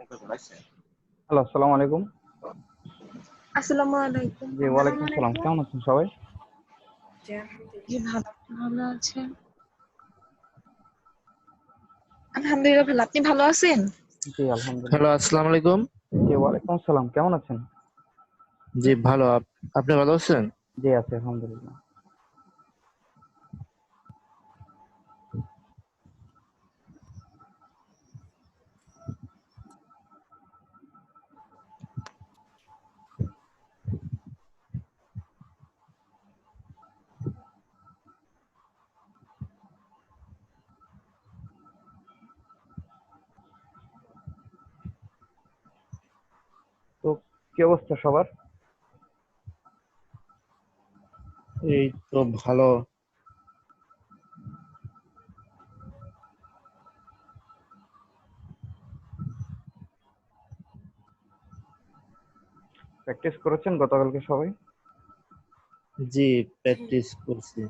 Hello, আসসালামু আলাইকুম। আসসালামু আলাইকুম। জি, ওয়ালাইকুম আসসালাম। কেমন আছেন সবাই? জি, ভালো আছেন? আলহামদুলিল্লাহ ভালো। আপনি ভালো আছেন? জি, আলহামদুলিল্লাহ। হ্যালো, আসসালামু আলাইকুম। জি, ওয়ালাইকুম আসসালাম। কেমন আছেন? জি ভালো, আপনি ভালো আছেন? জি, আছি আলহামদুলিল্লাহ। তো কি অবস্থা সবার? এই তো ভালো। প্র্যাকটিস করেছেন গতকালকে সবাই? জি, প্র্যাকটিস করছি।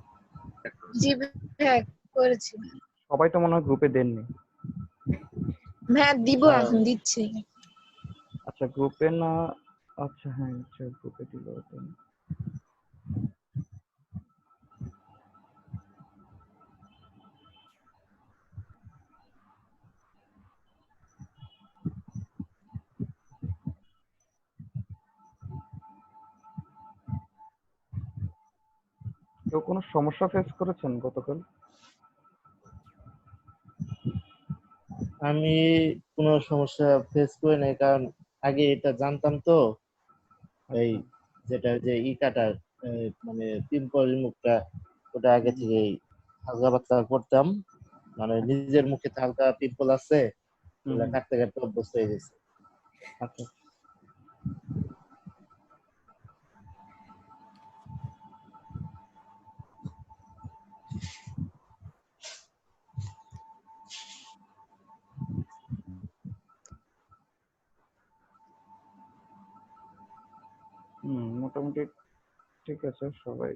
জি ভাইয়া, করেছি। সবাই তো মনে হয় গ্রুপে দেননি। ভাইয়া দিব, হ্যাঁ, এখন দিচ্ছি। আচ্ছা, গ্রুপে না। আচ্ছা, হ্যাঁ, আচ্ছা, গ্রুপে দিল তো। কেউ কোনো সমস্যা ফেস করেছেন গতকাল? আমি কোনো সমস্যা ফেস করি নাই, কারণ আগে এটা জানতাম তো। এই আচ্ছা। যেটা যে ই কাটার মানে পিম্পল রিমুভটা, ওটা আগে থেকেই হালকা পাতলা করতাম। মানে নিজের মুখে তো হালকা পিম্পল আছে, হুম, ওগুলা হুম। কাটতে কাটতে অভ্যস্ত হয়ে গেছে। আচ্ছা। মোটামুটি ঠিক আছে সবাই।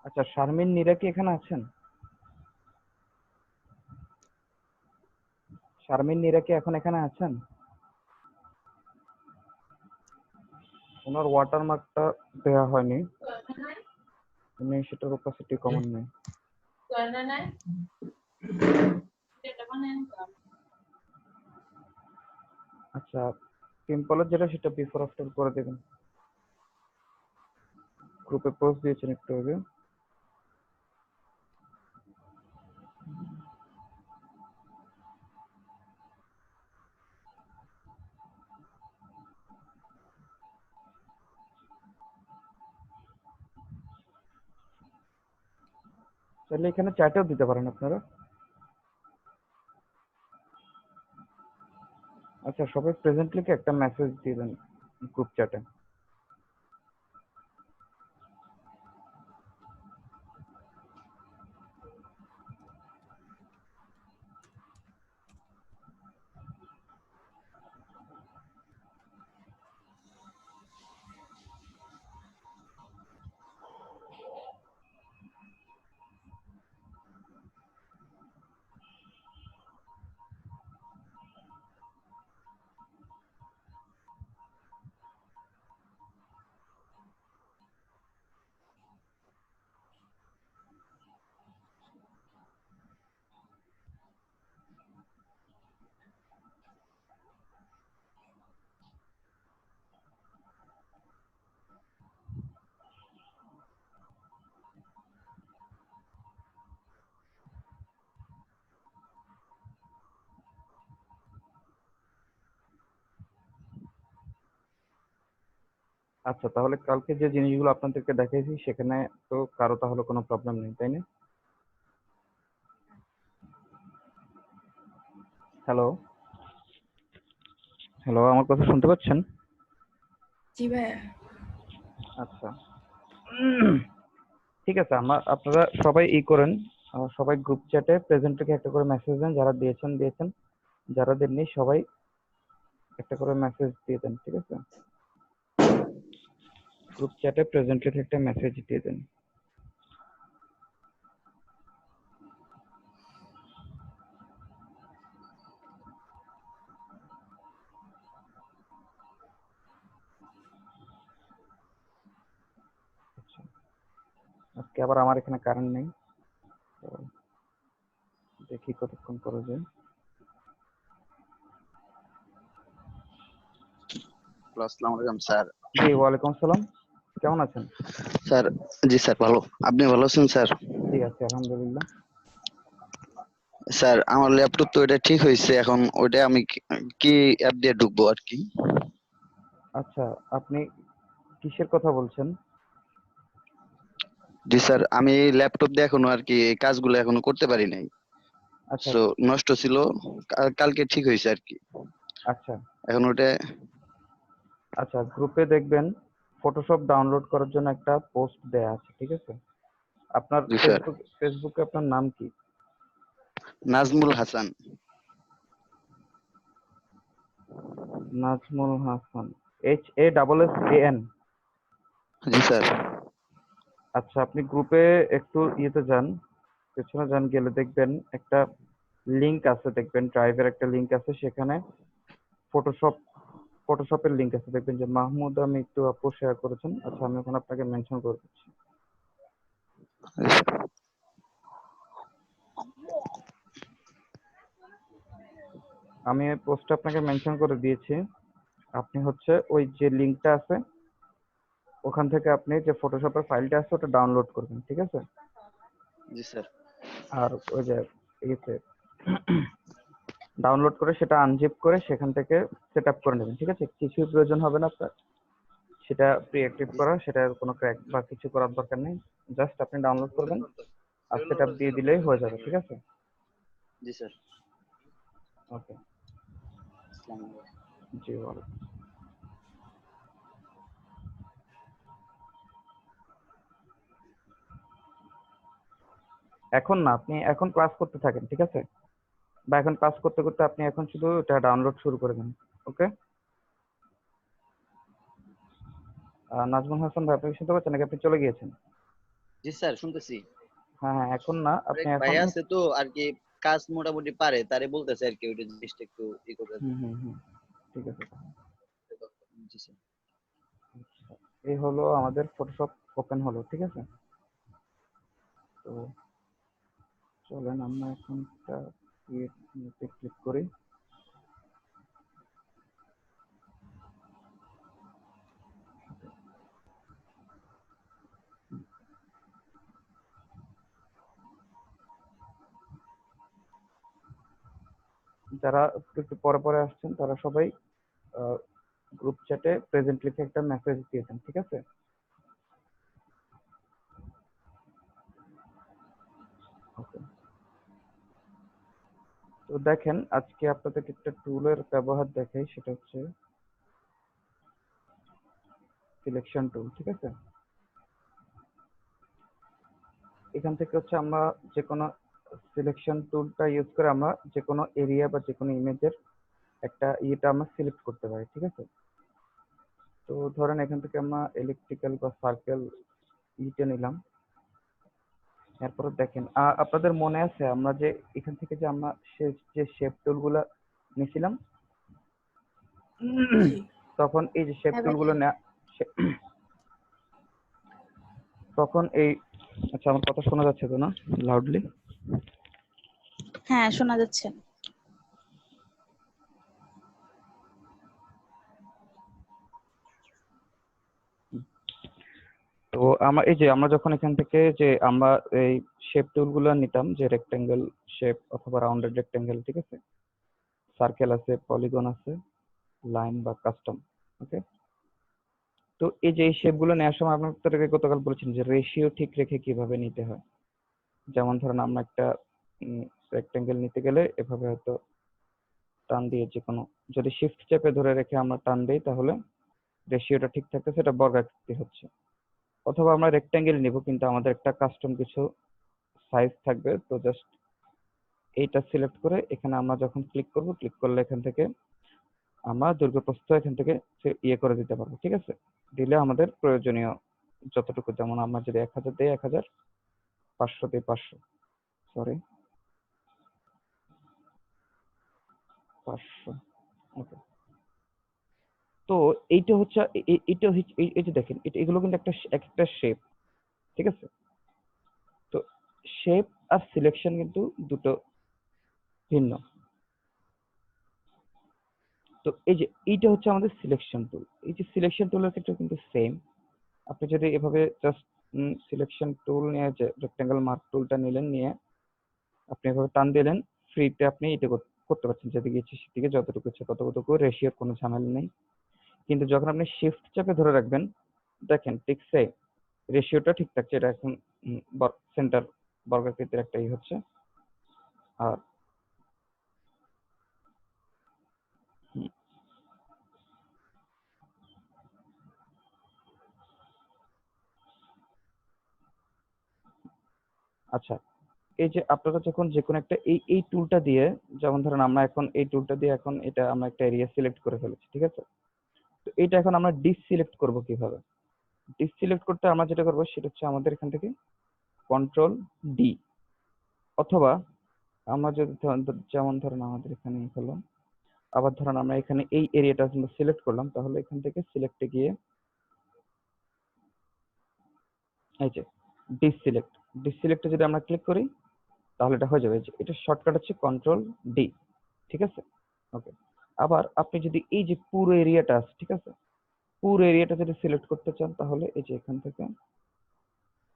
আচ্ছা, শারমিন নীরা কি এখানে আছেন? শারমিন নীরা কি এখন এখানে আছেন? ওনার ওয়াটারমার্কটা দেওয়া হয়নি, উনি সেটার ওপাসিটি কমান নেই। আচ্ছা, পিম্পলের যেটা সেটা বিফোর আফটার করে দেবেন। গ্রুপে পোস্ট দিয়েছেন একটু আগে। তাহলে এখানে চ্যাটেও দিতে পারেন আপনারা। আচ্ছা, সবাই প্রেজেন্ট লিখে একটা মেসেজ দিবেন গ্রুপ চ্যাটে। আচ্ছা, তাহলে কালকে যে জিনিসগুলো আপনাদেরকে দেখাইছি সেখানে তো কারো তাহলে কোনো প্রবলেম নেই, তাই না? হ্যালো, হ্যালো, আমার কথা শুনতে পাচ্ছেন? জি ভাইয়া। আচ্ছা। ঠিক আছে, আপনারা সবাই করেন। সবাই গ্রুপ চ্যাটে প্রেজেন্ট লিখে একটা করে মেসেজ দেন। যারা দিয়েছেন দিয়েছেন, যারা দেননি সবাই একটা করে মেসেজ দিয়ে দেন, ঠিক আছে? গ্রুপ চ্যাটে প্রেজেন্ট লিখে একটা মেসেজ দিয়ে দেন। আচ্ছা, আজকে আবার আমার এখানে কারেন্ট নেই, তো দেখি কতক্ষণ করা যায়। আসসালামু আলাইকুম স্যার। জি ওয়ালাইকুম আসসালাম, কেমন আছেন? স্যার জি স্যার ভালো, আপনি ভালো আছেন স্যার? জি আছি আলহামদুলিল্লাহ। স্যার আমার ল্যাপটপ তো এটা ঠিক হয়েছে, এখন ওইটা আমি কি অ্যাপ দিয়ে ঢুকবো আর কি? আচ্ছা, আপনি কিসের কথা বলছেন? জি স্যার, আমি ল্যাপটপ দিয়ে এখনো আর কি এই কাজগুলো এখনো করতে পারি নাই, আচ্ছা সো নষ্ট ছিল, কালকে ঠিক হয়েছে আর কি। আচ্ছা এখন ওটা আচ্ছা, গ্রুপে দেখবেন ফটোশপ ডাউনলোড করার জন্য একটা পোস্ট দেয়া আছে, ঠিক আছে? আপনার জি স্যার, ফেসবুকে আপনার নাম কি? নাজমুল হাসান। নাজমুল হাসান, HASSAN। জি স্যার। আচ্ছা, আপনি গ্রুপে একটু ইয়েতে যান, পেছনে যান, গেলে দেখবেন একটা লিংক আছে, দেখবেন ড্রাইভের একটা লিংক আছে, সেখানে ফটোশপ ফটোশপের লিংক আছে, দেখবেন যে মাহমুদ আমি একটু আপু শেয়ার করেছেন। আচ্ছা, আমি এখন আপনাকে মেনশন করে দিচ্ছি। আমি এই পোস্টে আপনাকে মেনশন করে দিয়েছি। আপনি হচ্ছে ওই যে লিংকটা আছে, ওখান থেকে আপনি যে ফটোশপের ফাইলটা আছে ওটা ডাউনলোড করবেন, ঠিক আছে? জি স্যার। আর ওই যে ইয়েতে ডাউনলোড করে সেটা আনজিপ করে সেখান থেকে সেট আপ করে নেবেন, ঠিক আছে? কিছুই প্রয়োজন হবে না আপনার সেটা প্রি অ্যাক্টিভ করা, সেটার কোনো ক্র্যাক বা কিছু করার দরকার নেই। জাস্ট আপনি ডাউনলোড করবেন আর সেট আপ দিয়ে দিলেই হয়ে যাবে, ঠিক আছে? জি স্যার। ওকে, আসসালামু আলাইকুম। জি বলো। এখন না, আপনি এখন ক্লাস করতে থাকেন, ঠিক আছে? বা এখন ক্লাস করতে করতে আপনি এখন শুধু এটা ডাউনলোড শুরু করে দেন, ওকে? নাজমুল হাসান ভাই, আপনি কি শুনতে পাচ্ছেন নাকি আপনি চলে গিয়েছেন? জি স্যার শুনতেছি। হ্যাঁ হ্যাঁ, এখন না, আপনি আরেক ভাই এখন আছে তো আর কি, কাজ মোটামুটি পারে, তারে বলতেছে আর কি ওইটা জিনিসটা একটু ই করে হুম হুম হুম, ঠিক আছে। দিতে। জি স্যার। আচ্ছা, এই হলো আমাদের ফটোশপ ওপেন হলো, ঠিক আছে? তো চলেন আমরা এখন একটা ইয়েতে ক্লিক করি। যারা একটু পরে পরে আসছেন তারা সবাই গ্রুপ চ্যাটে প্রেজেন্ট লিখে একটা মেসেজ দিয়ে দেন, ঠিক আছে? ওকে, তো দেখেন আজকে আপনাদেরকে একটা টুলের ব্যবহার দেখাই, সেটা হচ্ছে সিলেকশন টুল, ঠিক আছে? এখান থেকে হচ্ছে আমরা যে কোনো সিলেকশন টুলটা ইউজ করে আমরা যে কোনো এরিয়া বা যে কোনো ইমেজের একটা ইয়েটা আমরা সিলেক্ট করতে পারি, ঠিক আছে? তো ধরেন এখান থেকে আমরা ইলেকট্রিক্যাল বা সার্কেল ইটা নিলাম। এরপর দেখেন আপনাদের মনে আছে আমরা যে এখান থেকে যে আমরা যে শেপ টুলগুলো নিয়েছিলাম, জি। তখন এই যে শেপ হ্যাঁ টুলগুলো ভাইয়া। তখন এই, আচ্ছা আমার কথা শোনা যাচ্ছে তো না লাউডলি? হ্যাঁ, শোনা যাচ্ছে। তো আমরা যখন এখান থেকে যে আমরা এই শেপ টুলগুলো নিতাম, যে রেক্টেঙ্গেল শেপ অথবা রাউন্ডেড রেক্টেঙ্গেল, ঠিক আছে? সার্কেল আছে, পলিগন আছে, লাইন বা কাস্টম, ওকে? তো এই যে এই শেপগুলো নেওয়ার সময় আপনাদেরকে গতকাল বলেছেন যে রেশিও ঠিক রেখে কিভাবে নিতে হয়। যেমন ধরেন আমরা একটা রেক্টেঙ্গেল নিতে গেলে এভাবে হয়তো টান দিয়ে যে কোনো, যদি শিফট চেপে ধরে রেখে আমরা টান দিই তাহলে রেশিওটা ঠিক থাকতেছে, এটা বর্গাকৃতি হচ্ছে। অথবা আমরা রেক্টেঙ্গেল নিব কিন্তু আমাদের একটা কাস্টম কিছু সাইজ থাকবে, তো জাস্ট এইটা সিলেক্ট করে এখানে আমরা যখন ক্লিক করব, ক্লিক করলে এখান থেকে আমরা দৈর্ঘ্যপ্রস্থ এখান থেকে ইয়ে করে দিতে পারবো, ঠিক আছে? দিলে আমাদের প্রয়োজনীয় যতটুকু, যেমন আমরা যদি 1000 দিই 1000, 500 দিই 500, সরি 500, ওকে। তো এইটা হচ্ছে এইটা এই যে দেখেন এগুলো কিন্তু একটা শেপ, ঠিক আছে? তো শেপ আর সিলেকশন কিন্তু দুটো ভিন্ন। তো এই যে এইটা হচ্ছে আমাদের সিলেকশন টুল। এই যে সিলেকশন টুলের ক্ষেত্রে কিন্তু সেম। আপনি যদি এভাবে জাস্ট সিলেকশন টুল নিয়ে যে রেক্টেঙ্গেল মার্ক টুলটা নিলেন, নিয়ে আপনি এভাবে টান দিলেন, ফ্রিতে আপনি এটা করতে পারছেন, যেদিকে ইচ্ছে সেদিকে যতটুকু ইচ্ছে ততটুকু, রেশিওর কোনো ঝামেলা নেই। কিন্তু যখন আপনি শিফট চাপে ধরে রাখবেন, দেখেন ঠিক সেম রেশিওটা ঠিক থাকছে। এটা এখন সেন্টার বর্গাকৃতির একটা হচ্ছে। আর হুম, আচ্ছা, এই যে আপনারা যখন যে কোনো একটা এই টুলটা দিয়ে, যেমন ধরেন আমরা এখন এই টুলটা দিয়ে এখন এটা আমরা একটা এরিয়া সিলেক্ট করে ফেলেছি, ঠিক আছে? তো এটা এখন আমরা ডিসিলেক্ট করব কিভাবে? ডিসিলেক্ট করতে আমরা যেটা করবো সেটা হচ্ছে আমাদের এখান থেকে কন্ট্রোল ডি, অথবা আমরা যদি যেমন ধরেন আমাদের এখানে হলো, আবার ধরেন আমরা এখানে এই এরিয়াটা সিলেক্ট করলাম, তাহলে এখান থেকে সিলেক্টে গিয়ে এই যে ডিসিলেক্ট, ডিসিলেক্টে যদি আমরা ক্লিক করি তাহলে এটা হয়ে যাবে। যে এটা শর্টকাট হচ্ছে কন্ট্রোল ডি, ঠিক আছে? ওকে। আবার আপনি যদি এই যে পুরো এরিয়াটা আছে, ঠিক আছে, পুরো এরিয়াটা যদি সিলেক্ট করতে চান তাহলে এই যে এখান থেকে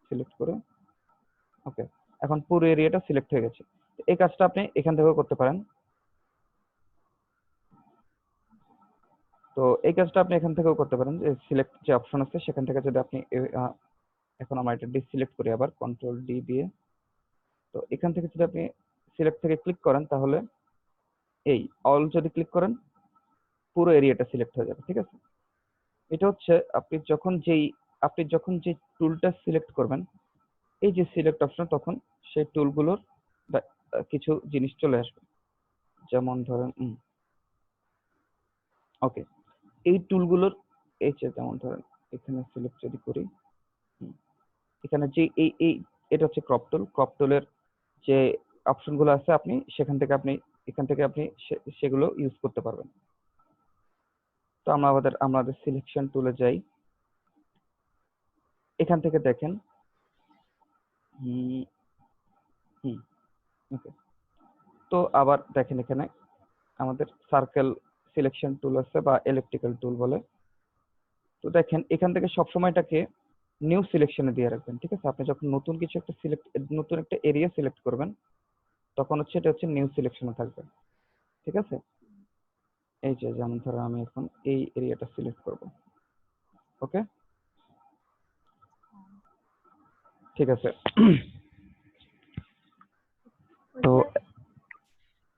সিলেক্ট করে, ওকে, এখন পুরো এরিয়াটা সিলেক্ট হয়ে গেছে। এই কাজটা আপনি এখান থেকেও করতে পারেন। তো এই কাজটা আপনি এখান থেকেও করতে পারেন, যে সিলেক্ট যে অপশন আছে সেখান থেকে যদি আপনি এখন আমরা এটা ডিসিলেক্ট করি আবার কন্ট্রোল ডি দিয়ে। তো এখান থেকে যদি আপনি সিলেক্ট থেকে ক্লিক করেন তাহলে এই অল যদি ক্লিক করেন পুরো এরিয়াটা সিলেক্ট হয়ে যাবে, ঠিক আছে? এটা হচ্ছে আপনি যখন যে টুলটা সিলেক্ট করবেন, এই যে সিলেক্ট অপশন, তখন সেই টুলগুলোর কিছু জিনিস চলে আসবে। যেমন ধরেন ওকে, এই টুলগুলোর এই যে যেমন ধরেন এখানে সিলেক্ট যদি করি, এখানে যে এই এটা হচ্ছে ক্রপ টুল। ক্রপ টুলের যে অপশনগুলো আছে আপনি এখান থেকে আপনি সেগুলো ইউজ করতে পারবেন। তো আমরা আমাদের সিলেকশন টুলে যাই, এখান থেকে দেখেন ওকে। তো আবার দেখেন এখানে আমাদের সার্কেল সিলেকশন টুল আছে বা ইলেকট্রিক্যাল টুল বলে। তো দেখেন এখান থেকে সবসময় এটাকে নিউ সিলেকশনে দিয়ে রাখবেন, ঠিক আছে? আপনি যখন নতুন কিছু একটা নতুন একটা এরিয়া সিলেক্ট করবেন তখন হচ্ছে এটা হচ্ছে নিউ সিলেকশনে থাকবে, ঠিক আছে? এই যে যেমন ধরো আমি এখন এই এরিয়াটা সিলেক্ট করব, ওকে, ঠিক আছে। তো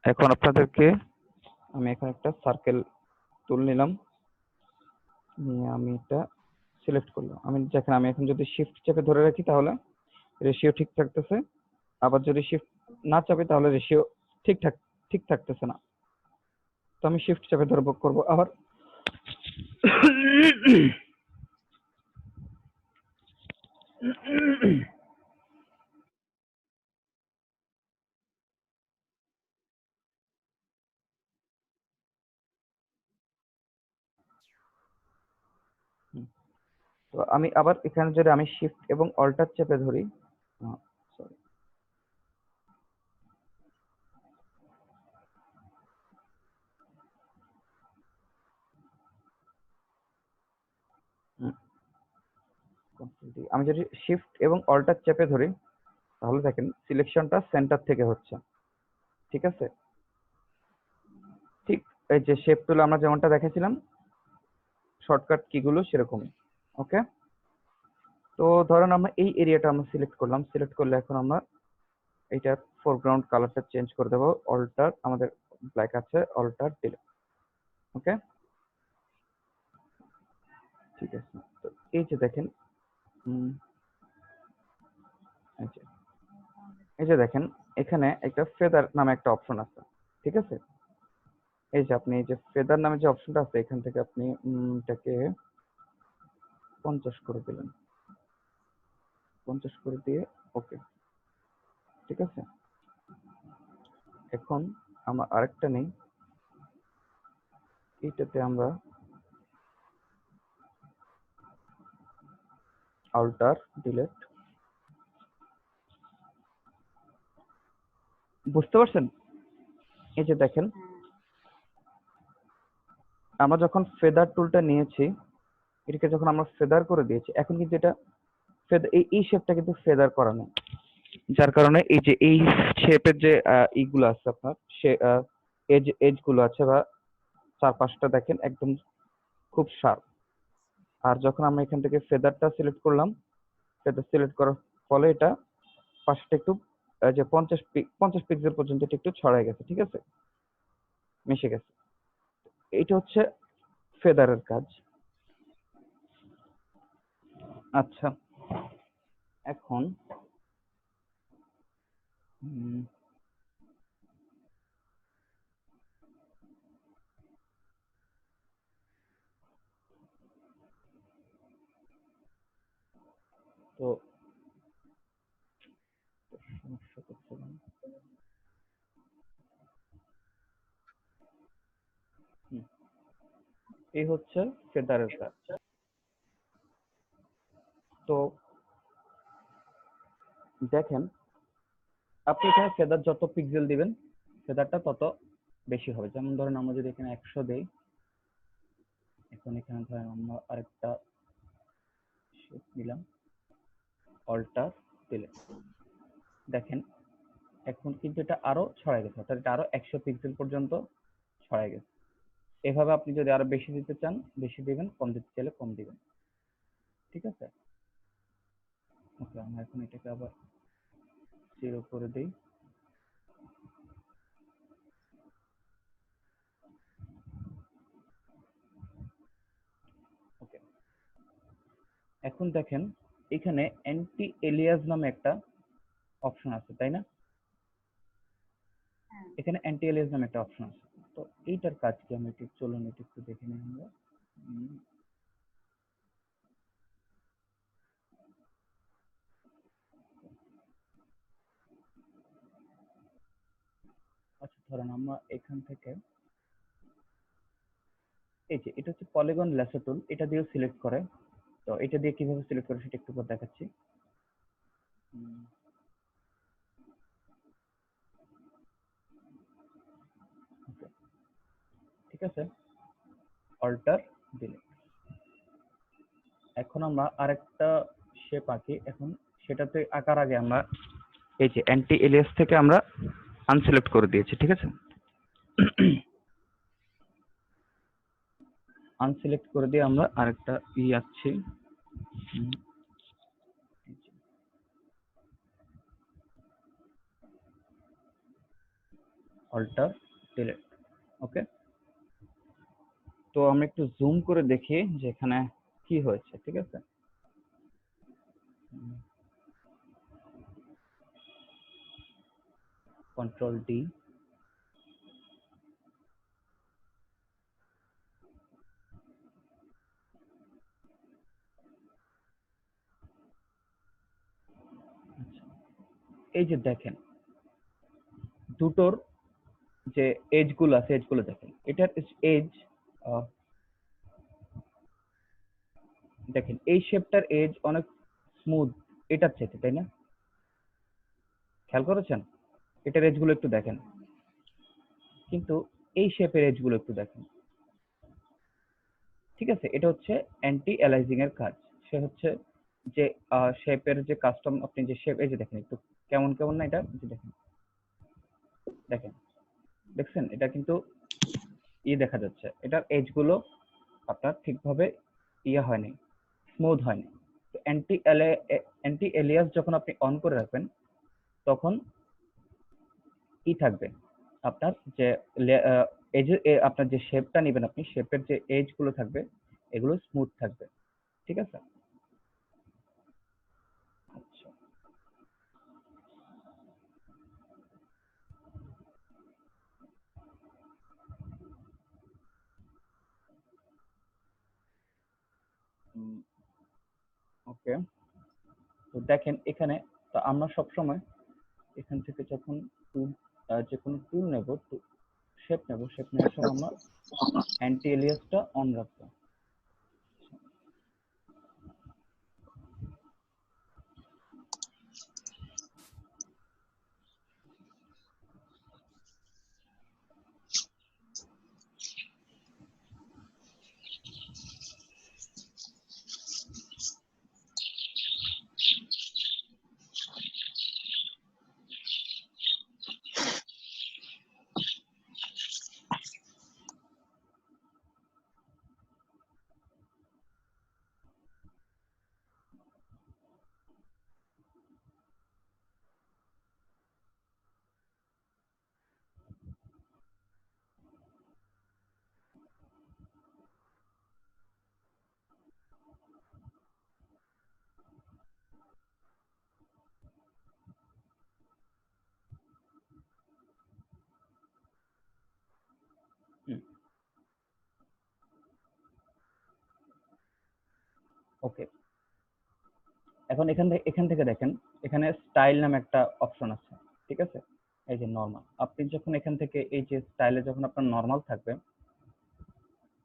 এখন আপনাদেরকে আমি এখন একটা সার্কেল টুল নিলাম, নিয়ে আমি এটা সিলেক্ট করলাম। আমি এখন যদি শিফট চেপে ধরে রাখি তাহলে রেশিও ঠিক থাকতেছে, আবার যদি শিফট না চাপি তাহলে রেশিও ঠিক থাকতেছে না। তো আমি শিফট চেপে করব আবার। তো আমি আবার এখানে যদি আমি শিফট এবং অল্টার চেপে ধরি, সরি, আমি যদি শিফট এবং অল্টার চেপে ধরি তাহলে দেখেন সিলেকশনটা সেন্টার থেকে হচ্ছে, ঠিক আছে? ঠিক এই যে শেপ টুল আমরা যেমনটা দেখেছিলাম শর্টকাট কিগুলো সেরকমই, ওকে। তো ধরেন আমরা এই এরিয়াটা আমরা সিলেক্ট করলাম, সিলেক্ট করলে এখন আমরা এইটার ফোরগ্রাউন্ড কালারটা চেঞ্জ করে দেবো। অল্টার, আমাদের ব্ল্যাক আছে, অল্টার দিলে, ওকে, ঠিক আছে। তো এই যে দেখেন এই যে দেখেন এখানে একটা ফেদার নামে একটা অপশন আছে, ঠিক আছে? এই যে আপনি এই যে ফেদার নামে যে অপশনটা আছে এখান থেকে আপনি এটাকে 50 করে দিলেন, 50 করে দিয়ে ওকে, ঠিক আছে। এখন আমার আরেকটা নেই, এইটাতে আমরা অল্টার ডিলেট, বুঝতে পারছেন? এই যে দেখেন আমরা যখন ফেদার টুলটা নিয়েছি, এটাকে যখন আমরা ফেদার করে দিয়েছি, এখন কিন্তু এটা এই শেপটা কিন্তু ফেদার করা নেই, যার কারণে এই যে এই শেপের যে ইগুলো আছে আপনার সে এজ এজ গুলো আছে বা চারপাশটা দেখেন একদম খুব শার্প। আর যখন আমরা এখান থেকে ফেদারটা সিলেক্ট করলাম, ফেদার সিলেক্ট করার ফলে এটা পাশটা একটু যে 50 পিক্সেল পর্যন্ত এটা একটু ছড়ায় গেছে, ঠিক আছে, মিশে গেছে। এটা হচ্ছে ফেদারের কাজ। আচ্ছা, এখন তো সমস্যা করছিলাম। এই হচ্ছে ফেদারের কাজ। তো দেখেন আপনি এখানে ফেদার যত পিক্সেল দিবেন ফেদারটা তত বেশি হবে। যেমন ধরেন আমরা যদি এখানে 100 দেই, এখন এখানে ধরেন আমরা আরেকটা শেপ নিলাম, অল্টার দিলে দেখেন এখন কিন্তু এটা আরো ছড়ায় গেছে, অর্থাৎ এটা আরো 100 পিক্সেল পর্যন্ত ছড়ায় গেছে। এভাবে আপনি যদি আরো বেশি দিতে চান বেশি দিবেন, কম দিতে চাইলে কম দিবেন, ঠিক আছে। ওকে, আমরা এখন এটাকে আবার 0 করে দেই। ওকে, এখন দেখেন এখানে অ্যান্টি এলিয়াস নামে একটা অপশন আছে, তাই না? এখানে অ্যান্টি এলিয়াস নামে একটা অপশন আছে। তো এইটার কাজ কি আমরা একটু চলুন এটা একটু দেখে নিই আমরা। আচ্ছা, ধরেন আমরা এখান থেকে এই যে এটা হচ্ছে পলিগন ল্যাসো টুল, এটা দিয়ে সিলেক্ট করে। তো এটা দিয়ে কিভাবে সিলেক্ট করে সেটা একটু পর দেখাচ্ছি। Okay, ঠিক আছে, অল্টার দিলে এখন আমরা আরেকটা শেপ আঁকি। এখন সেটাতে আঁকার আগে আমরা এই যে অ্যান্টি এলিয়াস থেকে আমরা আনসিলেক্ট করে দিয়েছি, ঠিক আছে। আনসিলেক্ট করে দিয়ে আমরা আরেকটা আঁকছি, অল্টার ডিলেট। ওকে, তো আমরা একটু জুম করে দেখি যে এখানে কি হয়েছে, ঠিক আছে। কন্ট্রোল ডি, এই যে দেখেন দুটোর যে এজ গুলো আছে এজ গুলো দেখেন, এটার এজ দেখেন এই শেপটার এজ অনেক স্মুথ এটার চাইতে, তাই না? খেয়াল করেছেন? এটার এজ গুলো একটু দেখেন, কিন্তু এই শেপের এজ গুলো একটু দেখেন, ঠিক আছে। এটা হচ্ছে অ্যান্টি অ্যালাইজিং এর কাজ। সে হচ্ছে যে শেপের যে কাস্টম আপনি যে শেপ, এই যে দেখেন একটু কেমন কেমন না এটা, এই যে দেখেন দেখেন দেখছেন এটা কিন্তু দেখা যাচ্ছে, এটার এজ গুলো আপনার ঠিকভাবে হয়নি, স্মুথ হয়নি। তো অ্যান্টি এলিয়াস যখন আপনি অন করে রাখবেন তখন থাকবে আপনার যে আপনার যে শেপটা নেবেন আপনি শেপের যে এজ গুলো থাকবে এগুলো স্মুথ থাকবে, ঠিক আছে। আচ্ছা, ওকে, তো দেখেন এখানে, তো আমরা সবসময় এখান থেকে যখন টুল, যে কোনো টুল নেব, শেপ নেব, শেপ নেওয়ার সময় আমরা অ্যান্টি এলিয়াসটা অন রাখবো। ওকে, এখন এখান থেকে দেখেন, এখানে স্টাইল নামে একটা অপশন আছে, ঠিক আছে? এই যে নরমাল, আপনি যখন এখান থেকে এই যে স্টাইলে যখন আপনার নরমাল থাকবে,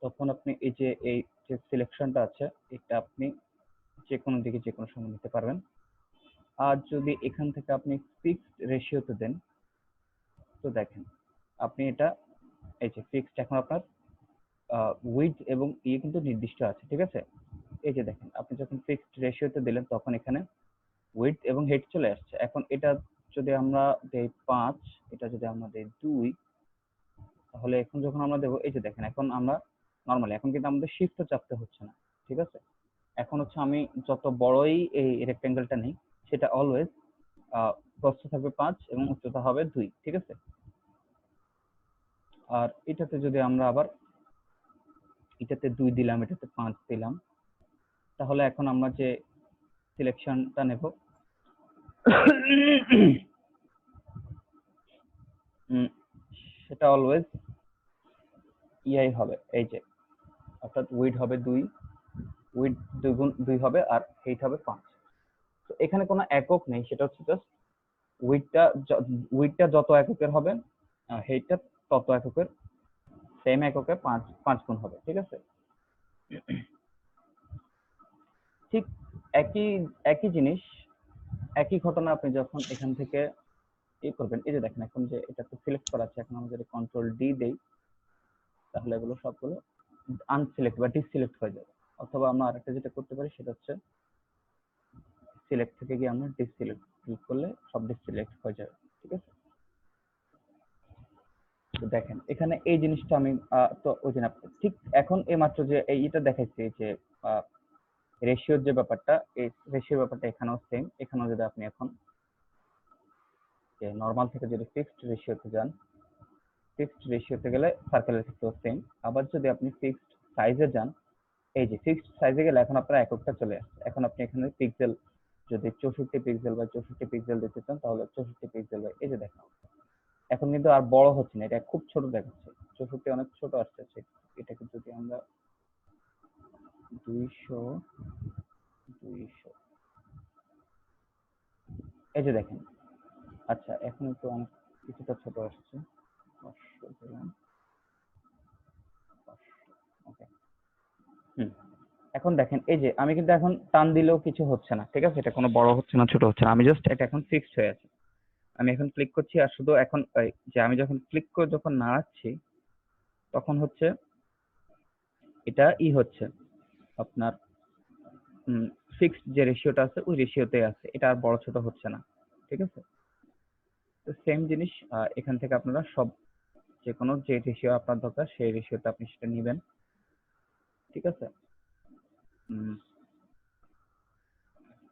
তখন আপনি এই যে সিলেকশনটা আছে, এটা আপনি যে কোনো দিকে যে কোনো সময় নিতে পারবেন। আর যদি এখান থেকে আপনি ফিক্সড রেশিওতে দেন, তো দেখেন আপনি এটা, এই যে ফিক্সড, এখন আপনার উইডথ এবং কিন্তু নির্দিষ্ট আছে, ঠিক আছে? এই যে দেখেন, আপনি যখন ফিক্সড রেশিওতে দিলেন তখন এখানে উইডথ এবং হেড চলে আসছে। এখন এটা যদি আমরা দেই 5, এটা যদি আমরা দেই 2, তাহলে এখন যখন আমরা দেবো, এই যে দেখেন এখন আমরা নরমালি, এখন কিন্তু আমাদের শিফট চাপতে হচ্ছে না, ঠিক আছে? এখন হচ্ছে আমি যত বড়ই এই রেক্টেঙ্গেলটা নেই, সেটা অলওয়েজ প্রস্থ থাকবে 5 এবং উচ্চতা হবে 2, ঠিক আছে? আর এটাতে যদি আমরা আবার এটাতে 2 দিলাম, এটাতে 5 দিলাম, তাহলে এখন আমরা যে সিলেকশনটা নেব, সেটা অলওয়েজ ইয়াই হবে, এই যে অর্থাৎ উইড হবে 2, উইড 2 হবে, আর হেইট হবে 5। তো এখানে কোনো একক নেই, সেটা হচ্ছে জাস্ট উইডটা যত এককের হবে, হেইটটা তত এককের, সেম এককে 5 গুণ হবে, ঠিক আছে? ঠিক একই একই জিনিস, একই ঘটনা আপনি যখন এখান থেকে করবেন, এই যে দেখেন এখন যে এটাতে সিলেক্ট করা আছে, এখন আমরা যদি কন্ট্রোল ডি দেই, তাহলে এগুলো সবগুলো আনসিলেক্ট বা ডিসিলেক্ট হয়ে যাবে। অথবা আমরা আরেকটা যেটা করতে পারি, সেটা হচ্ছে সিলেক্ট থেকে গিয়ে আমরা ডিসিলেক্ট ক্লিক করলে সব ডিসিলেক্ট হয়ে যাবে, ঠিক আছে? তো দেখেন এখানে এই জিনিসটা আমি তো ওই দিন ঠিক এখন এইমাত্র যে এইটা দেখাচ্ছি যে রেশিওর যে ব্যাপারটা, এই রেশিওর ব্যাপারটা এখানেও সেম। এখানেও যদি আপনি এখন নর্মাল থেকে যদি ফিক্সড রেশিওতে যান, ফিক্সড রেশিওতে গেলে সার্কেলের ক্ষেত্রেও সেম। আবার যদি আপনি ফিক্সড সাইজে যান, এই যে ফিক্সড সাইজে গেলে এখন আপনার এককটা চলে আসছে। এখন আপনি এখানে পিক্সেল যদি 64 পিক্সেল বা 64 পিক্সেল দিতে চান, তাহলে 64 পিক্সেল, এই যে দেখেন এখন কিন্তু আর বড় হচ্ছে না, এটা খুব ছোট দেখাচ্ছে, 64 অনেক ছোট আসছে। এটাকে যদি আমরা 200, এই যে দেখেন, আচ্ছা এখন একটু অনেক কিছুটা ছোট আসছে, 500 দিলাম, 500, ওকে। এখন দেখেন এই যে আমি কিন্তু এখন টান দিলেও কিছু হচ্ছে না, ঠিক আছে? এটা কোনো বড় হচ্ছে না, ছোট হচ্ছে না, আমি জাস্ট এটা এখন ফিক্সড হয়ে আছে। আমি এখন ক্লিক করছি, আর শুধু এখন যে আমি যখন ক্লিক করে যখন নাড়াচ্ছি, তখন হচ্ছে এটা হচ্ছে আপনার ফিক্সড যে রেশিওটা আছে, ওই রেশিওতে আছে, এটা আর বড় ছোট হচ্ছে না, ঠিক আছে? তো সেম জিনিস এখান থেকে আপনারা সব যে কোনো যে রেশিও আপনার দরকার, সেই রেশিওটা আপনি সেটা নেবেন, ঠিক আছে?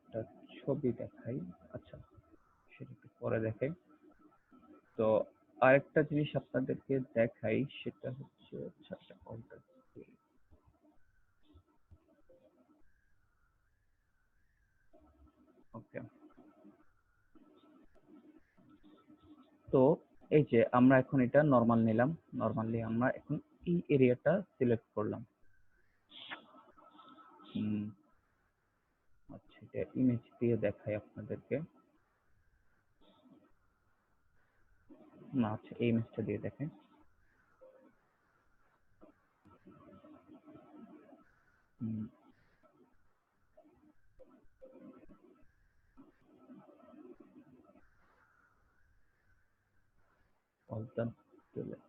একটা ছবি দেখাই, আচ্ছা সেটা একটু পরে দেখাই। তো আরেকটা জিনিস আপনাদেরকে দেখাই, সেটা হচ্ছে আচ্ছা ওকে। তো এই যে আমরা এখন এটা নরমাল নিলাম, নরমালি আমরা এখন এই এরিয়াটা সিলেক্ট করলাম। আচ্ছা এটা ইমেজ দিয়ে দেখাই আপনাদেরকে। না আচ্ছা, এই ইমেজটা দিয়ে দেখাই। All done. Select.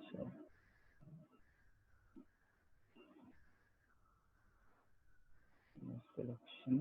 So, selection.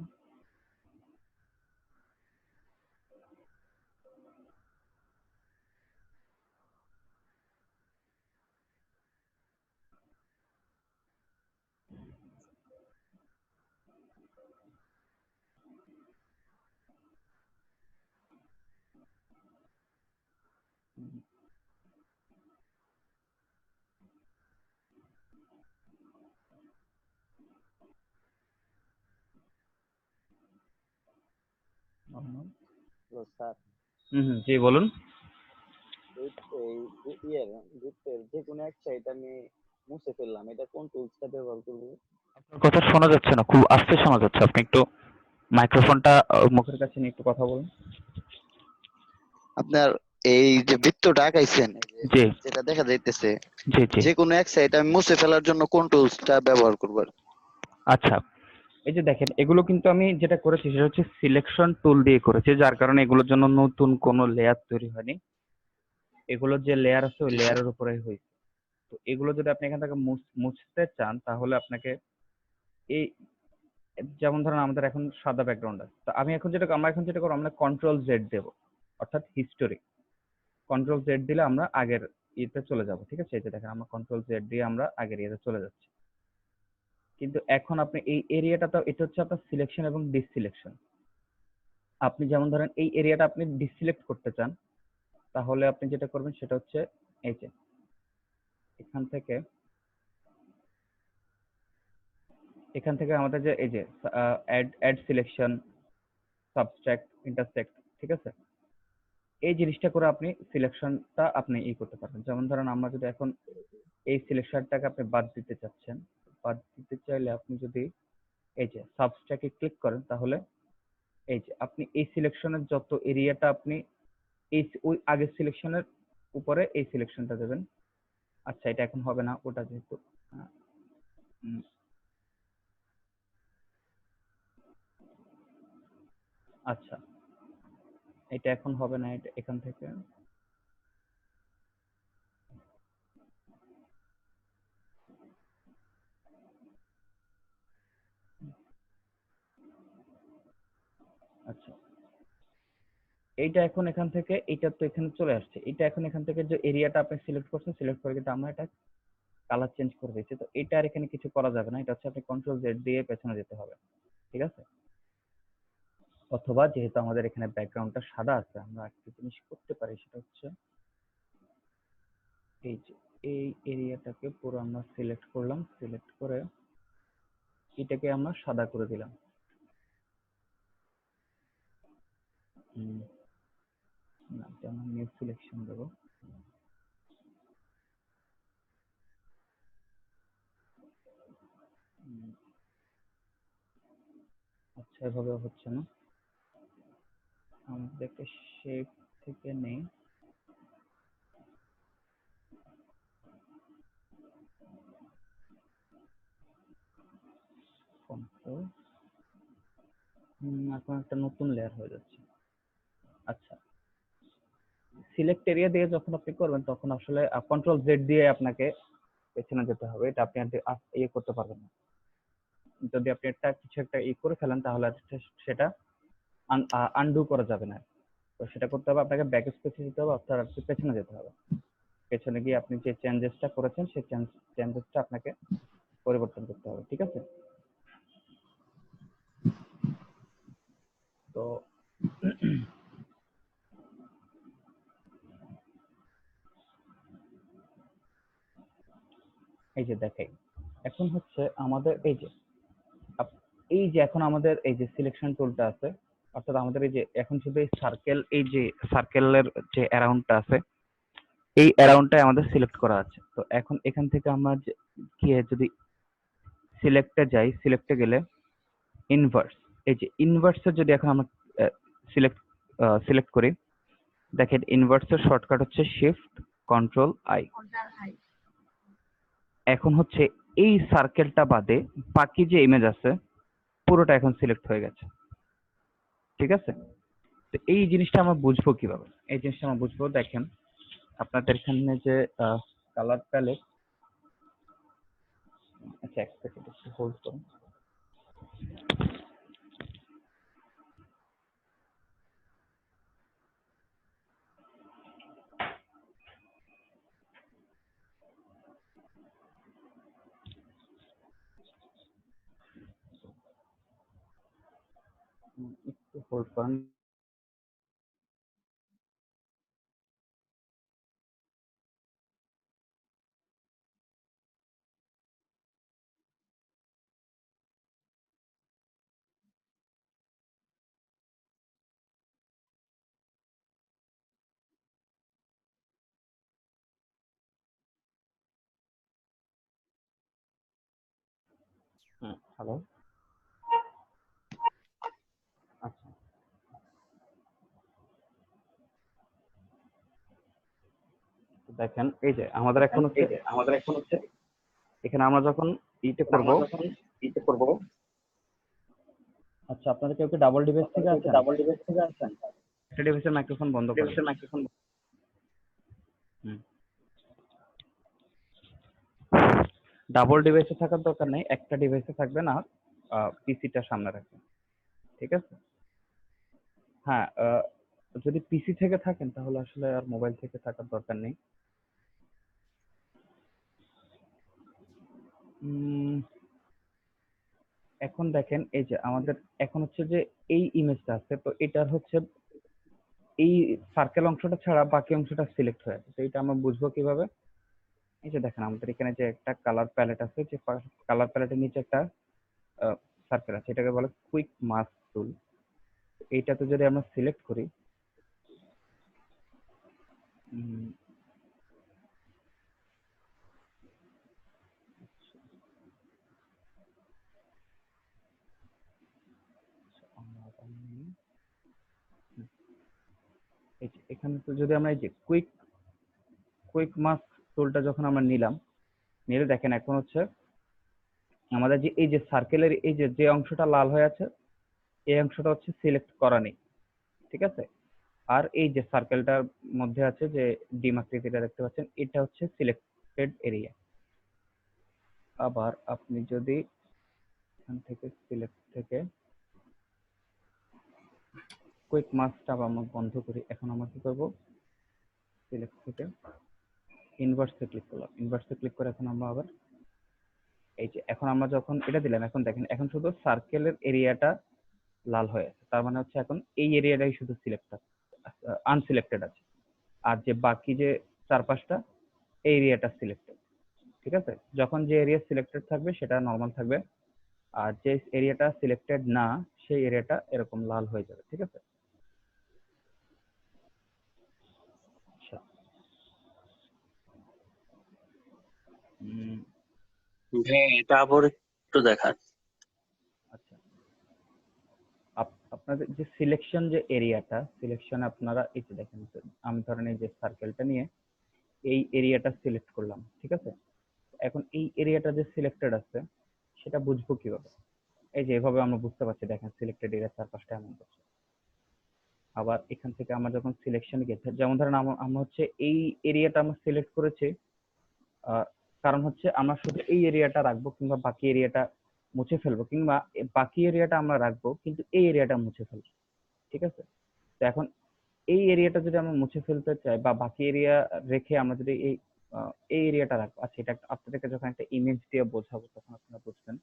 Sir জি বলুন। এই ইয়ের গ্রুপের যে কোনো এক সাইট আমি মুছে ফেললাম, এটা কোন টুলসটা ব্যবহার করবো? আপনার কথা শোনা যাচ্ছে না, খুব আস্তে শোনা যাচ্ছে। আপনি একটু মাইক্রোফোনটা মুখের কাছে নিয়ে একটু কথা বলুন। আপনার এই যে বৃত্তটা আঁকাইছেন, জি যেটা দেখা যাইতেছে, জি জি যে কোনো এক সাইড আমি মুছে ফেলার জন্য কোন টুলসটা ব্যবহার করব? আচ্ছা, এই যে দেখেন, এগুলো কিন্তু আমি যেটা করেছি সেটা হচ্ছে সিলেকশন টুল দিয়ে করেছি, যার কারণে এগুলোর জন্য নতুন কোনো লেয়ার তৈরি হয়নি। এগুলোর যে লেয়ার আছে ওই লেয়ারের উপরেই হয়েছে। তো এগুলো যদি আপনি এখান থেকে মুছতে চান তাহলে আপনাকে এই, যেমন ধরেন আমাদের এখন সাদা ব্যাকগ্রাউন্ড আছে, তো আমরা এখন যেটা করবো, আমরা কন্ট্রোল জেড দেবো, অর্থাৎ হিস্টোরি। কন্ট্রোল জেড দিলে আমরা আগের ইয়েতে চলে যাব, ঠিক আছে? এই যে দেখেন, আমরা কন্ট্রোল জেড দিয়ে আমরা আগের ইয়েতে চলে যাচ্ছি। কিন্তু এখন আপনি এই এরিয়াটা, তো এটা হচ্ছে আপনার সিলেকশন এবং ডিসিলেকশন। আপনি যেমন ধরেন এই এরিয়াটা আপনি ডিসিলেক্ট করতে চান, তাহলে আপনি যেটা করবেন সেটা হচ্ছে এই যে এখান থেকে আমাদের যে এই যে অ্যাড সিলেকশন, সাবট্রাক্ট, ইন্টারসেক্ট, ঠিক আছে? এই জিনিসটা করে আপনি সিলেকশনটা আপনি করতে পারবেন। যেমন ধরেন আমরা যদি এখন এই সিলেকশনটাকে আপনি বাদ দিতে চাচ্ছেন, বাদ দিতে চাইলে আপনি যদি এই যে সাবস্ট্রাকে ক্লিক করেন, তাহলে এই যে আপনি এই সিলেকশনের যত এরিয়াটা আপনি ওই আগের সিলেকশনের উপরে এই সিলেকশনটা দেবেন। আচ্ছা, এটা এখন হবে না, ওটা যেহেতু আচ্ছা, এটা এখন হবে না, এটা এখান থেকে আচ্ছা, এইটা এখন এখান থেকে, এইটা তো এখানে চলে আসছে, এটা এখন এখান থেকে যে এরিয়াটা আপনি সিলেক্ট করছেন, সিলেক্ট করে কিন্তু আমরা এটা কালার চেঞ্জ করে দিয়েছি। তো এটা আর এখানে কিছু করা যাবে না, এটা হচ্ছে আপনি কন্ট্রোল জেড দিয়ে পেছনে যেতে হবে, ঠিক আছে? অথবা যেহেতু আমাদের এখানে ব্যাকগ্রাউন্ডটা সাদা আছে, আমরা একটা জিনিস করতে পারি, সেটা হচ্ছে এই যে এই এরিয়াটাকে পুরো আমরা সিলেক্ট করলাম, সিলেক্ট করে এটাকে আমরা সাদা করে দিলাম। না, এটা আমরা নিউ সিলেকশন দেবো। আচ্ছা, এভাবে হচ্ছে না, আমাদের একটা শেপ থেকে নেই। এখন একটা নতুন লেয়ার হয়ে যাচ্ছে। আচ্ছা, সিলেক্ট এরিয়া দিয়ে যখন আপনি করবেন তখন আসলে কন্ট্রোল জেড দিয়ে আপনাকে পেছনে যেতে হবে, এটা আপনি করতে পারবেন না। যদি আপনি একটা কিছু একটা করে ফেলেন তাহলে সেটা আনডু করা যাবে না। তো সেটা করতে হবে আপনাকে ব্যাক স্পেসে যেতে হবে, অর্থাৎ আপনি পেছনে যেতে হবে। পেছনে গিয়ে আপনি যে চেঞ্জেসটা করেছেন সেই চেঞ্জেসটা আপনাকে পরিবর্তন করতে হবে, ঠিক আছে? তো এই যে দেখাই, এখন হচ্ছে আমাদের এই যে এখন আমাদের এই যে সিলেকশন টুলটা আছে, অর্থাৎ আমাদের এই যে এখন শুধু এই সার্কেল, এই যে সার্কেলের যে অ্যারাউন্ডটা আছে, এই অ্যারাউন্ডটাই আমাদের সিলেক্ট করা আছে। তো এখন এখান থেকে আমরা গিয়ে যদি সিলেক্টে যাই, সিলেক্টে গেলে ইনভার্স, এই যে ইনভার্সের যদি এখন আমরা সিলেক্ট করি, দেখেন ইনভার্সের শর্টকাট হচ্ছে শিফট কন্ট্রোল আই। এখন হচ্ছে এই সার্কেলটা বাদে বাকি যে ইমেজ আছে পুরোটা এখন সিলেক্ট হয়ে গেছে, ঠিক আছে? তো এই জিনিসটা আমরা বুঝবো কিভাবে? এই জিনিসটা আমরা বুঝবো, দেখেন আপনাদের এখানে যে কালার প্যালেট, আচ্ছা এক সেকেন্ড একটু হোল্ড করুন। একটু হোল্ড করেন। হ্যালো, আচ্ছা তো দেখেন এই যে আমাদের এখন হচ্ছে এখানে আমরা যখন ইতে করব, আচ্ছা আপনাদের কেউ কি ডাবল ডিভাইস থেকে আছেন? একটা ডিভাইসের মাইক্রোফোন বন্ধ করেন। ডাবল ডিভাইসে থাকার দরকার নেই, একটা ডিভাইসে থাকবেন আর পিসিটা সামনে রাখবেন, ঠিক আছে? হ্যাঁ, যদি পিসি থেকে থাকেন তাহলে আসলে আর মোবাইল থেকে থাকার দরকার নেই। এখন দেখেন এই যে আমাদের এখন হচ্ছে যে এই ইমেজটা আছে, তো এটার হচ্ছে এই সার্কেল অংশটা ছাড়া বাকি অংশটা সিলেক্ট হয়ে আছে। তো এটা আমরা বুঝবো কিভাবে? এই যে দেখেন আমাদের এখানে যে একটা কালার প্যালেট আছে, যে কালার প্যালেটের নিচে একটা সার্কেল আছে, এটাকে বলে কুইক মাস্ক টুল। এইটাতে যদি আমরা সিলেক্ট করি, উম, এই যে এখানে তো যদি আমরা এই যে কুইক মাস্ক টুলটা যখন আমরা নিলাম, নিলে দেখেন এখন হচ্ছে আমাদের যে এই যে সার্কেলের এই যে যে অংশটা লাল হয়ে আছে, এই অংশটা হচ্ছে সিলেক্ট করা নেই, ঠিক আছে? আর এই যে সার্কেলটার মধ্যে আছে যে ডিম আকৃতিটা দেখতে পাচ্ছেন, এটা হচ্ছে সিলেক্টেড এরিয়া। আবার আপনি যদি এখান থেকে সিলেক্ট থেকে কুইক মাস্কটা আবার আমরা বন্ধ করি, এখন আমরা কি করব? সিলেক্ট থেকে ইনভার্সে ক্লিক করলাম, ইনভার্সে ক্লিক করে এখন আমরা আবার এই যে এখন আমরা যখন এটা দিলাম, এখন দেখেন এখন শুধু সার্কেলের এরিয়াটা লাল হয়ে আছে, তার মানে হচ্ছে এখন এই এরিয়াটাই শুধু আনসিলেক্টেড আছে, আর যে বাকি যে চারপাশটা এই এরিয়াটা সিলেক্টেড, ঠিক আছে? যখন যে এরিয়া সিলেক্টেড থাকবে সেটা নর্মাল থাকবে, আর যে এরিয়াটা সিলেক্টেড না সেই এরিয়াটা এরকম লাল হয়ে যাবে, ঠিক আছে? আচ্ছা, হ্যাঁ, এটা আবার একটু দেখান। আচ্ছা আপনাদের যে সিলেকশন যে এরিয়াটা, সিলেকশন আপনারা এই যে দেখেন, আমি ধরেন এই যে সার্কেলটা নিয়ে এই এরিয়াটা সিলেক্ট করলাম, ঠিক আছে? এখন এই এরিয়াটা যে সিলেক্টেড আছে সেটা বুঝবো কিভাবে? এই যে এভাবে আমরা বুঝতে পারছি, দেখেন সিলেক্টেড এরিয়া চারপাশটা এমন করছে। আবার এখান থেকে আমরা যখন সিলেকশনে গেছি, যেমন ধরেন আমরা হচ্ছে এই এরিয়াটা আমরা সিলেক্ট করেছি, কারণ হচ্ছে আমরা শুধু এই এরিয়াটা রাখবো কিংবা বাকি এরিয়াটা মুছে ফেলবো, কিংবা বাকি এরিয়াটা আমরা রাখবো কিন্তু এই এরিয়াটা মুছে ফেলবো, ঠিক আছে? তো এখন এই এরিয়াটা যদি আমরা মুছে ফেলতে চাই বা বাকি এরিয়া রেখে আমরা যদি এই এরিয়াটা রাখবো, আচ্ছা এটা আপনাদেরকে যখন একটা ইমেজ দিয়ে বোঝাবো তখন আপনারা বুঝবেন।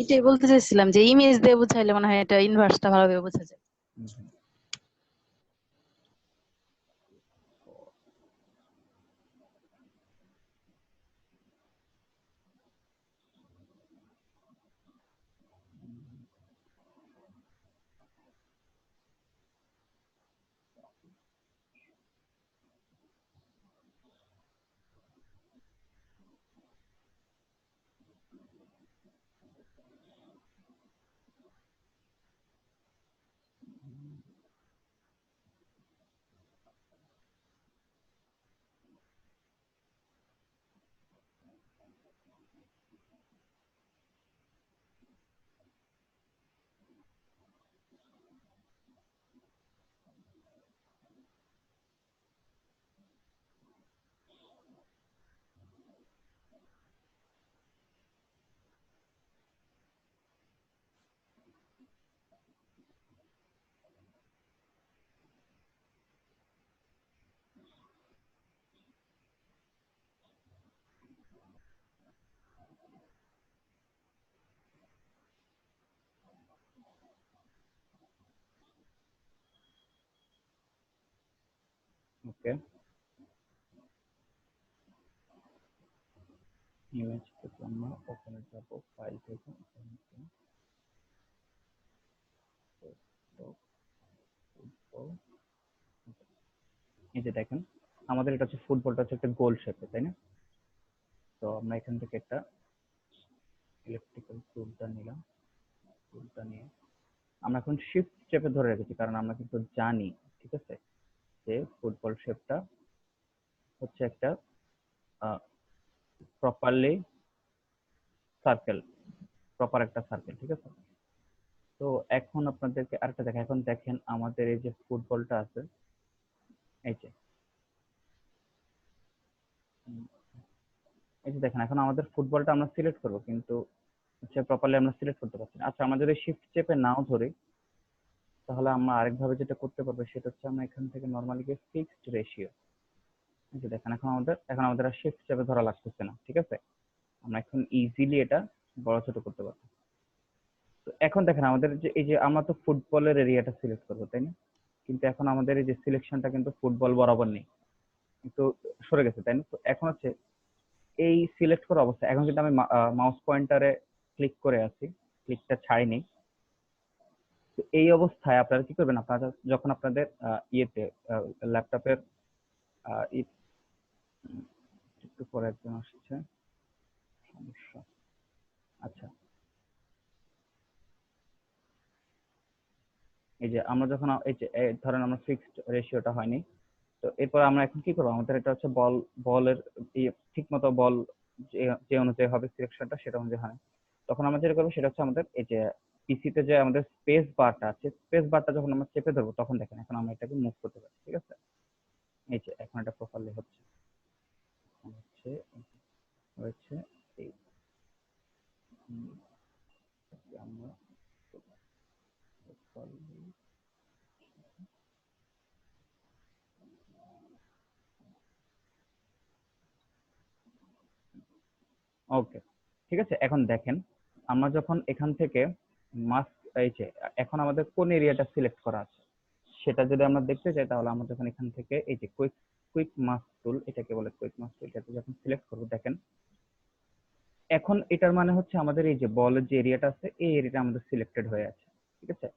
এটাই বলতে চাইছিলাম যে ইমেজ দিয়ে বুঝাইলে মনে হয় এটা ইনভার্সটা ভালোভাবে বোঝা যায়। হুম। ওকে, ইমেজ থেকে আমরা ওখানে যাব, ফাইল থেকে এই যে দেখেন আমাদের এটা হচ্ছে ফুটবলটা হচ্ছে একটা গোল শেপে, তাই না? তো আমরা এখান থেকে একটা ইলেকট্রিক্যাল টুলটা নিলাম, টুলটা নিয়ে আমরা এখন শিফট চেপে ধরে রেখেছি কারণ আমরা কিন্তু জানি, ঠিক আছে, যে ফুটবল শেপটা হচ্ছে একটা প্রপারলি সার্কেল, প্রপার একটা সার্কেল, ঠিক আছে। তো এখন আপনাদেরকে আরেকটা দেখা, এখন দেখেন আমাদের এই যে ফুটবলটা আছে, এই যে এই যে দেখেন এখন আমাদের ফুটবলটা আমরা সিলেক্ট করব কিন্তু হচ্ছে প্রপারলি আমরা সিলেক্ট করতে পারছি না। আচ্ছা, আমরা যদি শিফট চেপে নাও ধরি তাহলে আমরা আরেকভাবে যেটা করতে পারবো সেটা হচ্ছে আমরা এখান থেকে নরমালি গিয়ে ফিক্সড রেশিও, এই যে দেখেন এখন আমাদের আর শিফট চেপে ধরা লাগতেছে না, ঠিক আছে। আমরা এখন ইজিলি এটা বড় ছোট করতে পারবো। তো এখন দেখেন আমাদের যে এই যে আমরা তো ফুটবলের এরিয়াটা সিলেক্ট করবো, তাই না? কিন্তু এখন আমাদের এই যে সিলেকশনটা কিন্তু ফুটবল বরাবর নেই, কিন্তু সরে গেছে, তাই না? তো এখন হচ্ছে এই সিলেক্ট করা অবস্থা, এখন কিন্তু আমি মাউস পয়েন্টারে ক্লিক করে আছি, ক্লিকটা ছাড়িনি। তো এই অবস্থায় আপনারা কি করবেন, আপনারা যখন আপনাদের ইয়েতে ল্যাপটপের একটু পরে একজন আসছে, সমস্যা। আচ্ছা, এই যে আমরা যখন এই যে ধরেন আমরা ফিক্সড রেশিওটা হয়নি, তো এরপর আমরা এখন কি করবো, আমাদের এটা হচ্ছে বলের ঠিক মতো বল যে অনুযায়ী হবে সিলেকশনটা সেটা অনুযায়ী হয়। তখন আমরা যেটা করবো সেটা হচ্ছে আমাদের এই যে পিসিতে যে আমাদের স্পেস বারটা আছে, স্পেস বারটা যখন আমরা চেপে ধরবো তখন দেখেন এখন আমরা এটাকে মুভ করতে পারি, ঠিক আছে। এই যে এখন এটা প্রপারলি হচ্ছে হয়েছে এই আমরা ওকে, ঠিক আছে। এখন দেখেন আমরা যখন এখান থেকে মাস্ক এই যে এখন আমাদের কোন এরিয়াটা সিলেক্ট করা আছে সেটা যদি আমরা দেখতে চাই তাহলে আমরা যখন এখান থেকে এই যে কুইক মাস্ক টুল, এটাকে বলে কুইক মাস্ক টুল, এটাতে যখন সিলেক্ট করব দেখেন এখন এটার মানে হচ্ছে আমাদের এই যে বলের যে এরিয়াটা আছে এই এরিয়াটা আমাদের সিলেক্টেড হয়ে আছে, ঠিক আছে।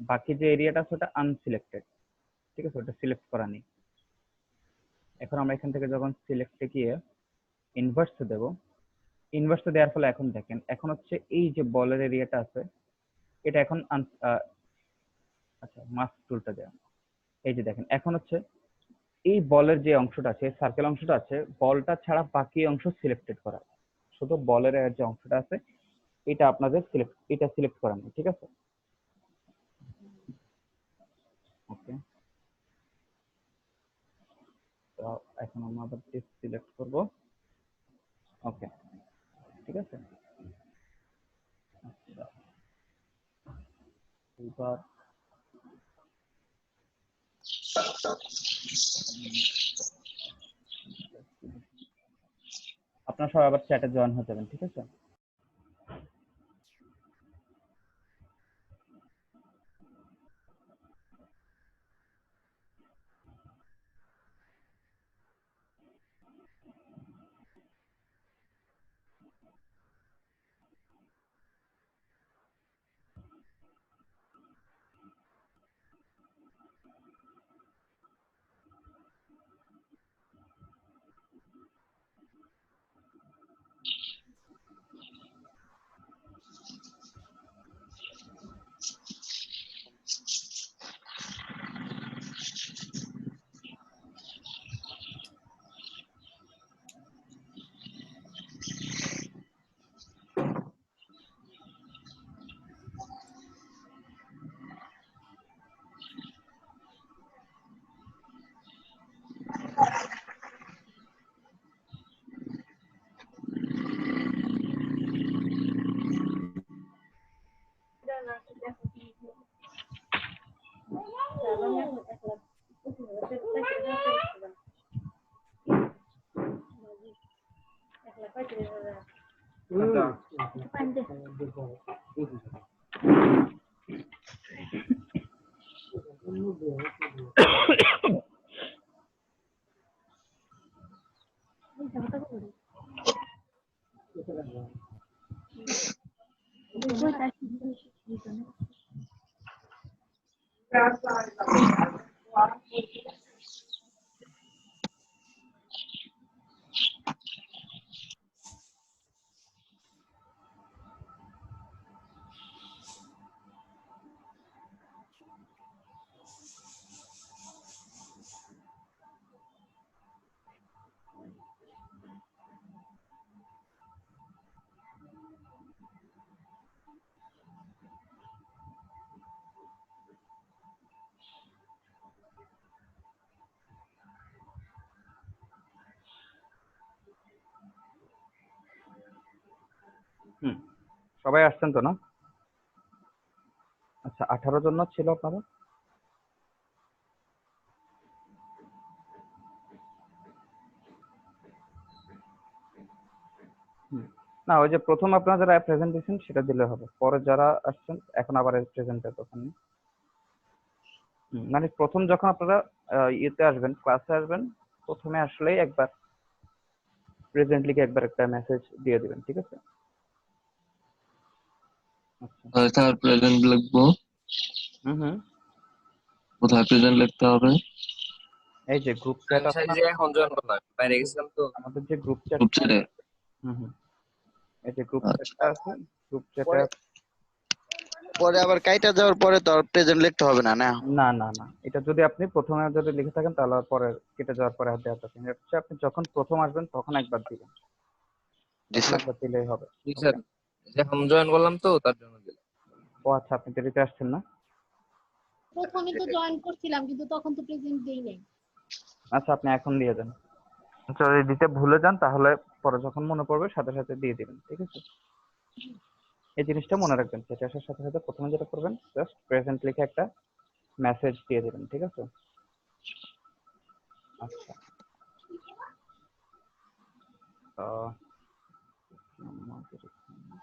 বাকি যে এরিয়াটা আছে ওটা আনসিলেক্টেড, ঠিক আছে, ওটা সিলেক্ট করা নেই। এখন আমরা এখান থেকে যখন সিলেক্টে গিয়ে ইনভার্স দেব, ইনভার্স দেওয়ার ফলে এখন দেখেন এখন হচ্ছে এই যে বলের এরিয়াটা আছে এটা এখন আচ্ছা মাস্ক টুলটা দেওয়া, এই যে দেখেন এখন হচ্ছে এই বলের যে অংশটা আছে সার্কেল অংশটা আছে বলটা ছাড়া বাকি অংশ সিলেক্টেড করা, শুধু বলের যে অংশটা আছে এটা আপনাদের সিলেক্ট করা নেই, ঠিক আছে। ওকে, তো এখন আমরা আবার সিলেক্ট করব, ওকে, ঠিক আছে। আচ্ছা, এবার আপনারা সবাই আবার চ্যাটে জয়েন হয়ে যাবেন, ঠিক আছে। হুম, সবাই আসছেন তো না? আচ্ছা, 18 জন না ছিল আপনারা? হুম। না, ওই যে প্রথম আপনারা যারা প্রেজেন্ট দিয়েছেন সেটা দিলে হবে, পরে যারা আসছেন এখন আবার প্রেজেন্টের দোকানে। মানে প্রথম যখন আপনারা ইয়েতে আসবেন, ক্লাসে আসবেন, প্রথমে আসলেই একবার প্রেজেন্ট লিখে একবার একটা মেসেজ দিয়ে দিবেন, ঠিক আছে? আচ্ছা। স্যার প্রেজেন্ট লিখবো, হুম। কোথায় প্রেজেন্ট লিখতে হবে? এই যে গ্রুপ চ্যাট আছে না, এখন জয়েন করলাম, বাইরে গেছিলাম তো। আমাদের যে গ্রুপ চ্যাট, গ্রুপ চ্যাটে? হুম, এই যে গ্রুপ আচ্ছা চ্যাটটা আছে, গ্রুপ চ্যাটে পরে আবার কাইটা যাওয়ার পরে তো আর প্রেজেন্ট লিখতে হবে না, না? না, এটা যদি আপনি প্রথমে যদি লিখে থাকেন তাহলে আর পরে কেটে যাওয়ার পরে আর দেওয়া থাকেন। এটা হচ্ছে আপনি যখন প্রথম আসবেন তখন একবার দিবেন, জি তখন স্যার। একবার দিলেই হবে। জি স্যার, এখন জয়েন করলাম তো তার জন্য দিলাম। ও আচ্ছা, আপনি দেরিতে আসছেন না? প্রথমে তো জয়েন করছিলাম কিন্তু তখন তো প্রেজেন্ট দেই নাই। আচ্ছা, আপনি এখন দিয়ে দেন। যদি দিতে ভুলে যান তাহলে পরে যখন মনে পড়বে সাথে সাথে দিয়ে দিবেন, ঠিক আছে? এই জিনিসটা মনে রাখবেন, সেটা আসার সাথে সাথে প্রথমে যেটা করবেন জাস্ট প্রেজেন্ট লিখে একটা মেসেজ দিয়ে দিবেন, ঠিক আছে? আচ্ছা, আহ, আমাদের এখানে-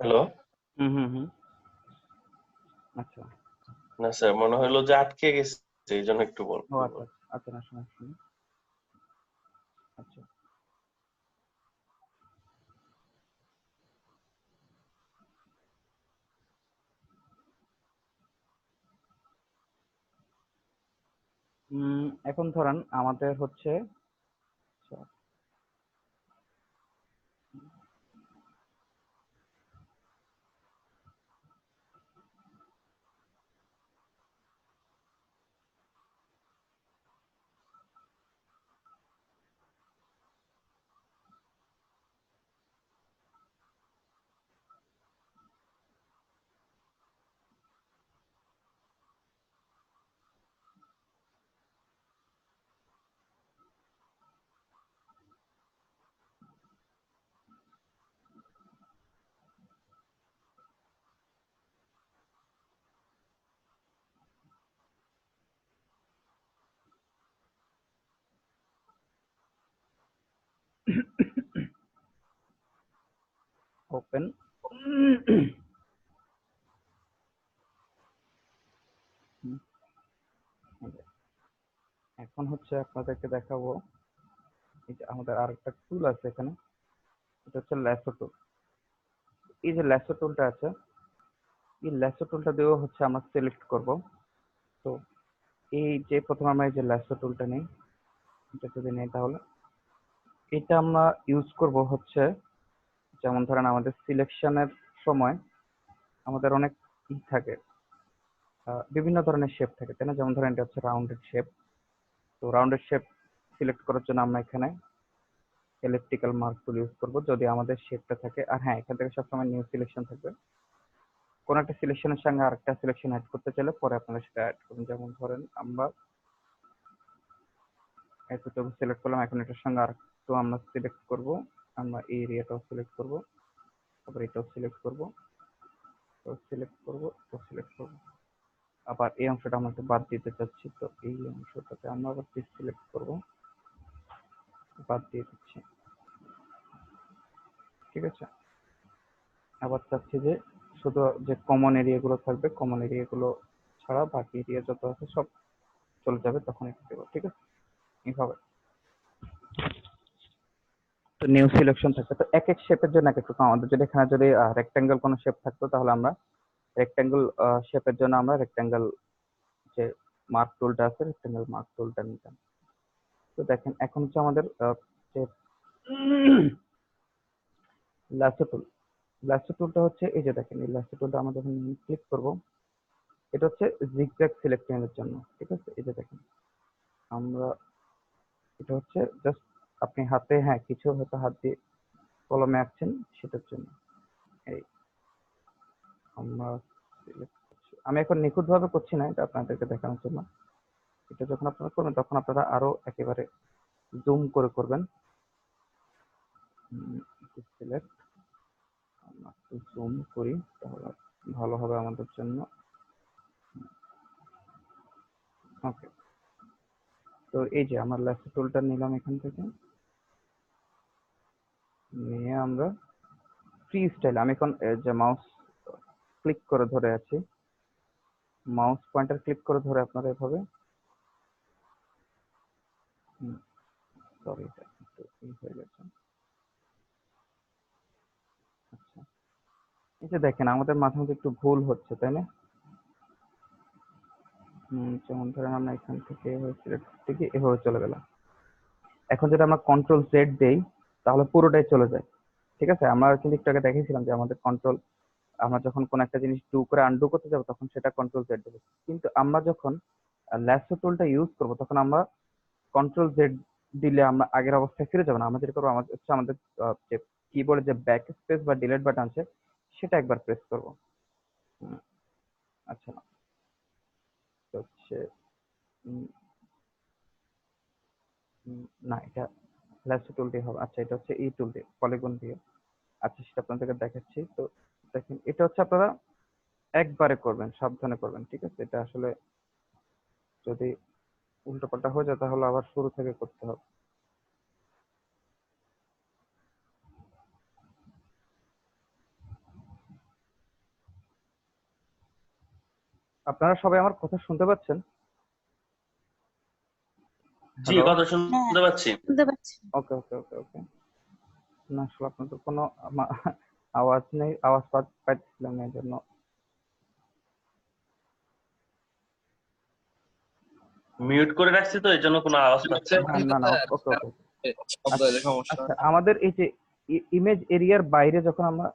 হ্যালো। হুম। আচ্ছা, না স্যার, মনে হলো যে আটকে গেছে, এই জন্য একটু ও আচ্ছা আচ্ছা, না সমস্যা নেই। আচ্ছা, এখন ধরেন আমাদের হচ্ছে, আচ্ছা, ওপেন। এখন হচ্ছে আপনাদেরকে দেখাবো, এই যে আমাদের আরেকটা টুল আছে এখানে, এটা হচ্ছে ল্যাসো টুল। এই যে ল্যাসো টুলটা আছে, এই ল্যাসো টুলটা দিয়েও হচ্ছে আমরা সিলেক্ট করব। তো এই যে প্রথমে আমরা এই যে ল্যাসো টুলটা নেই, এটা যদি নেই তাহলে এটা আমরা ইউজ করব হচ্ছে, যেমন ধরেন আমাদের সিলেকশনের সময় আমাদের অনেক থাকে, বিভিন্ন ধরনের শেপ থাকে, তাই না? যেমন ধরেন এটা হচ্ছে রাউন্ডেড শেপ। তো রাউন্ডেড শেপ সিলেক্ট করার জন্য আমরা এখানে ইলেকট্রিক্যাল মার্ক টুল ইউজ করব যদি আমাদের শেপটা থাকে। আর হ্যাঁ, এখান থেকে সবসময় নিউ সিলেকশন থাকবে। কোন একটা সিলেকশনের সঙ্গে আরেকটা সিলেকশন অ্যাড করতে চাইলে পরে আপনারা সেটা অ্যাড করুন। যেমন ধরেন আমরা এতটুকু সিলেক্ট করলাম, এখন এটার সঙ্গে আরেকটু আমরা সিলেক্ট করব। আমরা এই এরিয়াটাও সিলেক্ট করব, তারপর এটাও সিলেক্ট করব, এটাও সিলেক্ট করব, এটাও সিলেক্ট করব। আবার এই অংশটা আমরা একটু বাদ দিতে চাচ্ছি, তো এই অংশটাতে আমরা আবার সিলেক্ট করব, বাদ দিয়ে দিচ্ছি। ঠিক আছে, আবার চাচ্ছি যে শুধু যে কমন এরিয়াগুলো থাকবে, কমন এরিয়াগুলো ছাড়া বাকি এরিয়া যত আছে সব চলে যাবে, তখন এটা দেবো। ঠিক আছে, এইভাবে। তো নিউ সিলেকশন থাকবে। তো এক এক শেপের জন্য এক এক রকম। আমাদের যদি এখানে যদি রেক্ট্যাঙ্গেল কোনো শেপ থাকতো, তাহলে আমরা রেক্ট্যাঙ্গেল শেপের জন্য আমরা রেক্ট্যাঙ্গেল যে মার্ক টুলটা আছে, রেক্ট্যাঙ্গেল মার্ক টুলটা নিতাম। তো দেখেন এখন হচ্ছে আমাদের যে ল্যাসো টুল। ল্যাসো টুলটা হচ্ছে এই যে দেখেন, এই ল্যাসো টুলটা আমরা যখন ক্লিক করব, এটা হচ্ছে জিগজ্যাগ সিলেক্টিং এর জন্য। ঠিক আছে, এই যে দেখেন আমরা, এটা হচ্ছে জাস্ট আপনি হাতে, হ্যাঁ কিছু হয়তো হাত দিয়ে কলমে আঁকছেন সেটার জন্য। এই আমরা select করছি। আমি এখন নিখুঁত ভাবে করছি না, এটা আপনাদেরকে দেখানোর জন্য। এটা যখন আপনারা করবেন তখন আপনারা আরো একেবারে জুম করে করবেন। সিলেক্ট, আমরা জুম করি তাহলে ভালো হবে আমাদের জন্য। ওকে, তো এই যে আমার ল্যাসো টুলটা নিলাম এখান থেকে, নিয়ে আমরা ফ্রি স্টাইল, আমি এখন যে মাউস ক্লিক করে ধরে আছি, মাউস পয়েন্টার ক্লিক করে ধরে আপনারা এভাবে, সরি এটা একটু ই হয়ে গেছে। আচ্ছা, এই যে দেখেন আমাদের মাঝে মাঝে একটু ভুল হচ্ছে, তাই না? যেমন ধরেন আমরা এখান থেকে সিলেক্ট থেকে এভাবে চলে গেলাম। এখন যদি আমরা কন্ট্রোল জেড দেই তাহলে পুরোটাই চলে যায়। ঠিক আছে, আমরা কিন্তু একটু আগে দেখেছিলাম যে আমাদের কন্ট্রোল, আমরা যখন কোন একটা জিনিস ডু করে আনডু করতে যাবো তখন সেটা কন্ট্রোল জেড দেবো। কিন্তু আমরা যখন ল্যাসো টুলটা ইউজ করবো তখন আমরা কন্ট্রোল জেড দিলে আমরা আগের অবস্থায় ফিরে যাবো না। আমরা যেটা করবো, আমাদের হচ্ছে আমাদের যে কিবোর্ডে যে ব্যাক স্পেস বা ডিলিট বাটন আছে সেটা একবার প্রেস করবো। আচ্ছা, তো হচ্ছে না, এটা ল্যাসো টুল দিয়ে হবে। আচ্ছা, এটা হচ্ছে এই টুল দিয়ে, পলিগন দিয়ে। আচ্ছা, সেটা আপনাদেরকে দেখাচ্ছি। তো দেখেন এটা হচ্ছে আপনারা একবারে করবেন, সাবধানে করবেন। ঠিক আছে, এটা আসলে যদি উল্টোপাল্টা হয়ে যায় তাহলে আবার শুরু থেকে করতে হবে। আপনারা সবাই আমার কথা শুনতে পাচ্ছেন? জি, হ্যালো, কথা শুনতে পাচ্ছি। শুনতে পাচ্ছি। ওকে ওকে ওকে ওকে। না আসলে আপনাদের কোনো আওয়াজ নেই, আওয়াজ পাচ্ছিলাম না, এই জন্য। মিউট করে রাখছি তো এই জন্য কোনো আওয়াজ পাচ্ছি না। না না, ওকে ওকে। শব্দ হলে সমস্যা আচ্ছা, আমাদের এই যে ইমেজ এরিয়ার বাইরে যখন আমরা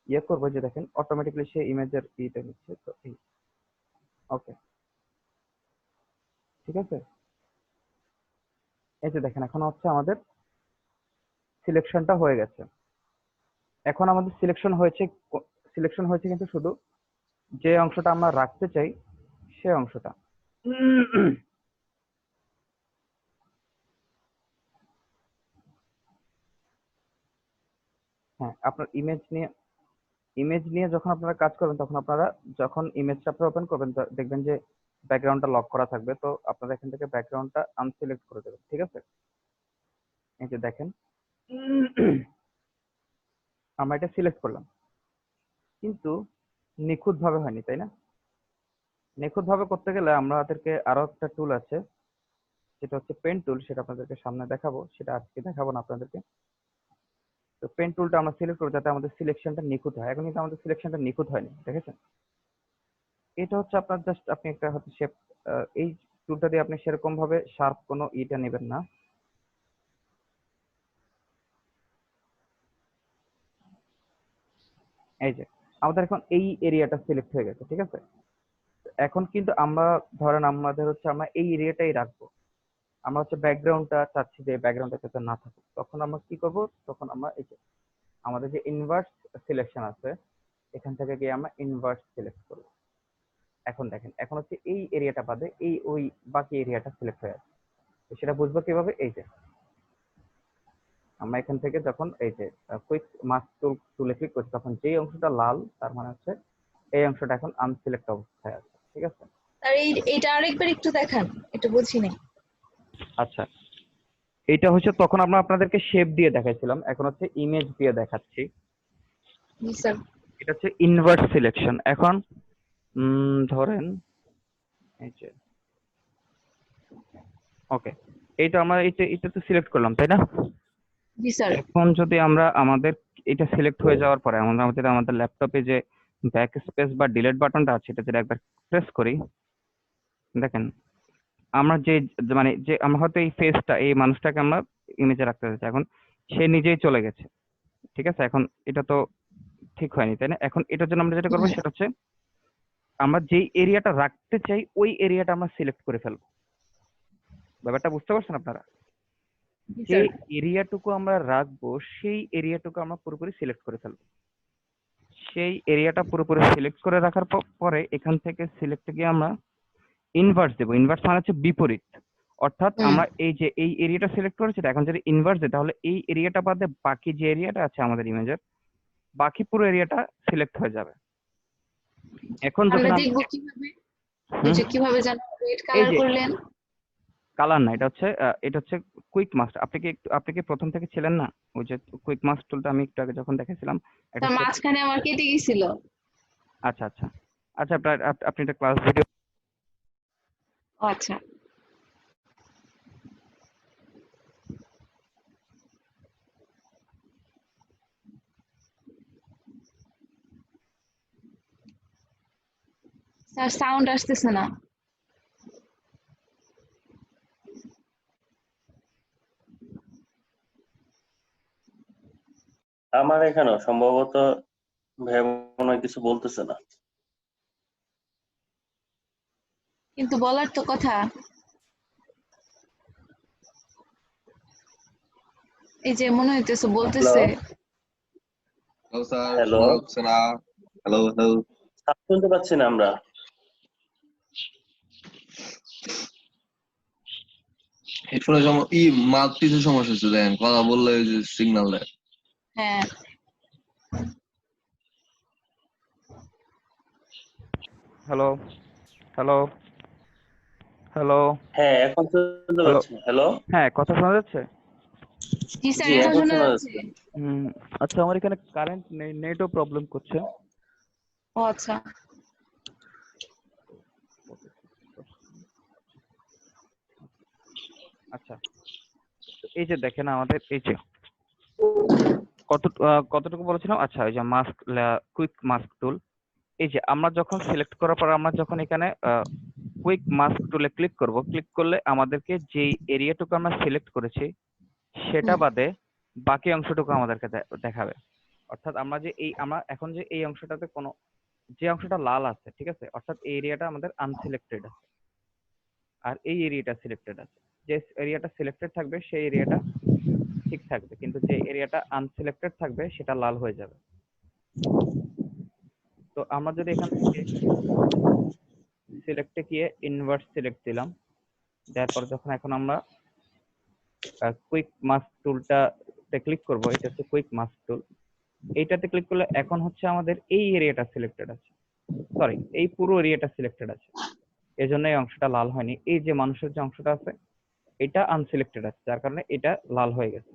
ইয়ে করবো, যে দেখেন অটোমেটিক্যালি সে ইমেজের ইটা নিচ্ছে, তো এই ওকে, ঠিক আছে। এই যে দেখেন এখন হচ্ছে আমাদের সিলেকশনটা হয়ে গেছে। এখন আমাদের সিলেকশন হয়েছে কিন্তু শুধু যে অংশটা আমরা রাখতে চাই সে অংশটা। হ্যাঁ, আপনার ইমেজ নিয়ে যখন আপনারা কাজ করবেন তখন আপনারা যখন ইমেজটা আপনারা ওপেন করবেন দেখবেন যে ব্যাকগ্রাউন্ডটা লক করা থাকবে। তো আপনারা এখান থেকে ব্যাকগ্রাউন্ডটা আনসিলেক্ট করে দেবেন। ঠিক আছে, এই যে দেখেন আমরা এটা সিলেক্ট করলাম, কিন্তু নিখুঁত ভাবে হয়নি, তাই না? নিখুঁত ভাবে করতে গেলে আমাদেরকে আরো একটা টুল আছে, যেটা হচ্ছে পেন টুল। সেটা আপনাদেরকে সামনে দেখাবো, সেটা আজকে দেখাবো না আপনাদেরকে। তো পেন টুলটা আমরা সিলেক্ট করবো যাতে আমাদের সিলেকশনটা নিখুঁত হয়। এখন কিন্তু আমাদের সিলেকশনটা নিখুঁত হয়নি, দেখেছেন? এটা হচ্ছে আপনার জাস্ট আপনি একটা হচ্ছে শেপ, এই টুলটা দিয়ে আপনি সেরকম ভাবে শার্প কোনো ইটা নেবেন না। এই যে আমাদের এখন এই এরিয়াটা সিলেক্ট হয়ে গেছে। ঠিক আছে, এখন কিন্তু আমরা ধরেন আমাদের হচ্ছে আমরা এই এরিয়াটাই রাখবো, আমরা হচ্ছে ব্যাকগ্রাউন্ডটা চাচ্ছি যে ব্যাকগ্রাউন্ডটা যাতে না থাকে, তখন আমরা কি করব, তখন আমরা এই যে আমাদের যে ইনভার্স সিলেকশন আছে এখান থেকে গিয়ে আমরা ইনভার্স সিলেক্ট করব। এখন দেখেন এখন হচ্ছে এই এরিয়াটা বাদে এই ওই বাকি এরিয়াটা সিলেক্ট হয়ে আছে। তো সেটা বুঝবো কিভাবে, এই যে আমরা এখান থেকে যখন এই যে কুইক মাস্ক টুলে ক্লিক করছি তখন যেই অংশটা লাল তার মানে হচ্ছে এই অংশটা এখন আনসিলেক্ট অবস্থায় আছে, ঠিক আছে। আর এইটা আরেকবার একটু দেখান, এটা বুঝি নাই। আচ্ছা, এটা হচ্ছে তখন আমরা আপনাদেরকে শেপ দিয়ে দেখাইছিলাম, এখন হচ্ছে ইমেজ দিয়ে দেখাচ্ছি। জি স্যার। এটা হচ্ছে ইনভার্স সিলেকশন। এখন ধরেন এই যে ওকে, এইটা আমরা এটা তো সিলেক্ট করলাম তাই না? জি স্যার। এখন যদি আমরা আমাদের এটা সিলেক্ট হয়ে যাওয়ার পরে আমাদের ল্যাপটপে যে ব্যাক স্পেস বা ডিলিট বাটনটা আছে এটা যদি একবার প্রেস করি, দেখেন আমরা যে মানে যে আমরা হয়তো এই ফেসটা এই মানুষটাকে আমরা ইমেজে রাখতে চাইছি, এখন সে নিজেই চলে গেছে, ঠিক আছে। এখন এটা তো ঠিক হয়নি তাই না? এখন এটার জন্য আমরা যেটা করবো সেটা হচ্ছে আমরা যেই এরিয়াটা রাখতে চাই ওই এরিয়াটা আমরা সিলেক্ট করে ফেলবো। ব্যাপারটা বুঝতে পারছেন আপনারা? যে এরিয়াটুকু আমরা রাখবো সেই এরিয়াটুকু আমরা পুরোপুরি সিলেক্ট করে ফেলবো। সেই এরিয়াটা পুরোপুরি সিলেক্ট করে রাখার পরে এখান থেকে সিলেক্টে গিয়ে আমরা ইনভার্স দেবো। ইনভার্স মানে হচ্ছে বিপরীত, অর্থাৎ আমরা এই যে এই এরিয়াটা সিলেক্ট করেছি এখন যদি ইনভার্স দিই তাহলে এই এরিয়াটা বাদে বাকি যে এরিয়াটা আছে আমাদের ইমেজের বাকি পুরো এরিয়াটা সিলেক্ট হয়ে যাবে। এখন যখন আমরা দেখব কিভাবে, এই যে কিভাবে জানো রেড কালার করলেন? কালার না, এটা হচ্ছে কুইক মাস্ক। আপনি কি প্রথম থেকে ছিলেন না? ওই যে কুইক মাস্ক টুলটা আমি একটু আগে যখন দেখাইছিলাম তার মাঝখানে আমার কেটে গিয়েছিল। আচ্ছা আচ্ছা আচ্ছা, আপনি এটা ক্লাস ভিডিও। আচ্ছা স্যার, সাউন্ড আসতেছে না। আমার এখানেও সম্ভবত ভাইয়া মনে হয় কিছু বলতেছে না। কিন্তু বলার তো কথা। এই যে মনে হইতেছে বলতেছে। হ্যালো স্যার, হ্যালো, শোনা যাচ্ছে না? হ্যালো হ্যালো, শুনতে পাচ্ছি না আমরা। হেডফোনের মাউথপিসের সমস্যা হচ্ছে, দেখেন কথা বললে ওই যে সিগন্যাল দেয়। হ্যাঁ হ্যালো হ্যালো হ্যালো হ্যাঁ, এখন শুনতে পাচ্ছি। হ্যালো, হ্যাঁ, কথা শোনা যাচ্ছে? জি স্যার, জি এখন এখন শোনা শোনা যাচ্ছে। যাচ্ছে। আচ্ছা, আমার এখানে কারেন্ট নেই, নেটও প্রবলেম করছে। ও আচ্ছা। আচ্ছা, এই যে দেখেন আমাদের এই যে কতটুকু বলেছিলাম। আচ্ছা, ওই যে কুইক মাস্ক টুল, এই যে আমরা যখন সিলেক্ট করার পর আমরা যখন এখানে কুইক মাস্ক টুলে ক্লিক করব, ক্লিক করলে আমাদেরকে যেই এরিয়াটুকু আমরা সিলেক্ট করেছি সেটা বাদে বাকি অংশটুকু আমাদেরকে দেখাবে। অর্থাৎ আমরা এখন যে এই অংশটাতে কোনো যে অংশটা লাল আছে, ঠিক আছে, অর্থাৎ এই এরিয়াটা আমাদের আনসিলেক্টেড আছে আর এই এরিয়াটা সিলেক্টেড আছে। যে এরিয়াটা সিলেক্টেড থাকবে সেই এরিয়াটা ঠিক থাকবে, কিন্তু যে এরিয়াটা আনসিলেক্টেড থাকবে সেটা লাল হয়ে যাবে। তো আমরা যদি এখান থেকে সিলেক্টে গিয়ে ইনভার্স সিলেক্ট দিলাম, দেওয়ার পর যখন এখন আমরা কুইক মাস্ক টুলটাতে ক্লিক করব, এটা হচ্ছে কুইক মাস্ক টুল, এইটাতে ক্লিক করলে এখন হচ্ছে আমাদের এই এরিয়াটা সিলেক্টেড আছে, সরি এই পুরো এরিয়াটা সিলেক্টেড আছে, এজন্য এই অংশটা লাল হয়নি। এই যে মানুষের যে অংশটা আছে এটা আনসিলেক্টেড আছে, যার কারণে এটা লাল হয়ে গেছে।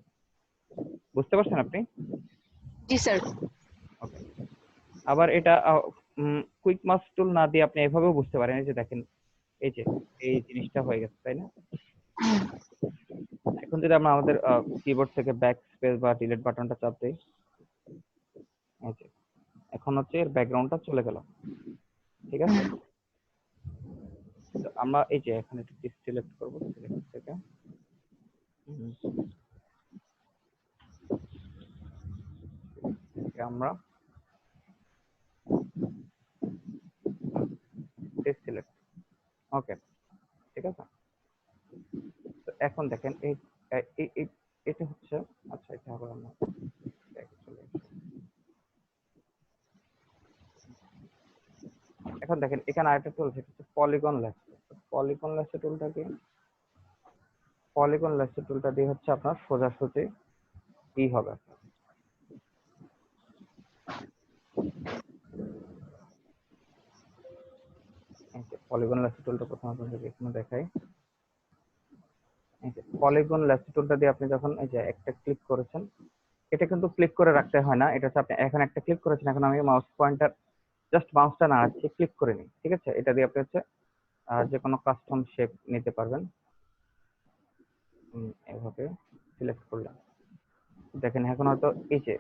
বুঝতে পারছেন আপনি? জি স্যার। ওকে, আবার এটা কুইক মাস্ক টুল না দিয়ে আপনি এভাবেও বুঝতে পারেন। এই যে দেখেন এই যে এই জিনিসটা হয়ে গেছে তাই না? এখন যদি আমরা আমাদের কিবোর্ড থেকে ব্যাক স্পেস বা ডিলিট বাটনটা চাপ দিই, এখন হচ্ছে এর ব্যাকগ্রাউন্ডটা চলে গেল, ঠিক আছে। তো আমরা এই যে এখানে একটু সিলেক্ট করব, সিলেক্ট থেকে আমরা সিলেক্ট। ওকে, ঠিক আছে। তো এখন দেখেন এই এটা হচ্ছে, আচ্ছা এটা আবার আমরা চলে আসি। এখন দেখেন এখানে আরেকটা টুল সেটা হচ্ছে পলিগন ল্যাসো। পলিগন ল্যাসো টুলটা কি? পলিগন ল্যাসো টুলটা দিয়ে হচ্ছে আপনার সোজাসুজি কি হবে, পলিগন ল্যাসো টুলটা প্রথমে আপনাদেরকে এখানে দেখাই। পলিগন ল্যাসো টুলটা দিয়ে আপনি যখন এই যে একটা ক্লিক করেছেন, এটা কিন্তু ক্লিক করে রাখতে হয় না, এটা হচ্ছে আপনি এখন একটা ক্লিক করেছেন, এখন আমি মাউস পয়েন্টার জাস্ট মাউসটা নাড়াচ্ছি, ক্লিক করে নিই, ঠিক আছে। এটা দিয়ে আপনি হচ্ছে যে কোনো কাস্টম শেপ নিতে পারবেন। এভাবে সিলেক্ট করলাম, দেখেন এখন হয়তো এই যে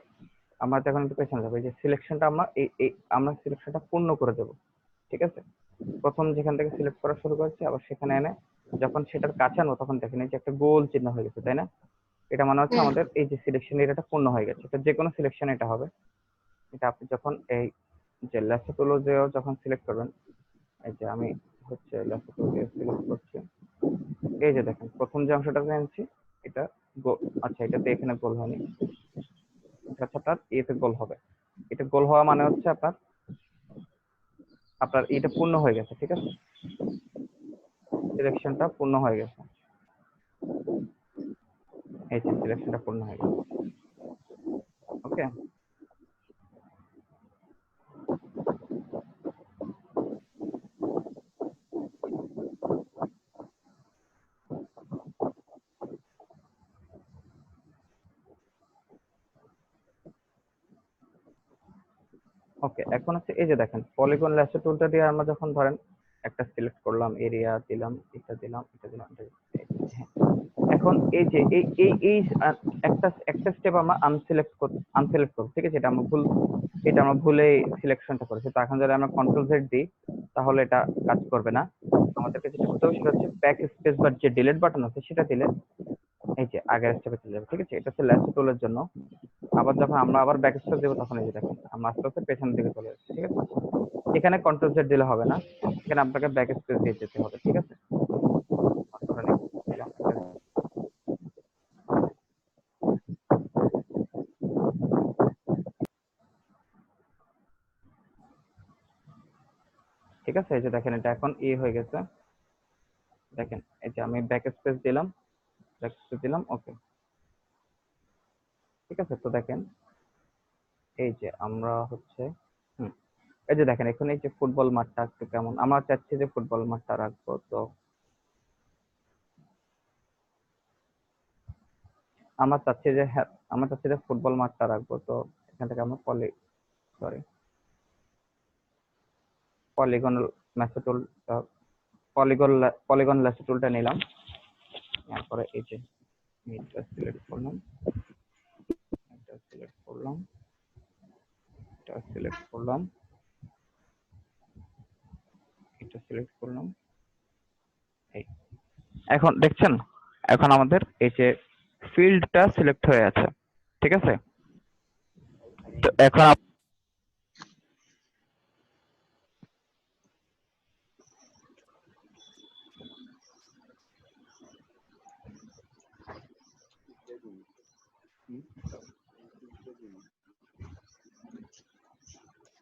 আমরা তো এখন একটু পেছনে যাবো, এই যে সিলেকশনটা আমরা আমরা সিলেকশনটা পূর্ণ করে দেব, ঠিক আছে। প্রথম যেখান থেকে সিলেক্ট করা শুরু করেছি আবার সেখানে এনে যখন সেটার কাছে আনবো তখন দেখেন এই যে একটা গোল চিহ্ন হয়ে গেছে, তাই না? এটা মানে হচ্ছে আমাদের এই যে সিলেকশন এরিয়াটা পূর্ণ হয়ে গেছে। এটা যে কোনো সিলেকশন এটা হবে। এটা আপনি যখন এই যে ল্যাসো টুল দিয়েও যখন সিলেক্ট করবেন, এই যে আমি হচ্ছে ল্যাসো টুল দিয়ে সিলেক্ট করছি, এই যে দেখেন প্রথম যে অংশটা এনেছি এটা আচ্ছা এটাতে এখানে গোল হয়নি, আচ্ছা আপনার এতে গোল হবে। এটা গোল হওয়া মানে হচ্ছে আপনার এটা পূর্ণ হয়ে গেছে, ঠিক আছে, সিলেকশনটা পূর্ণ হয়ে গেছে, এই যে সিলেকশনটা পূর্ণ হয়ে গেছে। ওকে, ওকে এখন হচ্ছে এই যে দেখেন পলিগন ল্যাসো টুলটা দিয়ে আমরা যখন ধরেন একটা সিলেক্ট করলাম, এরিয়া দিলাম, এটা দিলাম, এটা দিলাম, হ্যাঁ। এখন এই যে এই একটা স্টেপ আমরা আনসিলেক্ট করব, ঠিক আছে। এটা আমরা ভুলে সিলেকশনটা করেছি। তো এখন যদি আমরা কন্ট্রোল জেড দিই তাহলে এটা কাজ করবে না। আমাদেরকে যেটা করতে হবে সেটা হচ্ছে ব্যাক স্পেস বার যে ডিলিট বাটন আছে সেটা দিলে এই যে আগের স্টেপে চলে যাবে, ঠিক আছে। এটা হচ্ছে ল্যাসো টুলের জন্য। আবার যখন আমরা আবার ব্যাক স্পেস দেবো তখন এই যে দেখেন আমরা আস্তে আস্তে পেছনের দিকে চলে যাচ্ছি, ঠিক আছে। এখানে কন্ট্রোল জেড দিলে হবে না, এখানে আপনাকে ব্যাক স্পেস দিয়ে যেতে হবে, ঠিক আছে। ঠিক আছে, এই যে দেখেন এটা এখন হয়ে গেছে, দেখেন এই যে আমি ব্যাক স্পেস দিলাম, ওকে, ঠিক আছে। তো দেখেন এই যে আমরা হচ্ছে এই যে দেখেন এখন এই যে ফুটবল মাঠটা একটু কেমন, আমরা চাচ্ছি যে ফুটবল মাঠটা রাখবো, তো আমরা চাচ্ছি যে ফুটবল মাঠটা রাখবো। তো এখান থেকে আমরা পলিগন ল্যাসো টুল পলিগন ল্যাসো টুলটা নিলাম, তারপরে এই যে এটা সিলেক্ট করলাম, এটা সিলেক্ট করলাম, এটা সিলেক্ট করলাম, এটা সিলেক্ট করলাম, এই এখন দেখছেন এখন আমাদের এই যে ফিল্ডটা সিলেক্ট হয়ে আছে, ঠিক আছে। তো এখন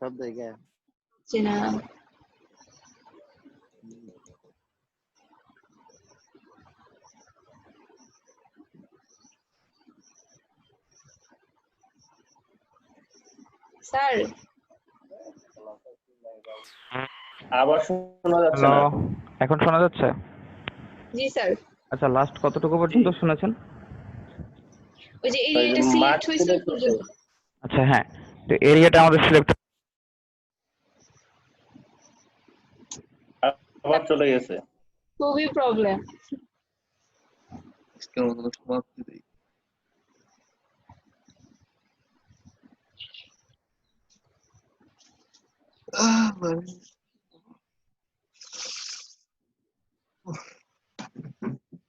সব জায়গায় চেনা স্যার আবার শোনা যাচ্ছে হ্যালো, না? এখন শোনা যাচ্ছে? জি স্যার। আচ্ছা লাস্ট কতটুকু পর্যন্ত শুনেছেন? ওই যে এরিয়াটা সিলেক্ট হয়েছে পর্যন্ত। আচ্ছা হ্যাঁ, তো এরিয়াটা আমাদের সিলেক্ট আবার চলে গেছে। খুবই প্রবলেম।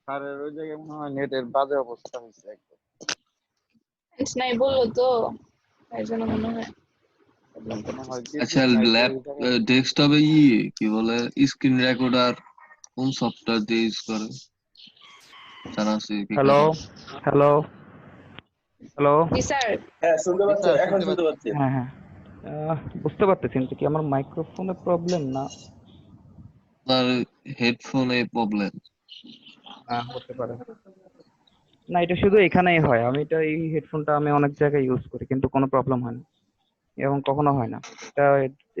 স্যারের ওই জায়গায় মনে হয় নেটের বাজে অবস্থা হয়েছে একদম। নাই বললো তো তাই জন্য মনে হয়। মানে হয় কি আচ্ছা ডিসপ্লে ল্যাপ ওই জায়গায় ডেস্কটপে কি বলে স্ক্রিন রেকর্ডার কোন সফটওয়্যার দিয়ে ইউজ করে জানা আছে কি হ্যালো কারো? Hello hello. জি স্যার। হ্যাঁ শুনতে জি পাচ্ছেন, স্যার এখন শুনতে শুনতে পাচ্ছি। পাচ্ছি। হ্যাঁ হ্যাঁ বুঝতে পারতেছি, কিন্তু কি আমার মাইক্রোফোনে প্রবলেম না? আপনার হেডফোনে প্রবলেম। হতে পারে। না, এটা শুধু এখানেই হয়। আমি এটা এই হেডফোনটা আমি অনেক জায়গায় ইউজ করি, কিন্তু কোনো প্রবলেম হয় না এবং কখনো হয় না। এটা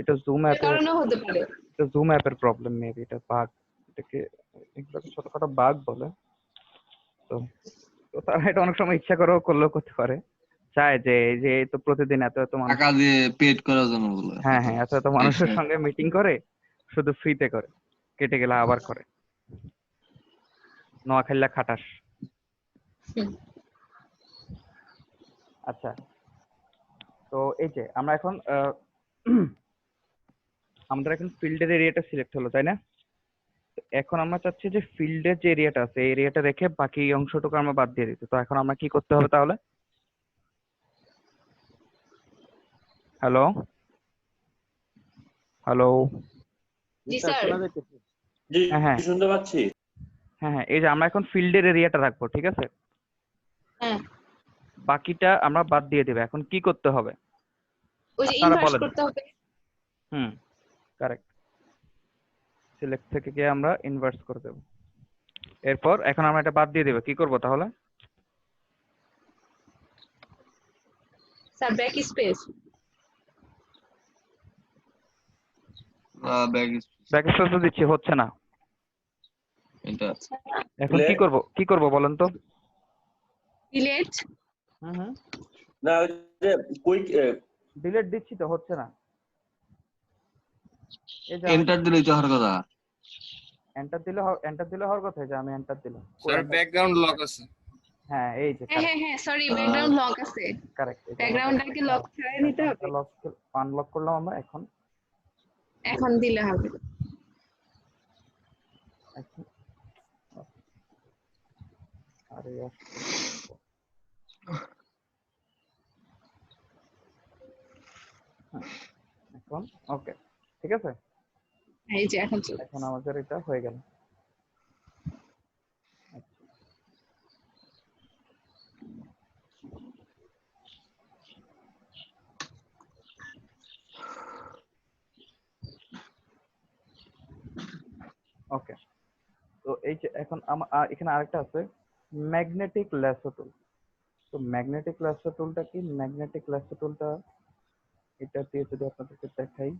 এটা জুম এর অ্যাপের, কারণেও হতে পারে। এটা জুম অ্যাপের প্রবলেম মেবি, এটা বাগ। এটাকে এগুলোকে ছোটখাটো বাগ বলে। তো তো তারা এটা অনেক সময় ইচ্ছা করেও করলেও করতে পারে, চায় যে এই যে এই তো প্রতিদিন এত এত মানুষ, টাকা দিয়ে পেড করার জন্য বলে হ্যাঁ হয়তো। হ্যাঁ, এত এত মানুষের সঙ্গে মিটিং করে, শুধু ফ্রিতে করে, কেটে গেলে আবার করে। নোয়াখালীলা খাটাস। হুম। আচ্ছা, তো এই যে আমরা এখন আমাদের এখন ফিল্ডের এরিয়াটা সিলেক্ট হলো, তাই না? তো এখন আমরা চাচ্ছি যে ফিল্ডের যে এরিয়াটা আছে এই এরিয়াটা রেখে বাকি অংশটুকু আমরা বাদ দিয়ে দিতে। তো এখন আমরা কি করতে হবে তাহলে? Hello hello. জি স্যার। শোনা যাইতেছে। জি হ্যাঁ হ্যাঁ শুনতে পাচ্ছি। হ্যাঁ হ্যাঁ, এই যে আমরা এখন ফিল্ডের এরিয়াটা রাখবো, ঠিক আছে? হ্যাঁ, বাকিটা আমরা বাদ দিয়ে দেবো। এখন কি করতে হবে ওই যে আপনারা ইনভার্স বলেন। করতে হবে। হুম, কারেক্ট। সিলেক্ট থেকে গিয়ে আমরা ইনভার্স করে দেবো। এরপর এখন আমরা এটা বাদ দিয়ে দেবো, কি করবো তাহলে? Sir back space. Bag back space তো দিচ্ছি, হচ্ছে না। এটা এখন কি করব বলেন তো? ডিলেট। হুম হুম, না ওই যে কুইক ডিলিট দিচ্ছি তো, হচ্ছে না। এই যে আমি এন্টার দিলেই তো হওয়ার কথা। এন্টার দিলে হওয়ার কথা, যে আমি এন্টার দিলাম। স্যার ব্যাকগ্রাউন্ড লক আছে। হ্যাঁ, এই যে হ্যাঁ হ্যাঁ হ্যাঁ, সরি ব্যাকগ্রাউন্ড লক আছে। কারেক্ট। ব্যাকগ্রাউন্ডটাকে লক ছাড়াই নিতে হবে। লক আনলক করলাম আমরা। এখন এখন দিলে হবে। এখন আরে এখন ওকে, ঠিক আছে। এই যে এখন চলে। এখন আমাদের এটা হয়ে গেল। ওকে, তো এই যে এখন এখানে আরেকটা আছে, ম্যাগনেটিক ল্যাসো টুল। তো ম্যাগনেটিক ল্যাসো টুলটা কি? ম্যাগনেটিক ল্যাসো টুলটা এটা দিয়ে যদি আপনাদেরকে দেখাই,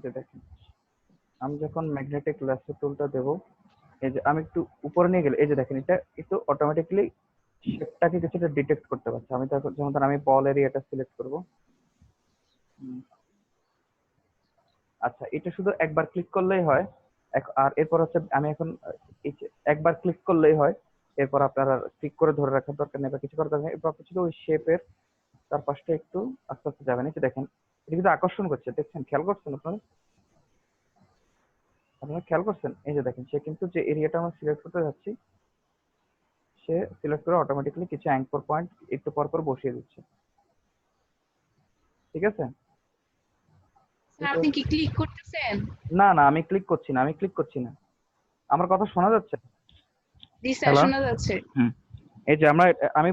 যে দেখেন আমি যখন ম্যাগনেটিক ল্যাসো টুলটা দেব, এই যে আমি একটু উপরে নিয়ে গেলে এই যে দেখেন এটা একটু অটোমেটিক্যালি শেপটাকে কিছুটা ডিটেক্ট করতে পারছে। আমি তখন যেমন ধর আমি বল এরিয়াটা সিলেক্ট করব। আচ্ছা, এটা শুধু একবার ক্লিক করলেই হয়। আর এরপর হচ্ছে আমি এখন এই যে একবার ক্লিক করলেই হয়। এরপর আপনারা ক্লিক করে ধরে রাখার দরকার নেই বা কিছু করার দরকার নেই। এরপর আপনি শুধু ওই শেপের তার পাশটা একটু আস্তে আস্তে যাবেন। এই যে দেখেন এটা কিন্তু আকর্ষণ করছে, দেখছেন? খেয়াল করছেন আপনারা খেয়াল করছেন? এই যে দেখেন সে কিন্তু যে এরিয়াটা আমরা সিলেক্ট করতে যাচ্ছি, সে সিলেক্ট করে অটোমেটিক্যালি কিছু অ্যাঙ্কর পয়েন্ট একটু পর পর বসিয়ে দিচ্ছে, ঠিক আছে? স্যার আপনি কি ক্লিক করতেছেন? না না, আমি ক্লিক করছি না। আমার কথা শোনা যাচ্ছে? জি স্যার শোনা যাচ্ছে। এই যে আমি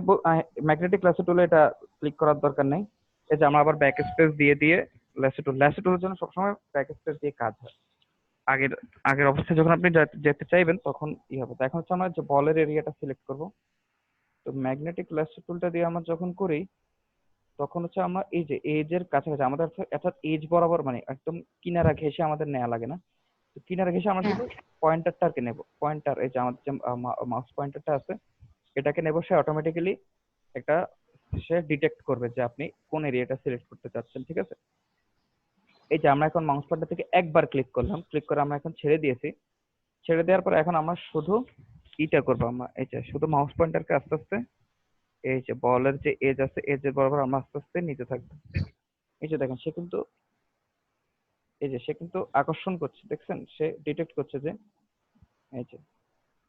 ম্যাগনেটিক ল্যাসো টুলে এটা ক্লিক করার দরকার নেই। এই যে আমরা আবার ব্যাক স্পেস দিয়ে ল্যাসো টুলের জন্য সবসময় ব্যাক স্পেস দিয়ে কাজ হয়। আগের অবস্থায় যখন আপনি যেতে চাইবেন তখন হবে। তো এখন হচ্ছে আমরা যে বলের এরিয়াটা সিলেক্ট করব। তো ম্যাগনেটিক ল্যাসো টুলটা দিয়ে আমরা যখন করি তখন হচ্ছে আমরা এই যে এজের কাছাকাছি আমাদের অর্থাৎ এজ বরাবর, মানে একদম কিনারা ঘেঁষে আমাদের নেওয়া লাগে না। তো কিনারা ঘেঁষে আমরা শুধু পয়েন্টারটাকে নেব। পয়েন্টার, এই যে আমাদের যে মাউস পয়েন্টারটা আছে এটাকে নেব। সে অটোমেটিক্যালি একটা সে ডিটেক্ট করবে যে আপনি কোন এরিয়াটা সিলেক্ট করতে চাচ্ছেন, ঠিক আছে? এই যে আমরা এখন মাউস পয়েন্টার থেকে একবার ক্লিক করলাম, ক্লিক করে আমরা এখন ছেড়ে দিয়েছি। ছেড়ে দেওয়ার পর এখন আমরা শুধু ইটা করবো, আমরা এই যে শুধু মাউস পয়েন্টারকে আস্তে আস্তে এই যে বলের যে এজ আছে এজের বরাবর আমরা আস্তে আস্তে নিতে থাকবো। এই যে দেখেন সে কিন্তু আকর্ষণ করছে, দেখছেন? সে ডিটেক্ট করছে যে এই যে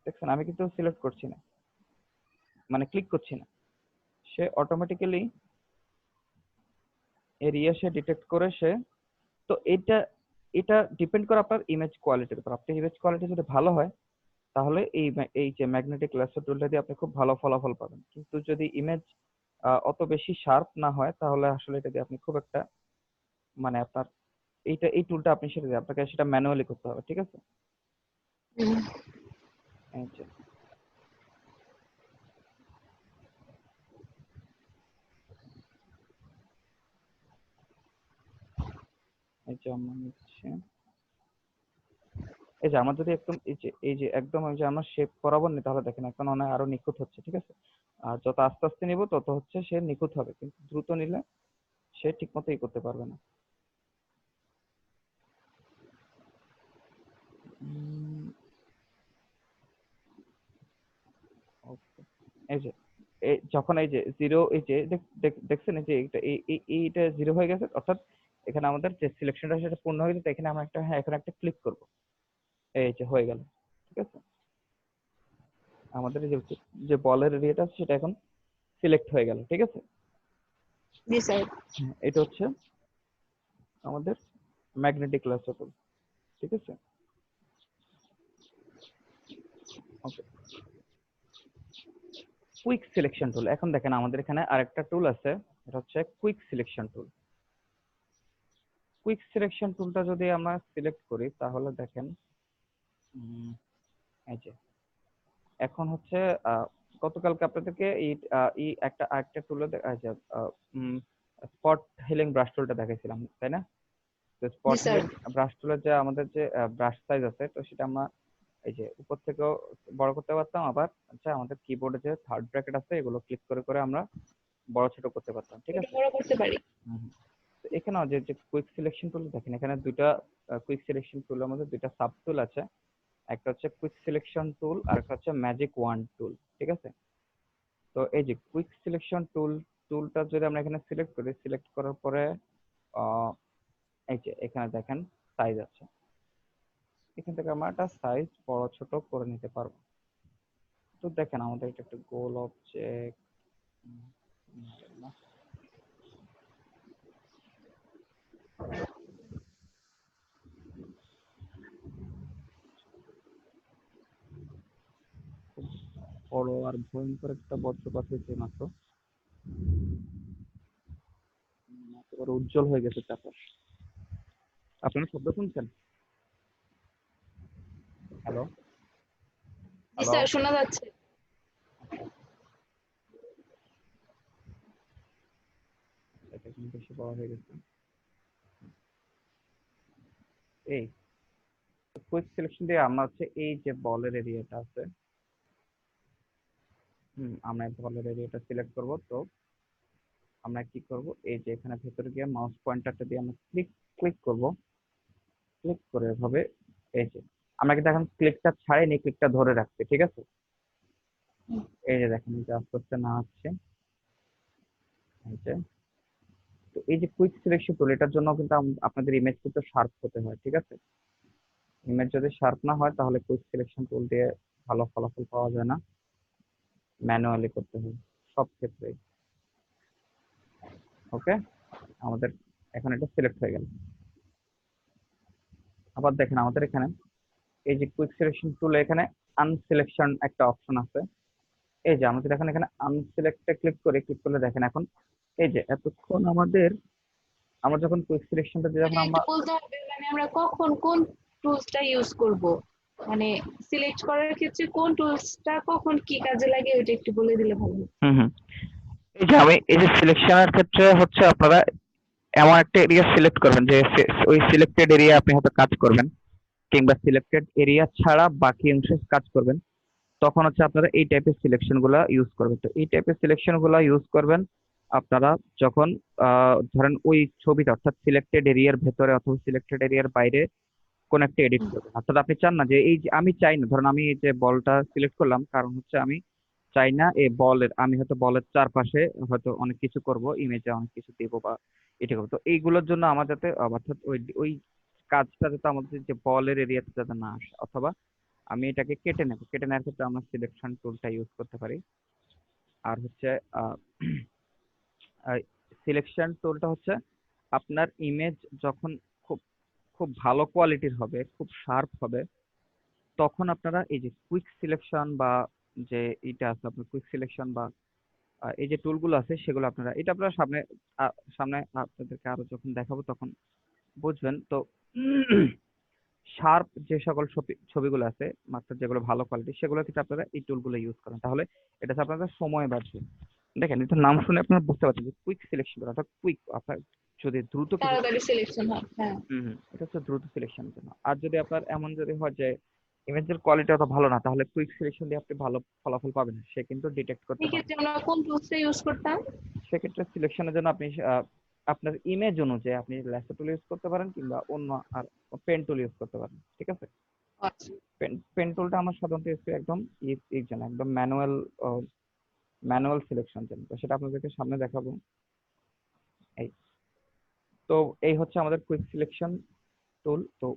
দেখছেন আমি কিন্তু সিলেক্ট করছি না, মানে ক্লিক করছি না। সে অটোমেটিক্যালি এরিয়া সে ডিটেক্ট করে সে, তো এটা এটা ডিপেন্ড করে আপনার ইমেজ কোয়ালিটির উপর। আপনার ইমেজ কোয়ালিটি যদি ভালো হয় তাহলে এই যে ম্যাগনেটিক ল্যাসো টুলটা দিয়ে আপনি খুব ভালো ফলাফল পাবেন। কিন্তু যদি ইমেজ অত বেশি শার্প না হয় তাহলে আসলে এটা দিয়ে আপনি খুব একটা মানে আপনার এই টুলটা আপনি সেটা দিয়ে আপনাকে সেটা ম্যানুয়ালি করতে হবে, ঠিক আছে? এই যে আমার নিচ্ছে, এই যে আমার যদি একদম এই যে একদম ওই যে আমার শেপ বরাবর নি তাহলে দেখেন এখন অনেক আরো নিখুঁত হচ্ছে, ঠিক আছে? আর যত আস্তে আস্তে নিব তত হচ্ছে সে নিখুঁত হবে, কিন্তু দ্রুত নিলে সে ঠিক মতো করতে পারবে না। Okay. এই যে যখন এই যে জিরো, এই যে দেখছেন এই যে এইটা জিরো হয়ে গেছে, অর্থাৎ এখানে আমাদের যে সিলেকশনটা সেটা পূর্ণ হয়ে গেছে। এখানে আমরা একটা এখানে একটা ক্লিক করব, এই যে হয়ে গেল, ঠিক আছে? আমাদের যে বলের এরিয়াটা সেটা এখন সিলেক্ট হয়ে গেল, ঠিক আছে? জি স্যার। এটা হচ্ছে আমাদের ম্যাগনেটিক ল্যাসো টুল, ঠিক আছে? ওকে, কুইক সিলেকশন টুল। এখন দেখেন আমাদের এখানে আরেকটা টুল আছে, এটা হচ্ছে quick selection tool. Quick selection টুলটা যদি আমরা সিলেক্ট করি তাহলে দেখেন এই যে এখন হচ্ছে গতকালকে আপনাদেরকে এই একটা টুলে স্পট হিলিং ব্রাশ টুলটা দেখাইছিলাম, তাই না? তো স্পট হিলিং ব্রাশ টুলের যে আমাদের যে ব্রাশ সাইজ আছে, তো সেটা আমরা এই যে উপর থেকেও বড় করতে পারতাম, আবার আচ্ছা আমাদের কিবোর্ডে যে থার্ড ব্র্যাকেট আছে এগুলো ক্লিক করে করে আমরা বড় ছোট করতে পারতাম, ঠিক আছে? বড় করতে পারি। তো এখানেও যে কুইক সিলেকশন টুল দেখেন, এখানে দুইটা কুইক সিলেকশন টুলের মধ্যে দুইটা সাব টুল আছে। একটা হচ্ছে কুইক সিলেকশন টুল আর একটা হচ্ছে ম্যাজিক ওয়ান্ড টুল, ঠিক আছে? তো এই যে কুইক সিলেকশন টুলটা যদি আমরা এখানে সিলেক্ট করি, সিলেক্ট করার পরে এই যে এখানে দেখেন সাইজ আছে, এখান থেকে আমরা একটা সাইজ বড় ছোট করে নিতে পারবো। তো দেখেন আমাদের এটা একটা গোল অবজেক্ট, বড় আর ভয়ঙ্কর একটা বজ্রপাত হয়েছে মাত্র, একেবারে উজ্জ্বল হয়ে গেছে চারপাশ। আপনারা শব্দ শুনছেন? হ্যালো জি স্যার, শোনা যাচ্ছে। এটা কিন্তু বেশি বড় হয়ে গেছে। এই কুইক সিলেকশন দিয়ে আমরা হচ্ছে এই যে বলের এরিয়াটা আছে, আমরা বলের এরিয়াটা সিলেক্ট করব। তো আমরা কি করব, এই যে এখানে ভেতরে গিয়ে মাউস পয়েন্টারটা দিয়ে আমরা ক্লিক করব, ক্লিক করে এভাবে এই যে আমরা কিন্তু এখন ক্লিকটা ছাড়িনি, ক্লিকটা ধরে রাখছি, ঠিক আছে? এই যে দেখেন এই যে আস্তে আস্তে না হচ্ছে, এই যে তো এই যে কুইক সিলেকশন টুল, এটার জন্য কিন্তু আপনাদের ইমেজ কিন্তু শার্প হতে হয়, ঠিক আছে? ইমেজ যদি শার্প না হয় তাহলে কুইক সিলেকশন টুল দিয়ে ভালো ফলাফল পাওয়া যায় না, ম্যানুয়ালি করতে হয় সব ক্ষেত্রেই। ওকে, আমাদের এখন এটা সিলেক্ট হয়ে গেল। আবার দেখেন আমাদের এখানে এই যে কুইক সিলেকশন টুলে এখানে আনসিলেকশন একটা অপশন আছে। এই যে আমাদের এখন এখানে আনসিলেক্টে ক্লিক করলে দেখেন এখন এই যে এতক্ষণ আমরা যখন কুইক সিলেকশনটা দিয়ে যখন আমরা বলতে হবে মানে আমরা কখন কোন টুলসটা ইউজ করব, মানে সিলেক্ট করার ক্ষেত্রে কোন টুলসটা কখন কি কাজে লাগে ওটা একটু বলে দিলে ভালো হতো। এই যে আমি এই যে সিলেকশনের ক্ষেত্রে হচ্ছে আপনারা এমন একটা এরিয়া সিলেক্ট করবেন যে ওই সিলেক্টেড এরিয়া আপনি হয়তো কাজ করবেন, কিংবা সিলেক্টেড এরিয়া ছাড়া বাকি অংশে কাজ করবেন, তখন হচ্ছে আপনারা এই টাইপের সিলেকশন গুলা ইউজ করবেন। তো এই টাইপের সিলেকশন গুলা ইউজ করবেন আপনারা যখন ধরেন ওই ছবিটা অর্থাৎ সিলেক্টেড এরিয়ার ভেতরে অথবা সিলেক্টেড এরিয়ার বাইরে কোন একটা এডিট করবেন। অর্থাৎ আপনি চান না যে এই যে আমি চাই না, ধরেন আমি এই যে বলটা সিলেক্ট করলাম, কারণ হচ্ছে আমি চাই না এই বলের, আমি হয়তো বলের চারপাশে হয়তো অনেক কিছু করব, ইমেজে অনেক কিছু দেবো বা এটা করবো। তো এইগুলোর জন্য আমার যাতে অর্থাৎ ওই কাজটা যাতে আমাদের যে বলের এরিয়াতে যাতে না আসে, অথবা আমি এটাকে কেটে নেব, কেটে নেওয়ার ক্ষেত্রে আমরা সিলেকশন টুলটা ইউজ করতে পারি। আর হচ্ছে সিলেকশন টুলটা হচ্ছে আপনার ইমেজ যখন খুব খুব ভালো কোয়ালিটির হবে, খুব শার্প হবে, তখন আপনারা এই যে কুইক সিলেকশন বা যে এটা আছে আপনার কুইক সিলেকশন বা এই যে টুলগুলো আছে সেগুলো আপনারা, এটা আপনারা সামনে আপনাদেরকে আরো যখন দেখাবো তখন বুঝবেন। তো শার্প যে সকল ছবিগুলো আছে, মাত্র যেগুলো ভালো কোয়ালিটি, সেগুলো কিন্তু আপনারা এই টুলগুলো ইউজ করেন, তাহলে এটা হচ্ছে আপনাদের সময় বাঁচবে। দেখেন এটা নাম শুনে আপনারা বুঝতে পারছেন যে কুইক সিলেকশন, অর্থাৎ কুইক, আপনার যদি দ্রুত কিছু, তাড়াতাড়ি সিলেকশন হয়। হ্যাঁ, এটা হচ্ছে দ্রুত সিলেকশনের জন্য। আর যদি আপনার এমন যদি হয় যে ইমেজের কোয়ালিটি অত ভালো না, তাহলে কুইক সিলেকশন দিয়ে আপনি ভালো ফলাফল পাবেন না, সে কিন্তু ডিটেক্ট করতে এই পারবে। ক্ষেত্রে আমরা কোন টুলসটা ইউজ করতাম? সেক্ষেত্রে সিলেকশনের জন্য আপনি আপনার ইমেজ অনুযায়ী আপনি ল্যাসো টুল ইউজ করতে পারেন কিংবা অন্য আর পেন টুল ইউজ করতে পারেন, ঠিক আছে? আচ্ছা, পেন টুলটা আমার সাধারণত ইউজ করি একদম এর জন্য, একদম ম্যানুয়াল সিলেকশন জন্য। তো সেটা আপনাদেরকে সামনে দেখাবো। এই তো এই হচ্ছে আমাদের কুইক সিলেকশন টুল। তো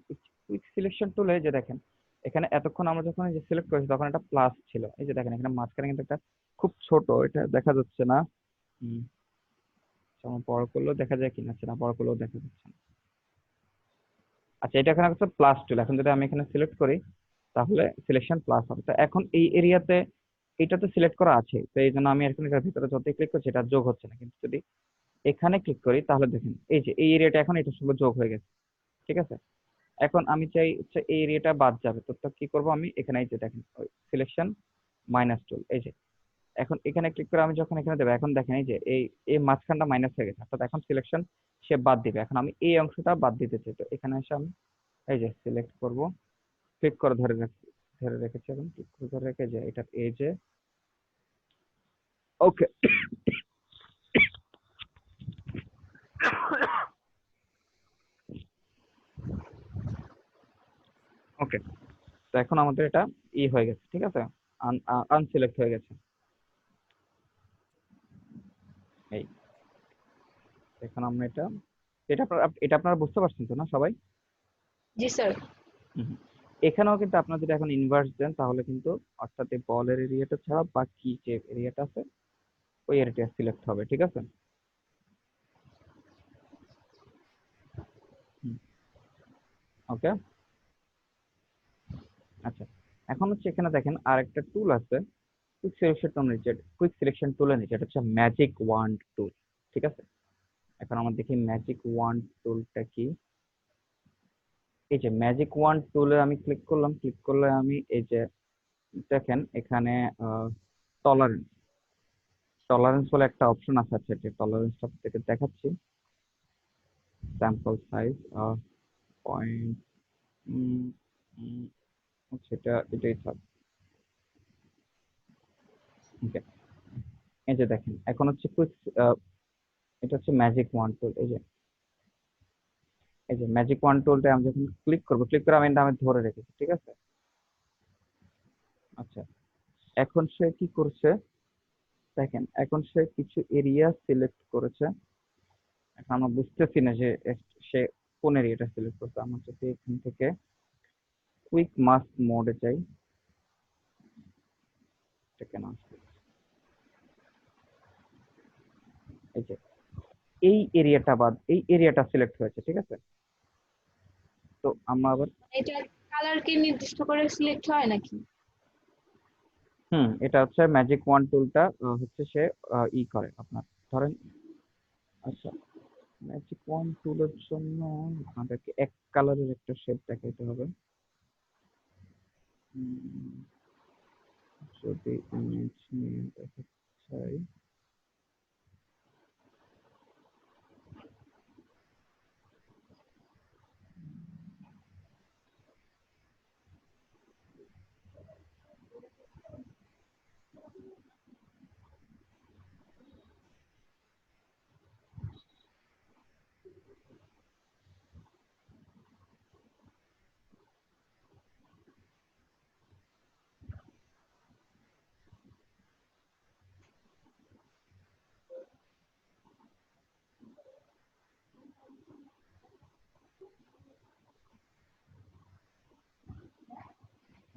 কুইক সিলেকশন টুলে যে দেখেন এখানে এতক্ষণ আমরা যখন এই যে সিলেক্ট করেছি তখন একটা প্লাস ছিল, এই যে দেখেন এখানে মাঝখানে কিন্তু একটা খুব ছোট, এটা দেখা যাচ্ছে না, আমার বড় করলেও দেখা যায় কিনা, না বড় করলেও দেখা যাচ্ছে না। আচ্ছা, এটা এখানে হচ্ছে প্লাস টুল। এখন যদি আমি এখানে সিলেক্ট করি তাহলে সিলেকশন প্লাস হবে। তো এখন এই এরিয়াতে এটা তো সিলেক্ট করা আছে, তো এই জন্য আমি এখন এটার ভিতরে যতই ক্লিক করছি এটা যোগ হচ্ছে না, কিন্তু যদি এখানে ক্লিক করি তাহলে দেখেন এই যে এই এরিয়াটা এখন এটার সঙ্গে যোগ হয়ে গেছে, ঠিক আছে? এখন আমি চাই হচ্ছে এই এরিয়াটা বাদ যাবে, তো কি করব আমি এখানে এই যে দেখেন সিলেকশন মাইনাস টুল, এই যে এখন এখানে ক্লিক করে আমি যখন এখানে দেবো, এখন দেখেন এই যে এই মাঝখানটা মাইনাস হয়ে গেছে, অর্থাৎ এখন সিলেকশন সে বাদ দিবে। এখন আমি এই অংশটা বাদ দিতে চাই, তো এখানে এসে আমি এই যে সিলেক্ট করব, ক্লিক করে ধরে রেখেছি এবং ক্লিক করে ধরে রেখে যে এটা এই যে ওকে। ওকে, তো এখন আমাদের এটা হয়ে গেছে, ঠিক আছে, আনসিলেক্ট হয়ে গেছে। এই এখন আমরা এটা আপনারা বুঝতে পারছেন তো না সবাই? জি স্যার। এখানেও কিন্তু আপনারা যদি এখন ইনভার্স দেন তাহলে কিন্তু, অর্থাৎ এই বলের এরিয়াটা ছাড়া বাকি যে এরিয়াটা আছে ওই এরিয়াটা সিলেক্ট হবে, ঠিক আছে? ওকে, আচ্ছা, এখন হচ্ছে এখানে দেখেন আরেকটা টুল আছে কুইক সিলেকশন টুলের নিচে, এটা হচ্ছে ম্যাজিক ওয়ান্ড টুল, ঠিক আছে? এখন আমরা দেখি ম্যাজিক ওয়ান্ড টুলটা কি। এই যে ম্যাজিক ওয়ান্ড টুলে আমি ক্লিক করলে আমি এই যে দেখেন এখানে টলারেন্স বলে একটা অপশন আছে। আচ্ছা, টলারেন্সটা আপনাদেরকে দেখাচ্ছি। স্যাম্পল সাইজ পয়েন্ট, এটাই থাক। ওকে, এই যে দেখেন এখন হচ্ছে এটা হচ্ছে ম্যাজিক ওয়ান্ড টুল। এই যে ম্যাজিক ওয়ান্ড টুলটা আমি যখন ক্লিক করে আমি ধরে রেখেছি, ঠিক আছে? আচ্ছা, এখন সে কি করছে দেখেন, এখন সে কিছু এরিয়া সিলেক্ট করেছে। এখন আমরা বুঝতেছি না যে সে কোন এরিয়াটা সিলেক্ট করছে। আমরা যদি এখান থেকে কুইক মাস্ক মোডে যাই, এটা কেন আসছে? এই যে এই এরিয়াটা সিলেক্ট হয়েছে, ঠিক আছে? তো আমরা আবার এটা কালার কি নির্দিষ্ট করে সিলেক্ট হয় নাকি? এটা হচ্ছে ম্যাজিক ওয়ান্ড টুলটা হচ্ছে সে করে আপনার, ধরেন আচ্ছা, ম্যাজিক ওয়ান্ড টুলের জন্য আমাদেরকে এক কালারের একটা শেপ দেখাইতে হবে। যদি ইমেজ নিয়ে দেখাতে চাই,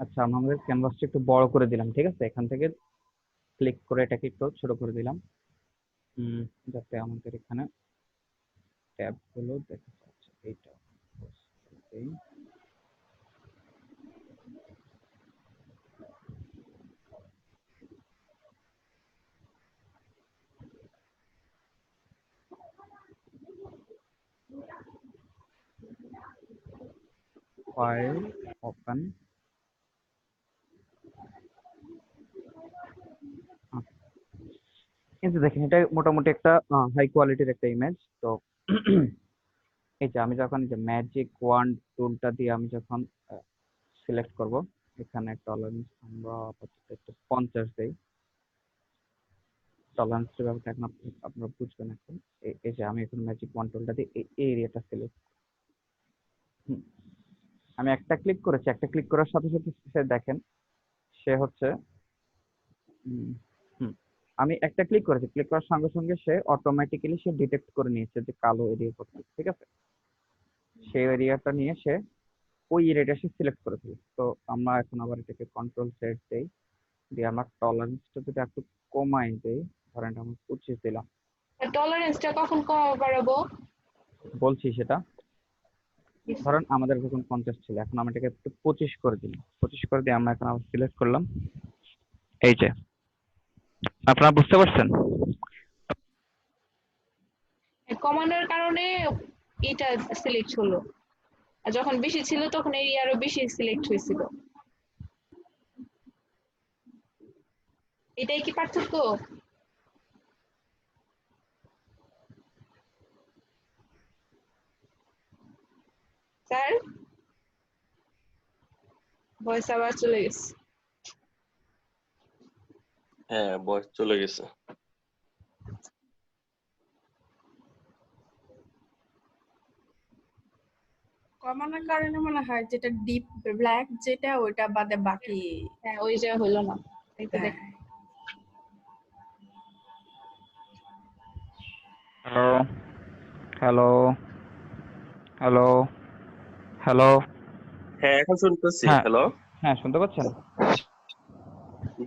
আচ্ছা আমাদের ক্যানভাসটা একটু বড় করে দিলাম, ঠিক আছে? এখান থেকে ক্লিক করে এটাকে একটু ছোট করে দিলাম, যাতে আমাদের এখানে ট্যাব গুলো দেখা যাচ্ছে এইটা এই ফাইল ওপেন কিন্তু দেখেন এটা মোটামুটি একটা হাই কোয়ালিটির একটা ইমেজ। তো এই যে আমি যখন যে ম্যাজিক ওয়ান্ড টুলটা দিয়ে আমি যখন সিলেক্ট করব, এখানে টলারেন্স আমরা আপাতত একটু 50 দেই। টলারেন্সের ব্যাপারটা এখন আপনারা বুঝবেন এখন। এই যে আমি এখন ম্যাজিক ওয়ান্ড টুলটা দিয়ে এই এরিয়াটা সিলেক্ট, আমি একটা ক্লিক করেছি, একটা ক্লিক করার সাথে সাথে সে দেখেন সে হচ্ছে আমি একটা ক্লিক করেছি, ক্লিক করার সঙ্গে সঙ্গে সে অটোমেটিক্যালি সে ডিটেক্ট করে নিয়েছে যে কালো এরিয়া কোথায়, ঠিক আছে? সেই এরিয়াটা নিয়ে সে ওই এরিয়াটা সে সিলেক্ট করে ফেলে। তো আমরা এখন আবার এটাকে কন্ট্রোল সেট দেই, দিয়ে আমরা টলারেন্সটা যদি একটু কমাই দেই, ধরেন আমরা 25 দিলাম। টলারেন্সটা কখন কমাবো বাড়াবো? বলছি সেটা, ধরেন আমাদের যখন 50 ছিল, এখন আমরা এটাকে একটু 25 করে দিলাম। 25 করে দিয়ে আমরা এখন আবার সিলেক্ট করলাম। এই যে আপনারা বুঝতে পারছেন? কমানোর কারণে এটা সিলেক্ট হলো, আর যখন বেশি ছিল তখন এই আরো বেশি সিলেক্ট হয়েছিল। এটাই কি পার্থক্য? স্যার ভয়েস আবার চলে গেছে। হ্যাঁ, বয়স চলে গেছে। কমানোর কারণে মনে হয় যেটা ডিপ ব্ল্যাক যেটা ওইটা বাদে বাকি হ্যাঁ ওই যে হলো না, এটা দেখ। Hello hello hello hello. হ্যাঁ, এখন শুনতেছি। হ্যাঁ হ্যালো। হ্যাঁ শুনতে পাচ্ছেন?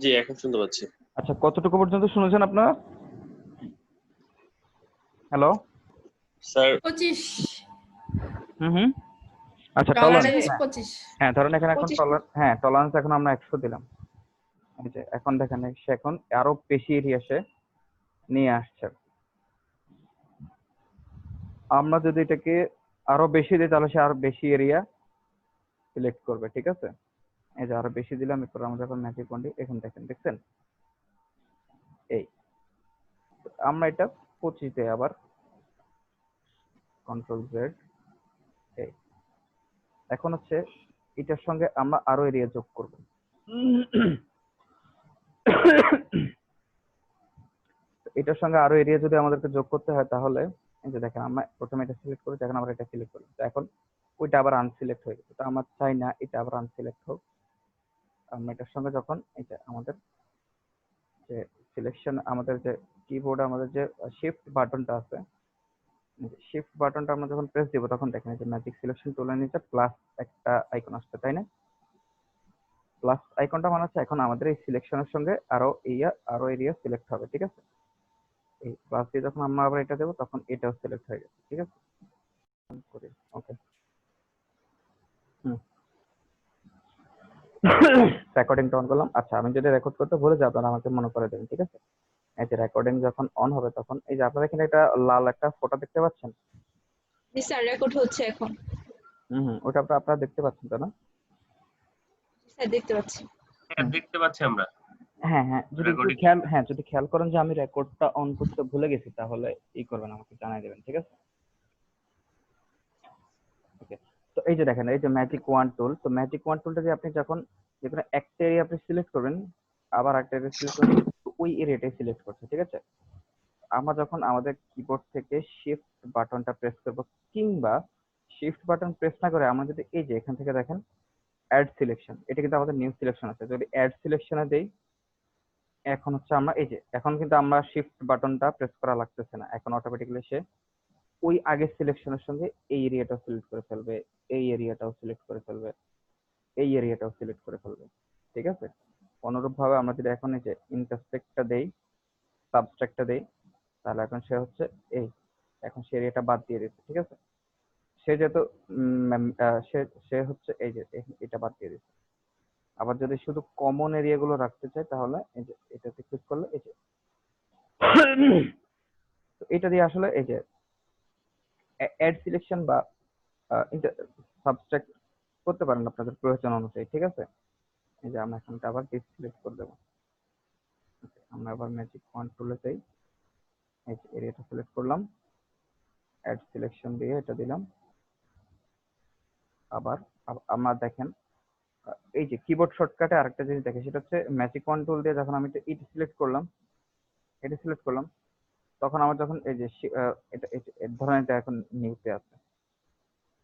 জি, এখন শুনতে পাচ্ছি। আচ্ছা, কতটুকু পর্যন্ত শুনেছেন আপনারা? হ্যালো স্যার 25 হুম আচ্ছা, টলারেন্স 25। হ্যাঁ ধরেন এখানে এখন 25 হ্যাঁ টলারেন্স এখন আমরা 100 দিলাম। এই যে এখন দেখেন সে এখন আরো বেশি এরিয়া সে নিয়ে আসছে। আমরা যদি এটাকে আরো বেশি দিই তাহলে সে আরো বেশি এরিয়া সিলেক্ট করবে, ঠিক আছে? এই যে আরো বেশি দিলাম, এরপর আমরা যখন ম্যাজিক ওয়ান্ডে এখন দেখছেন এই আমরা এটা 25 দেই, আবার কন্ট্রোল জেড। এই এখন হচ্ছে এটার সঙ্গে আমরা আরো এরিয়া যোগ করব। এটার সঙ্গে আরো এরিয়া যদি আমাদেরকে যোগ করতে হয় তাহলে এই যে দেখেন আমরা প্রথমে এটা সিলেক্ট করেছি, এখন আমরা এটা সিলেক্ট করি, তো এখন ওইটা আবার আনসিলেক্ট হয়ে গেছে। তো আমরা চাই না এটা আবার আনসিলেক্ট হোক। আমরা এটার সঙ্গে যখন এটা আমাদের যে সিলেকশন, আমাদের যে কিবোর্ডে আমাদের যে শিফট বাটনটা আছে, শিফট বাটনটা আমরা যখন প্রেস দিব তখন দেখেন যে ম্যাজিক সিলেকশন টুলের নিচে প্লাস একটা আইকন আসছে, তাই না? প্লাস আইকনটা মানে হচ্ছে এখন আমাদের এই সিলেকশনের সঙ্গে আরো এরিয়া সিলেক্ট হবে, ঠিক আছে? এই প্লাস দিয়ে যখন আমরা আবার এটা দেবো তখন এটাও সিলেক্ট হয়ে গেছে, ঠিক আছে? ওকে রেকর্ডিংটা অন করলাম। আচ্ছা, আমি যদি রেকর্ড করতে ভুলে যাই আপনারা আমাকে মনে করে দেবেন, ঠিক আছে? এই যে রেকর্ডিং যখন অন হবে তখন এই যে আপনারা এখানে একটা লাল একটা ফটো দেখতে পাচ্ছেন। জি স্যার, রেকর্ড হচ্ছে এখন। ওটা আপনারা দেখতে পাচ্ছেন তো না? স্যার দেখতে পাচ্ছি। হ্যাঁ, দেখতে পাচ্ছি আমরা। হ্যাঁ যদি যদি খেয়াল করেন যে আমি রেকর্ডটা অন করতে ভুলে গেছি তাহলে ই করবেন, আমাকে জানাই দেবেন, ঠিক আছে? ওকে, তো এই যে দেখেন এই যে ম্যাজিক ওয়ান্ড টুল, তো ম্যাজিক ওয়ান্ড টুলটা দিয়ে আপনি যখন যেকোনো একটা এরিয়া আপনি সিলেক্ট করবেন, আবার একটা এরিয়া সিলেক্ট করবেন, ওই এরিয়াটাই সিলেক্ট করছে, ঠিক আছে? আমরা যখন আমাদের কিবোর্ড থেকে শিফট বাটনটা প্রেস করব, কিংবা শিফট বাটন প্রেস না করে আমরা যদি এই যে এখান থেকে দেখেন অ্যাড সিলেকশন, এটা কিন্তু আমাদের নিউ সিলেকশন আছে, যদি অ্যাড সিলেকশনে দেই এখন হচ্ছে আমরা এই যে এখন কিন্তু আমরা শিফট বাটনটা প্রেস করা লাগতেছে না, এখন অটোমেটিক্যালি সে ওই আগের সিলেকশনের সঙ্গে এই এরিয়াটাও সিলেক্ট করে ফেলবে, এই এরিয়াটাও সিলেক্ট করে ফেলবে, এই এরিয়াটাও সিলেক্ট করে ফেলবে, ঠিক আছে? অনুরূপ ভাবে আমরা যদি এখন এই যে ইন্টারসেক্টটা দেই, সাবট্রাক্টটা দেই, তাহলে এখন সে হচ্ছে এই এখন সে এরিয়াটা বাদ দিয়ে দিচ্ছে, ঠিক আছে। সে যেহেতু সে সে হচ্ছে এই যে এটা বাদ দিয়ে দিচ্ছে। আবার যদি শুধু কমন এরিয়াগুলো রাখতে চাই তাহলে এই যে এটাতে ক্লিক করলে এই যে তো এটা দিয়ে আসলে এই যে অ্যাড সিলেকশন বা সাবস্ট্রাক্ট করতে পারেন আপনাদের প্রয়োজন অনুযায়ী, ঠিক আছে। এই যে আমরা এখন আবার ডিসপ্লে করে দেবো। আমরা আবার ম্যাজিক পয়েন্ট টুলে যাই, এই যে এরিয়াটা সিলেক্ট করলাম, অ্যাড সিলেকশন দিয়ে এটা দিলাম। আবার আমরা দেখেন এই যে কিবোর্ড শর্টকাটে আরেকটা জিনিস দেখে, সেটা হচ্ছে ম্যাজিক পয়েন্ট টুল দিয়ে যখন আমি এটা সিলেক্ট করলাম, তখন আমার যখন এই যে এটা ধরেন এটা এখন নিউতে আছে,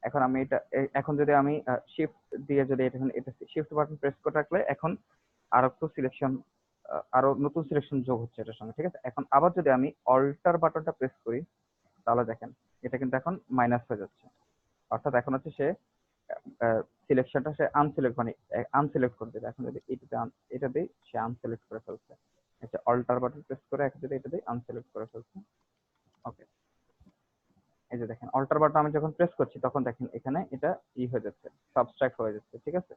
এখন আমি এটা এখন যদি আমি শিফট দিয়ে যদি এটা শিফট বাটন প্রেস করে রাখলে এখন আরো একটু সিলেকশন, আরো নতুন সিলেকশন যোগ হচ্ছে এটার সঙ্গে, ঠিক আছে। এখন আবার যদি আমি অল্টার বাটনটা প্রেস করি তাহলে দেখেন এটা কিন্তু এখন মাইনাস হয়ে যাচ্ছে, অর্থাৎ এখন হচ্ছে সে সিলেকশনটা সে আনসিলেক্ট করে দেবে। এখন যদি এটা দিই সে আনসিলেক্ট করে ফেলছে, আচ্ছা অল্টার বাটন প্রেস করে এখন যদি এটা দিই আনসিলেক্ট করে ফেলছে। ওকে, এই যে দেখেন অল্টার বাটন আমি যখন প্রেস করছি তখন দেখেন এখানে এটা হয়ে যাচ্ছে, সাবস্ট্রাক্ট হয়ে যাচ্ছে, ঠিক আছে।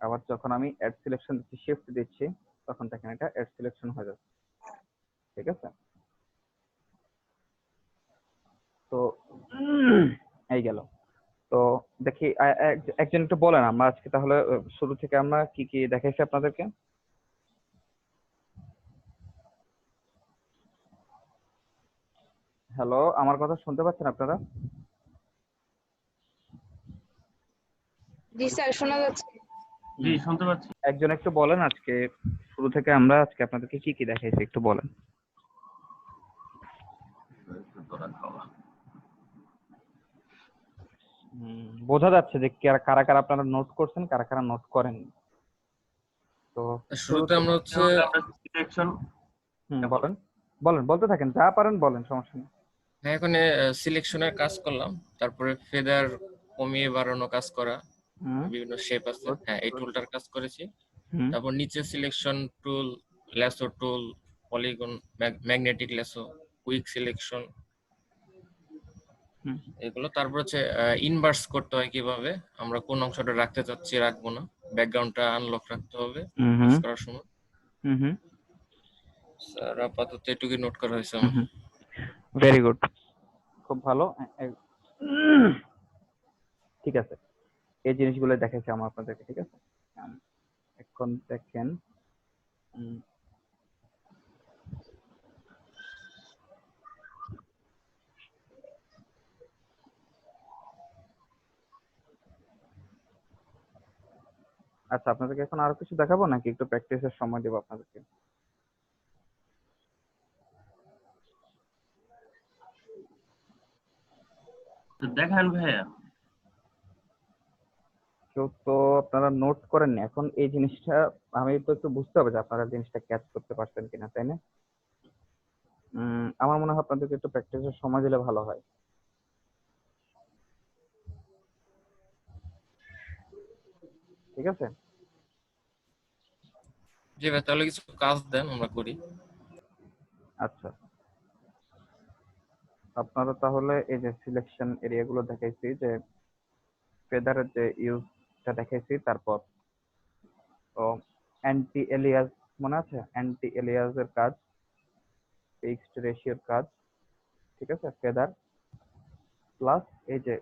আবার যখন আমি অ্যাড সিলেকশন দিচ্ছি, শিফট দিচ্ছি, তখন দেখেন এটা অ্যাড সিলেকশন হয়ে যাচ্ছে, ঠিক আছে। তো এই গেল। তো দেখি একজন একটু বলেন আমরা আজকে তাহলে শুরু থেকে আমরা কি কি দেখাইছি আপনাদেরকে। হ্যালো, আমার কথা শুনতে পাচ্ছেন আপনারা? জি স্যার, শোনা যাচ্ছে। জি শুনতে পাচ্ছি। একজন একটু বলেন আজকে শুরু থেকে আমরা আজকে আপনাদেরকে কি কি দেখাইছি একটু বলেন। বোঝা যাচ্ছে যে কারা কারা আপনারা নোট করছেন, কারা কারা নোট করেন। তো শুরুতে আমরা হচ্ছে সিলেকশন বলেন বলেন বলতে থাকেন, যা পারেন বলেন, সমস্যা নেই। হ্যাঁ, এখানে সিলেকশনের কাজ করলাম, তারপরে ফেদার কমিয়ে বাড়ানো কাজ করা, বিভিন্ন শেপ আছে, হ্যাঁ এই টুলটার কাজ করেছি। তারপর নিচে সিলেকশন টুল, ল্যাসো টুল, polygon, magnetic lasso, quick selection, এগুলো। তারপর হচ্ছে ইনভার্স করতে হয় কিভাবে, আমরা কোন অংশটা রাখতে চাচ্ছি রাখবো না, ব্যাকগ্রাউন্ডটা আনলক রাখতে হবে কাজ করার সময়। স্যার আপাতত এটুকুই নোট করা হয়েছে আমার। ভেরি গুড, খুব ভালো। ঠিক আছে, এই জিনিসগুলো দেখাইছি আমরা আপনাদেরকে, ঠিক আছে। এখন দেখেন আচ্ছা আপনাদেরকে এখন আরো কিছু দেখাবো নাকি একটু প্র্যাকটিসের সময় দেবো আপনাদেরকে? দেখান ভাইয়া। কেউ তো আপনারা নোট করেননি, এখন এই জিনিসটা আমি তো একটু বুঝতে হবে যে আপনারা জিনিসটা ক্যাচ করতে পারছেন কিনা, তাই না? আমার মনে হয় আপনাদেরকে একটু প্র্যাকটিসের সময় দিলে ভালো হয়। ঠিক আছে, জি ভাই, তাহলে কিছু কাজ দেন আমরা করি। আচ্ছা আপনারা তাহলে এই যে সিলেকশন এরিয়াগুলো দেখাইছি, যে ফেদারের যে ইউজটা দেখাইছি, তারপর তো অ্যান্টি এলিয়াস মনে আছে, অ্যান্টি এলিয়াসের কাজ, ফিক্সড রেশিওর কাজ, ঠিক আছে, ফেদার প্লাস এই যে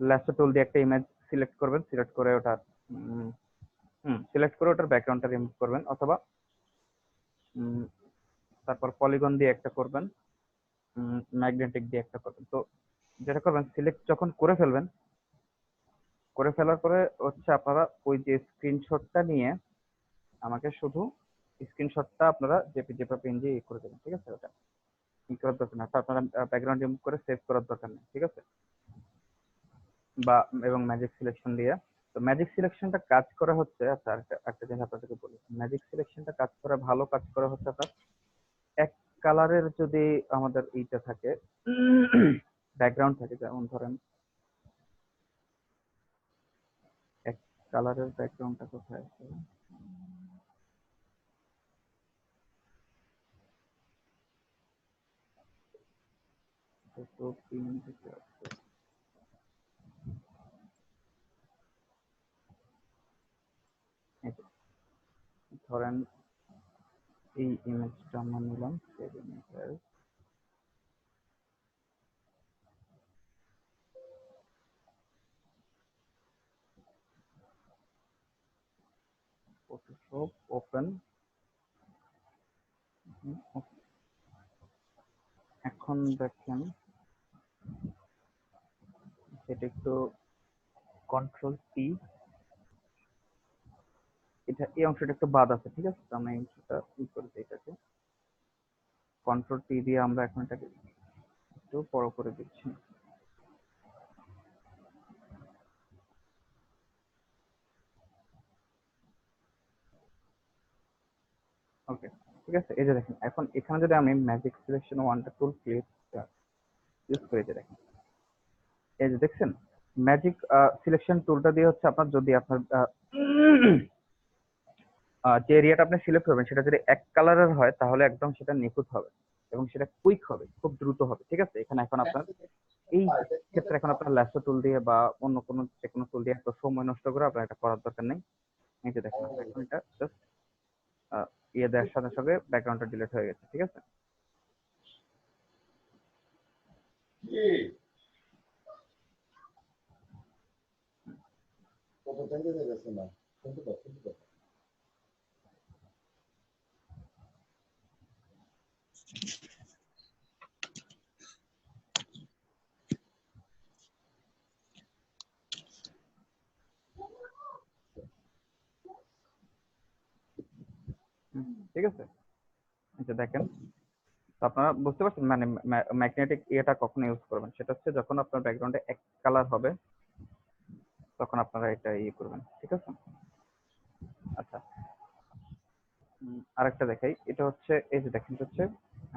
ল্যাসো টুল দিয়ে একটা ইমেজ সিলেক্ট করবেন, সিলেক্ট করে ওটার ব্যাকগ্রাউন্ডটা রিমুভ করবেন, অথবা তারপর পলিগন দিয়ে একটা করবেন, ম্যাগনেটিক দিয়ে একটা করবেন। তো যেটা করবেন, সিলেক্ট যখন করে ফেলবেন, করে ফেলার পরে হচ্ছে আপনারা ওই যে স্ক্রিনশটটা নিয়ে আমাকে শুধু স্ক্রিনশটটা আপনারা জেপিজি বা পিএনজি করে দেবেন, ঠিক আছে। ওটা ই করার দরকার না, আপনারা ব্যাকগ্রাউন্ড রিমুভ করে সেভ করার দরকার নেই, ঠিক আছে। বা এবং ম্যাজিক সিলেকশন দিয়ে, তো ম্যাজিক সিলেকশনটা কাজ করা হচ্ছে, আচ্ছা একটা জিনিস আপনাদেরকে বলি, ম্যাজিক সিলেকশনটা কাজ করা ভালো কাজ করা হচ্ছে আপনার এক কালারের যদি আমাদের এইটা থাকে, ব্যাকগ্রাউন্ড থাকে, যেমন ধরেন এক কালারের ব্যাকগ্রাউন্ডটা কোথায় আছে, ফটো পিন থেকে আসছে। এই যে, ধরেন এই ইমেজটা আমরা নিলাম, সেভ ইমেজ, ফটোশপ ওপেন। এখন দেখেন এটা একটু কন্ট্রোল টি, এটা এই অংশটা একটু বাদ আছে, ঠিক আছে? তো আমরা এই অংশটা ই করে দিই, এটাকে কন্ট্রোল টি দিয়ে আমরা এখন এটাকে একটু বড় করে দিচ্ছি। ওকে, ঠিক আছে। এই যে দেখেন, এখন এখানে যদি আমি ম্যাজিক সিলেকশন ওয়ানটা টুল ক্লিক ইউজ করে, যে দেখেন এই যে দেখছেন ম্যাজিক সিলেকশন টুলটা দিয়ে হচ্ছে আপনার যদি আপনার যে এরিয়াটা আপনি সিলেক্ট করবেন সেটা যদি এক কালারের হয় তাহলে একদম সেটা নিখুঁত হবে এবং সেটা কুইক হবে, খুব দ্রুত হবে, ঠিক আছে? এখানে এখন আপনার এই ক্ষেত্রে এখন আপনার ল্যাসো টুল দিয়ে বা অন্য কোনো যে কোনো টুল দিয়ে এত সময় নষ্ট করে আপনার এটা করার দরকার নেই। এই যে দেখেন এখন এটা জাস্ট ইয়ে দেওয়ার সাথে সাথে ব্যাকগ্রাউন্ডটা ডিলিট হয়ে গেছে, ঠিক আছে? ঠিক আছে, আচ্ছা দেখেন, তো আপনারা বুঝতে পারছেন মানে ম্যাগনেটিক ইয়েটা কখন ইউজ করবেন, সেটা হচ্ছে যখন আপনার ব্যাকগ্রাউন্ডে এক কালার হবে তখন আপনারা এটা ইয়ে করবেন, ঠিক আছে? আচ্ছা, আরেকটা দেখাই, এটা হচ্ছে এই যে দেখেন, এটা হচ্ছে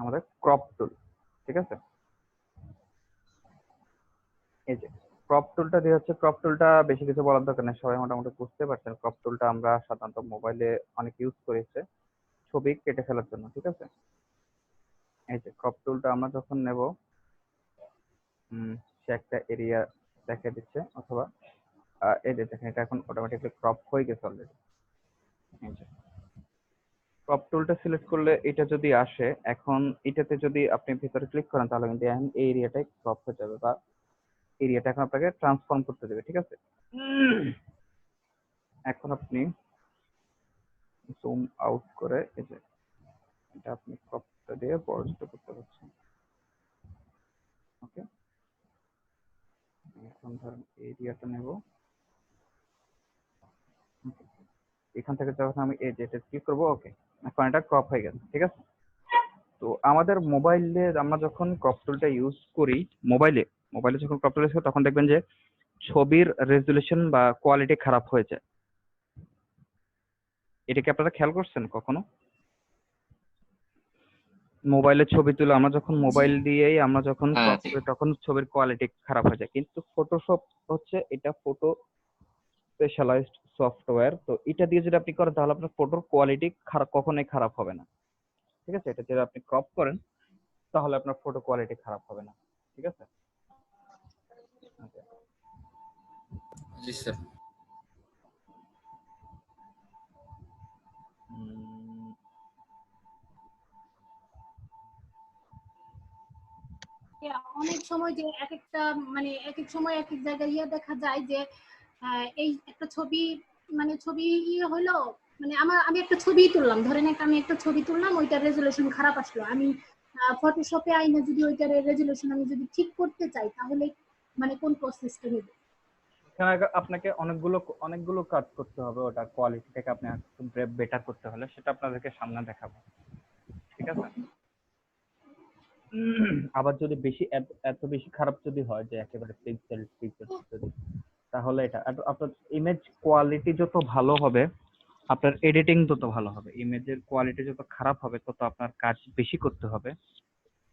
আমাদের ক্রপ টুল, ঠিক আছে? এই যে ক্রপ টুলটা দিয়ে হচ্ছে, ক্রপ টুলটা বেশি কিছু বলার দরকার নেই, সবাই মোটামুটি বুঝতে পারছেন। ক্রপ টুলটা আমরা সাধারণত মোবাইলে অনেক ইউজ করেছে ছবি কেটে ফেলার জন্য, ঠিক আছে? এই যে ক্রপ টুলটা আমরা যখন নেব, সে একটা এরিয়া দেখা দিচ্ছে, অথবা এই যে দেখেন এটা এখন অটোমেটিকলি ক্রপ হয়ে গেছে অলরেডি। এই যে ক্রপ টুলটা সিলেক্ট করলে এটা যদি আসে, এখন এটাতে যদি আপনি ভিতরে ক্লিক করেন তাহলে কিন্তু এই এরিয়াটাই ক্রপ হয়ে যাবে বা এরিয়াটা এখন আপনাকে ট্রান্সফর্ম করতে দেবে, ঠিক আছে? এখন আপনি জুম আউট করে এই যে এটা আপনি ক্রপটা দিয়ে বড় ছোট করতে পারছেন। ওকে, এখন ধরেন এরিয়াটা নেব, এখান থেকে যখন আমি এই যে এটা ক্লিক করবো, ওকে, এখন এটা ক্রপ হয়ে গেছে, ঠিক আছে? তো আমাদের মোবাইলে আমরা যখন ক্রপ টুলটা ইউজ করি, মোবাইলে যখন ক্রপ টুল ইউজ করি তখন দেখবেন যে ছবির রেজুলেশন বা কোয়ালিটি খারাপ হয়ে যায়। এটা কি আপনারা খেয়াল করছেন কখনো? মোবাইলে ছবি তুলে আমরা যখন মোবাইল দিয়েই আমরা যখন ক্রপ করি তখন ছবির কোয়ালিটি খারাপ হয়ে যায়, কিন্তু ফটোশপ হচ্ছে এটা ফটো স্পেশালাইজড সফটওয়্যার, তো এটা দিয়ে যদি আপনি করেন তাহলে আপনার ফটোর কোয়ালিটি কখনোই খারাপ হবে না, ঠিক আছে? এটা যদি আপনি ক্রপ করেন তাহলে আপনার ফটো কোয়ালিটি খারাপ হবে না, ঠিক আছে? জি স্যার। অনেক সময় যে এক একটা মানে এক এক সময় এক এক জায়গায় ইয়ে দেখা যায় যে এই একটা ছবি মানে ছবি ইয়ে হলো, মানে আমি একটা ছবি তুললাম, ধরেন আমি একটা ছবি তুললাম, ওইটার রেজুলেশন খারাপ আসলো, আমি ফটোশপে আইনা যদি ওইটার রেজুলেশন আমি যদি ঠিক করতে চাই তাহলে মানে কোন প্রসেসটা নেব? এখানে আপনাকে অনেকগুলো কাজ করতে হবে, ওটা কোয়ালিটিটাকে আপনি একটু বেটার করতে হলে সেটা আপনাদেরকে সামনে দেখাবো, ঠিক আছে? আবার যদি বেশি এত বেশি খারাপ যদি হয় যে একেবারে পিক্সেল যদি, তাহলে এটা আপনার ইমেজ কোয়ালিটি যত ভালো হবে আপনার এডিটিং তত ভালো হবে। ইমেজের কোয়ালিটি যত খারাপ হবে তত আপনার কাজ বেশি করতে হবে,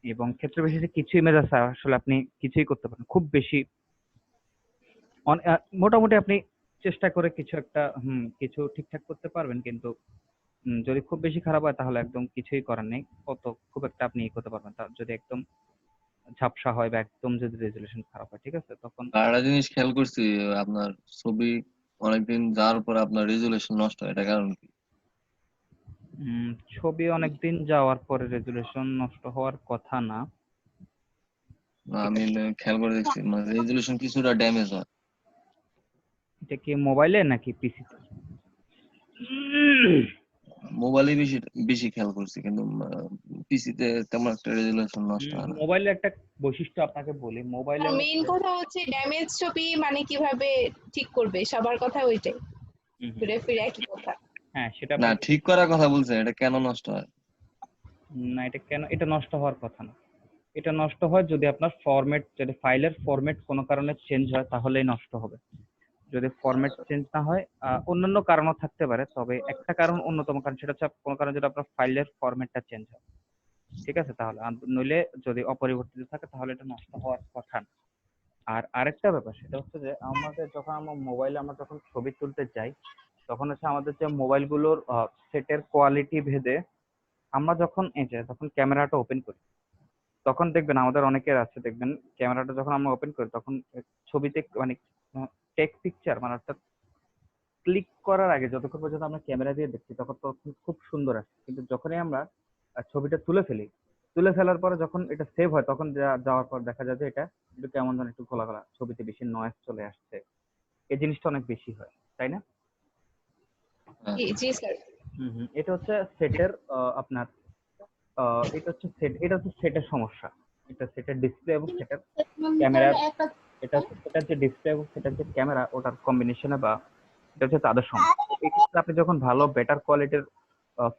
এবং ক্ষেত্র বিশেষে কিছু ইমেজ আছে আসলে আপনি কিছুই করতে পারেন, খুব বেশি মোটামুটি আপনি চেষ্টা করে কিছু একটা কিছু ঠিকঠাক করতে পারবেন, কিন্তু যদি খুব বেশি খারাপ হয় তাহলে একদম কিছুই করার নেই, খুব একটা আপনি করতে পারবেন। যদি একদম ঝাপসা হয় বা একদম যদি রেজুলেশন খারাপ হয়, ঠিক আছে, তখন আর একটা জিনিস খেয়াল করছি, আপনার ছবি অনেকদিন যাওয়ার পর আপনার রেজুলেশন নষ্ট হয়, এটা কারণ কি? ছবি অনেকদিন যাওয়ার পরে রেজুলেশন নষ্ট হওয়ার কথা না। আমি খেয়াল করে দেখছি, মানে রেজুলেশন কিছুটা ড্যামেজ হয়। এটা কি মোবাইলে নাকি পিসিতে? মোবাইলে বেশি বেশি খেয়াল করছি, কিন্তু পিসিতে তেমন একটা রেজুলেশন নষ্ট হয় না। মোবাইলের একটা বৈশিষ্ট্য আপনাকে বলি, মোবাইলে মেইন কথা হচ্ছে ড্যামেজ ছবি মানে কিভাবে ঠিক করবে, সবার কথা ওইটাই, ঘুরে ফিরে একই কথা। হ্যাঁ সেটা না, ঠিক করার কথা বলছেন, এটা কেন নষ্ট হয়? না, এটা কেন, এটা নষ্ট হওয়ার কথা না। এটা নষ্ট হয় যদি আপনার ফরম্যাট, যদি ফাইলের ফরম্যাট কোনো কারণে চেঞ্জ হয় তাহলেই নষ্ট হবে। যদি ফরম্যাট চেঞ্জ না হয়, অন্যান্য কারণও থাকতে পারে, তবে একটা কারণ, অন্যতম কারণ, সেটা হচ্ছে কোনো কারণে যদি আপনার ফাইলের ফরম্যাটটা চেঞ্জ হয়, ঠিক আছে, তাহলে নইলে যদি অপরিবর্তিত থাকে তাহলে এটা নষ্ট হওয়ার কথা না। আর আরেকটা ব্যাপার, সেটা হচ্ছে যে আমাদের যখন আমরা মোবাইলে আমরা যখন ছবি তুলতে যাই, তখন হচ্ছে আমাদের যে মোবাইলগুলোর সেটের কোয়ালিটি ভেদে আমরা যখন তখন ক্যামেরাটা ওপেন করি, তখন দেখবেন আমাদের অনেকের আছে, দেখবেন ক্যামেরাটা যখন আমরা ওপেন করি তখন ছবিতে মানে টেক পিকচার, মানে অর্থাৎ ক্লিক করার আগে যতক্ষণ পর্যন্ত আমরা ক্যামেরা দিয়ে দেখছি তখন খুব সুন্দর আসে, কিন্তু যখনই আমরা ছবিটা তুলে ফেলি, তুলে ফেলার পরে যখন এটা সেভ হয় তখন যাওয়ার পর দেখা যায় যে এটা একটু কেমন যেন একটু ঘোলা ঘোলা, ছবিতে বেশি নয়েজ চলে আসছে, এই জিনিসটা অনেক বেশি হয়, তাই না? জি স্যার। এটা হচ্ছে সেটের আপনার এটা হচ্ছে সেট, এটা হচ্ছে সেটের সমস্যা, এটা সেটের ডিসপ্লে এবং সেটের ক্যামেরার, এটা হচ্ছে সেটার যে ডিসপ্লে এবং সেটার যে ক্যামেরা, ওটার কম্বিনেশনে বা এটা হচ্ছে তাদের সমস্যা। এক্ষেত্রে আপনি যখন ভালো বেটার কোয়ালিটির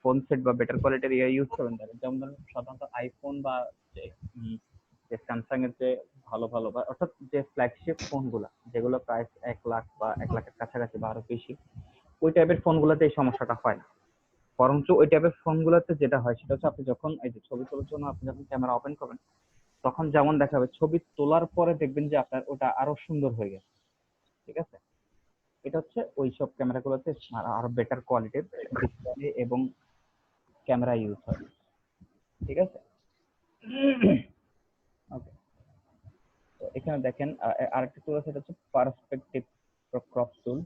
ফোন সেট বা বেটার কোয়ালিটির ইউজ করবেন, যেমন ধরুন সাধারণত আইফোন বা যে স্যামসাং এর যে ভালো ভালো বা অর্থাৎ যে ফ্ল্যাগশিপ ফোনগুলো যেগুলো প্রাইস 1 লাখ বা 1 লাখের কাছাকাছি বা আরো বেশি, ওই টাইপের ফোনগুলোতে এই সমস্যাটা হয় না। বরঞ্চ ওই টাইপের ফোনগুলোতে যেটা হয় সেটা হচ্ছে আপনি যখন এই যে ছবি তোলার জন্য আপনি যখন ক্যামেরা ওপেন করবেন, তখন যেমন দেখাবে, ছবি তোলার পরে দেখবেন যে আপনার ওটা আরো সুন্দর হয়ে গেছে, ঠিক আছে। এটা হচ্ছে ওইসব ক্যামেরাগুলোতে আরো বেটার কোয়ালিটির ডিসপ্লে এবং ক্যামেরা ইউজ হয়, ঠিক আছে। ওকে, তো এখানে দেখেন আরেকটা টুল আছে, সেটা হচ্ছে পার্সপেক্টিভ ক্রপ টুল।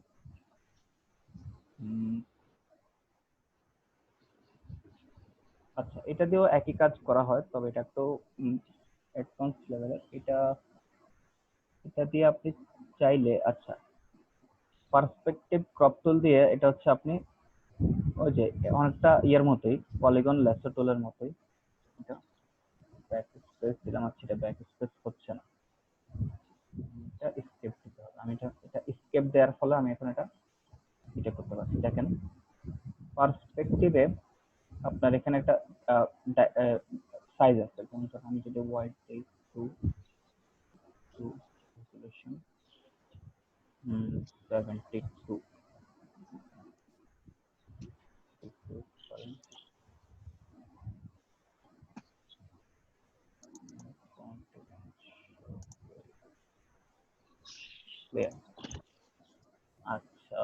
আচ্ছা, এটা দিয়েও একই কাজ করা হয়, তবে এটা একটু অ্যাডভান্স লেভেলের। এটা দিয়ে আপনি চাইলে, আচ্ছা, পার্সপেক্টিভ ক্রপ টুল দিয়ে এটা হচ্ছে আপনি ওই যে অনেকটা ইয়ের মতোই, পলিগন ল্যাসো টুলের মতোই, এটা ব্যাক স্পেস দিলাম, আচ্ছা এটা ব্যাক স্পেস হচ্ছে না, এটা স্কেপ দিতে হবে। আমি এটা স্কেপ দেওয়ার ফলে আমি এখন এটা করতে পারছি। দেখেন পার্সপেক্টিভে আপনার এখানে একটা সাইজ আছে, যেমন আমি যদি ওয়াইড দেই 2 রেজোলিউশন 72, আচ্ছা,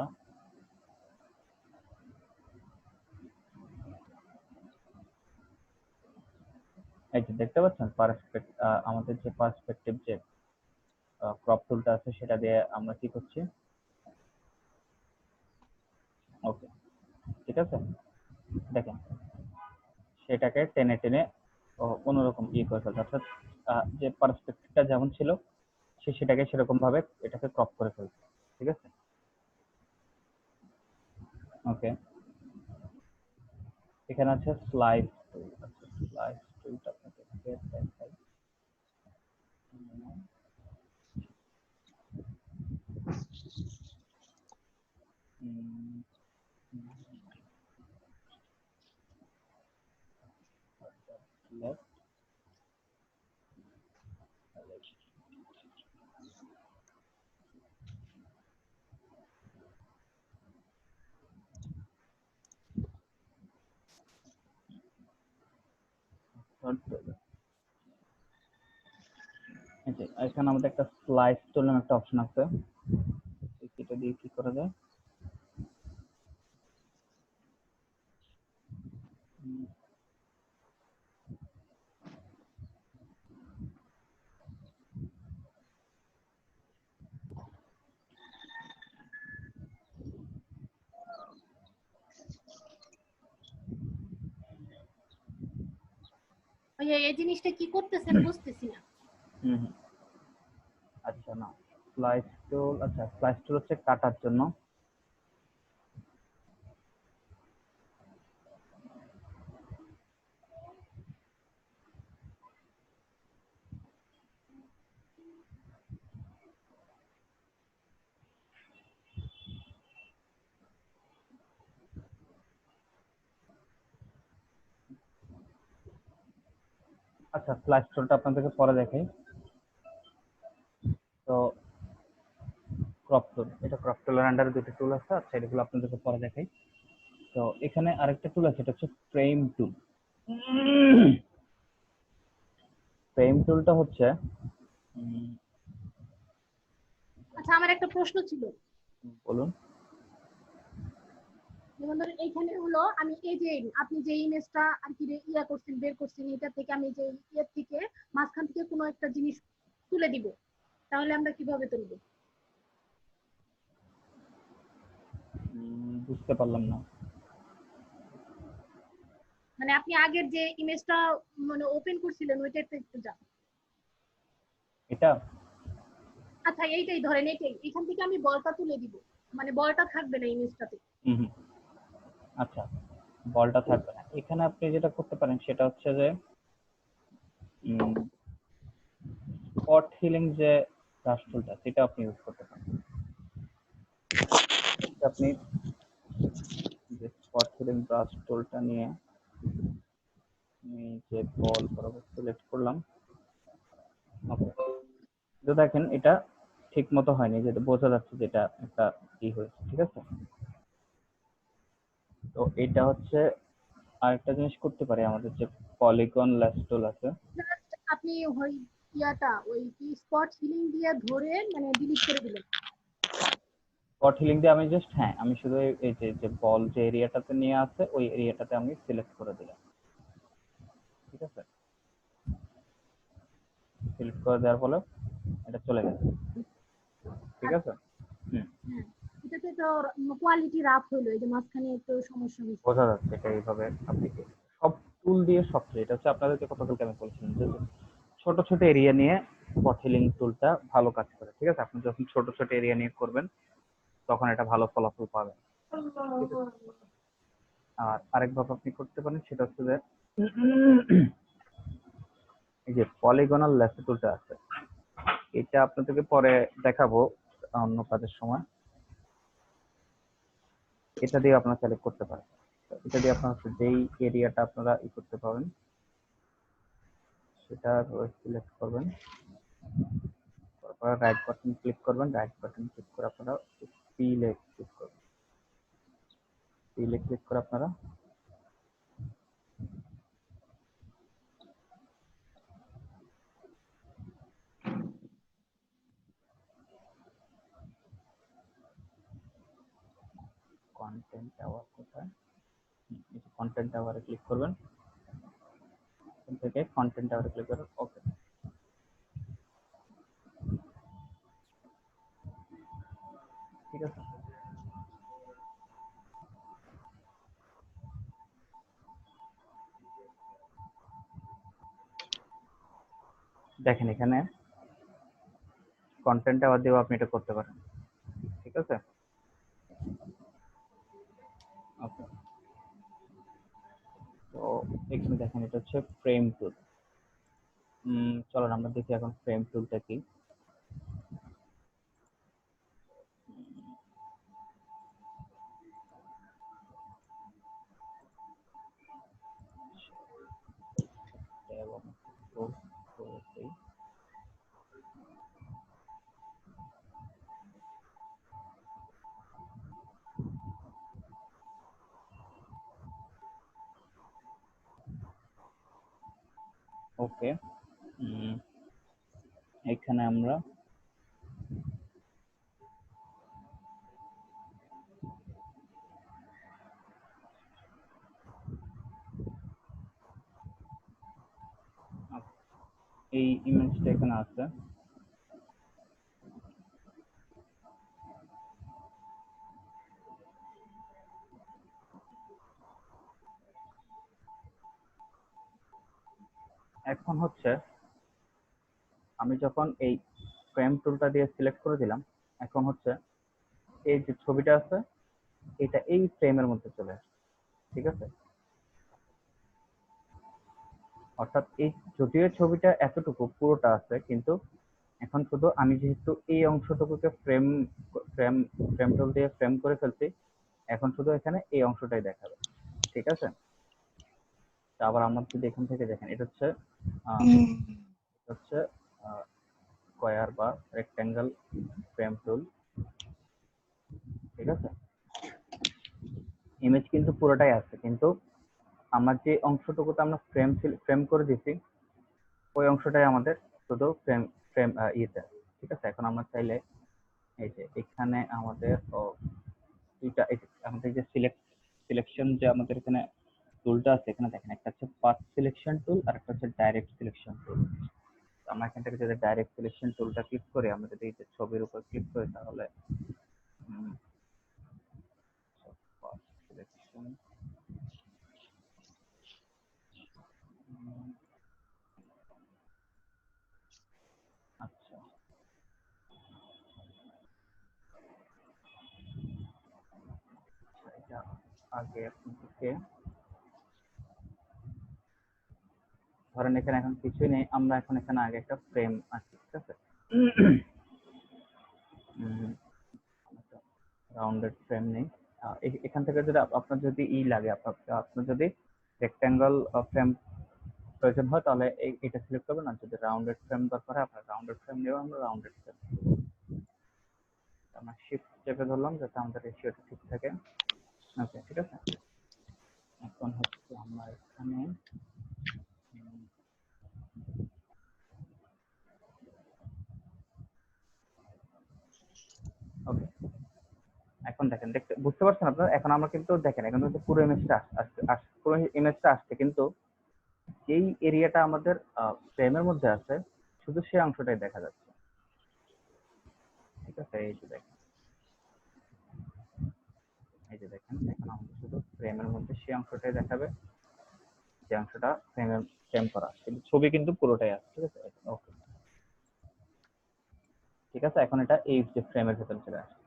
এই যে দেখতে পাচ্ছেন আমাদের যে পার্সপেক্টিভ যে ক্রপ টুলটা আছে সেটা দিয়ে আমরা কি করছি। ওকে, ঠিক আছে, দেখেন সেটাকে টেনে টেনে কোনোরকম করে ফেলছে, অর্থাৎ যে পার্সপেক্টিভটা যেমন ছিল সেটাকে সেরকম ভাবে এটাকে ক্রপ করে ফেলছে, ঠিক আছে। ওকে, এখানে আছে স্লাইড টুল। আচ্ছা, স্লাইড টুলটা আপনাকে দেখাই। left, এখানে আমাদের একটা স্লাইড টুল নামে একটা অপশন আছে, এটা দিয়ে কি করা যায়। ওই যে এই জিনিসটা কি করতেছেন বুঝতেছি না। হুম। আচ্ছা না, স্লাইস টুল, আচ্ছা স্লাইস টুল হচ্ছে কাটার জন্য। আচ্ছা স্লাইস টুলটা আপনাদেরকে পরে দেখাই। তো ক্রপ টুল, এটা ক্রপ টুলের আন্ডারে দুটো টুল আছে। আচ্ছা এগুলো আপনাদেরকে পরে দেখাই। তো এখানে আরেকটা টুল আছে, এটা হচ্ছে ফ্রেম টুল। ফ্রেম টুলটা হচ্ছে আচ্ছা আমার একটা প্রশ্ন ছিল। বলুন। যেমন ধরেন এইখানে হলো আমি এই যে আপনি যে ইমেজটা আর কি ইয়া করছেন বের করছেন, এটা থেকে আমি যে ইয়ে থেকে মাঝখান থেকে কোনো একটা জিনিস তুলে দিব, তাহলে আমরা কিভাবে তুলবো? বুঝতে পারলাম না। মানে আপনি আগের যে ইমেজটা মানে ওপেন করছিলেন ওইটাতে একটু যান। এটা আচ্ছা এইটাই ধরেন, এইটাই এখান থেকে আমি বলটা তুলে দিব, মানে বলটা থাকবে না ইমেজটাতে। হুম। আচ্ছা বলটা থাকবে না। এখানে আপনি যেটা করতে পারেন সেটা হচ্ছে যে স্পট হিলিং যে ব্রাশ টুলটা, সেটা আপনি ইউজ করতে পারেন। আপনি যে স্পট হিলিং ব্রাশ টুলটা নিয়ে আমি যে বল বরাবর সিলেক্ট করলাম। ওকে, তো দেখেন এটা ঠিক মতো হয়নি, যেটা বোঝা যাচ্ছে যেটা একটা কি হয়েছে, ঠিক আছে। তো এটা হচ্ছে আরেকটা জিনিস করতে পারি, আমাদের যে পলিগন ল্যাস টুল আছে। জাস্ট আপনি ওই ইয়াটা ওই কি স্পট হিলিং দিয়ে ধরে মানে ডিলিট করে দিলেন। স্পট হিলিং দিয়ে আমি জাস্ট, হ্যাঁ আমি শুধু এই যে বল যে এরিয়াটাতে নিয়ে আছে ওই এরিয়াটাতে আমি সিলেক্ট করে দিলাম, ঠিক আছে। সিলেক্ট করে দেওয়ার ফলে এটা চলে গেছে, ঠিক আছে। হুম, হ্যাঁ এটাতে তো কোয়ালিটি রাফ হলো, এই যে মাঝখানে একটু সমস্যা হয়েছে। বোঝা যাচ্ছে এটা এইভাবে আপনি সব টুল দিয়ে সব। এটা হচ্ছে আপনাদেরকে গতকালকে আমি বলছিলাম যে ছোট ছোট এরিয়া নিয়ে স্পট হিলিং টুলটা ভালো কাজ করে, ঠিক আছে। আপনি যখন ছোট ছোট এরিয়া নিয়ে করবেন তখন এটা ভালো ফলাফল পাবেন। আর আরেকভাবে আপনি করতে পারেন সেটা হচ্ছে যে এই যে পলিগনাল ল্যাসো টুলটা আছে, এটা আপনাদেরকে পরে দেখাবো অন্য কাজের সময়। এটা দিয়ে আপনারা সিলেক্ট করতে পারেন। এটা দিয়ে আপনারা যেই এরিয়াটা আপনারা ই করতে পারেন সেটা সিলেক্ট করবেন, তারপর রাইট বাটন ক্লিক করবেন। রাইট বাটন ক্লিক করে আপনারা পিলে ক্লিক করবেন। পিলে ক্লিক করে আপনারা কন্টেন্ট টাওয়ার কোথায়, এই কন্টেন্ট টাওয়ারে ক্লিক করবেন। এখান থেকে কন্টেন্ট টাওয়ারে ক্লিক করবেন। ওকে, ঠিক আছে। দেখেন এখানে কন্টেন্ট টাওয়ার দিয়েও আপনি এটা করতে পারেন, ঠিক আছে। ওকে, তো এখানে দেখেন এটা হচ্ছে ফ্রেম টুল। চলুন আমরা দেখি এখন ফ্রেম টুলটা কি। ওকে, এখানে আমরা এই ইমেজটা এখানে আছে। এখন হচ্ছে আমি যখন এই ফ্রেম টুলটা দিয়ে সিলেক্ট করে দিলাম, এখন হচ্ছে এই যে ছবিটা আছে এটা এই ফ্রেমের মধ্যে চলে আসে, ঠিক আছে? অর্থাৎ এই যদিও ছবিটা এতটুকু পুরোটা আছে, কিন্তু এখন শুধু আমি যেহেতু এই অংশটুকুকে ফ্রেম ফ্রেম ফ্রেম টুল দিয়ে ফ্রেম করে ফেলছি, এখন শুধু এখানে এই অংশটাই দেখাবে, ঠিক আছে? আবার আমরা যদি এখান থেকে দেখেন, এটা হচ্ছে স্কয়ার বা রেক্টেঙ্গেল ফ্রেম টুল, ঠিক আছে? ইমেজ কিন্তু পুরোটাই আছে, কিন্তু আমার যে অংশটুকুতে আমরা ফ্রেম করে দিছি ওই অংশটাই আমাদের শুধু ফ্রেম ফ্রেম ইয়েতে, ঠিক আছে? এখন আমরা চাইলে এই যে এখানে আমাদের দুইটা আমাদের যে সিলেকশন যে আমাদের এখানে টুলটা আছে, এখানে দেখেন একটা হচ্ছে পাথ সিলেকশন টুল আর একটা হচ্ছে ডাইরেক্ট সিলেকশন টুল। আমরা এখান থেকে যদি ডাইরেক্ট সিলেকশন টুলটা ক্লিক করি, আমরা যদি এই যে ছবির উপর ক্লিক করি, তাহলে সিলেকশন আচ্ছা এটা আগে আপনাদেরকে ধরেন এখানে এখন কিছুই নেই, আমরা এখন এখানে আগে একটা ফ্রেম আছে, ঠিক আছে? রাউন্ডেড ফ্রেম নেই, এখান থেকে যদি আপনার যদি লাগে, আপনার যদি রেক্ট্যাঙ্গল ফ্রেম প্রয়োজন হয় তাহলে এটা সিলেক্ট করবেন, আর যদি রাউন্ডেড ফ্রেম দরকার হয় আপনার রাউন্ডেড ফ্রেম নেব, আমরা রাউন্ডেড ফ্রেম আমরা শিফট চেপে ধরলাম যাতে আমাদের রেশিওটা ঠিক থাকে। ওকে, ঠিক আছে? এখন হচ্ছে আমরা এখানে ওকে, এখন দেখেন, বুঝতে পারছেন আপনারা? এখন আমরা কিন্তু দেখেন এখন কিন্তু পুরো ইমেজটা পুরো ইমেজটা আসছে, কিন্তু যেই এরিয়াটা আমাদের ফ্রেমের মধ্যে আছে শুধু সেই অংশটাই দেখা যাচ্ছে, ঠিক আছে? এই যে দেখেন এখন আমাদের শুধু ফ্রেমের মধ্যে সেই অংশটাই দেখাবে যে অংশটা ফ্রেম করা, কিন্তু ছবি কিন্তু পুরোটাই আছে, ঠিক আছে? ওকে, ঠিক আছে? এখন এটা এই যে ফ্রেমের ভেতরে চলে আসে।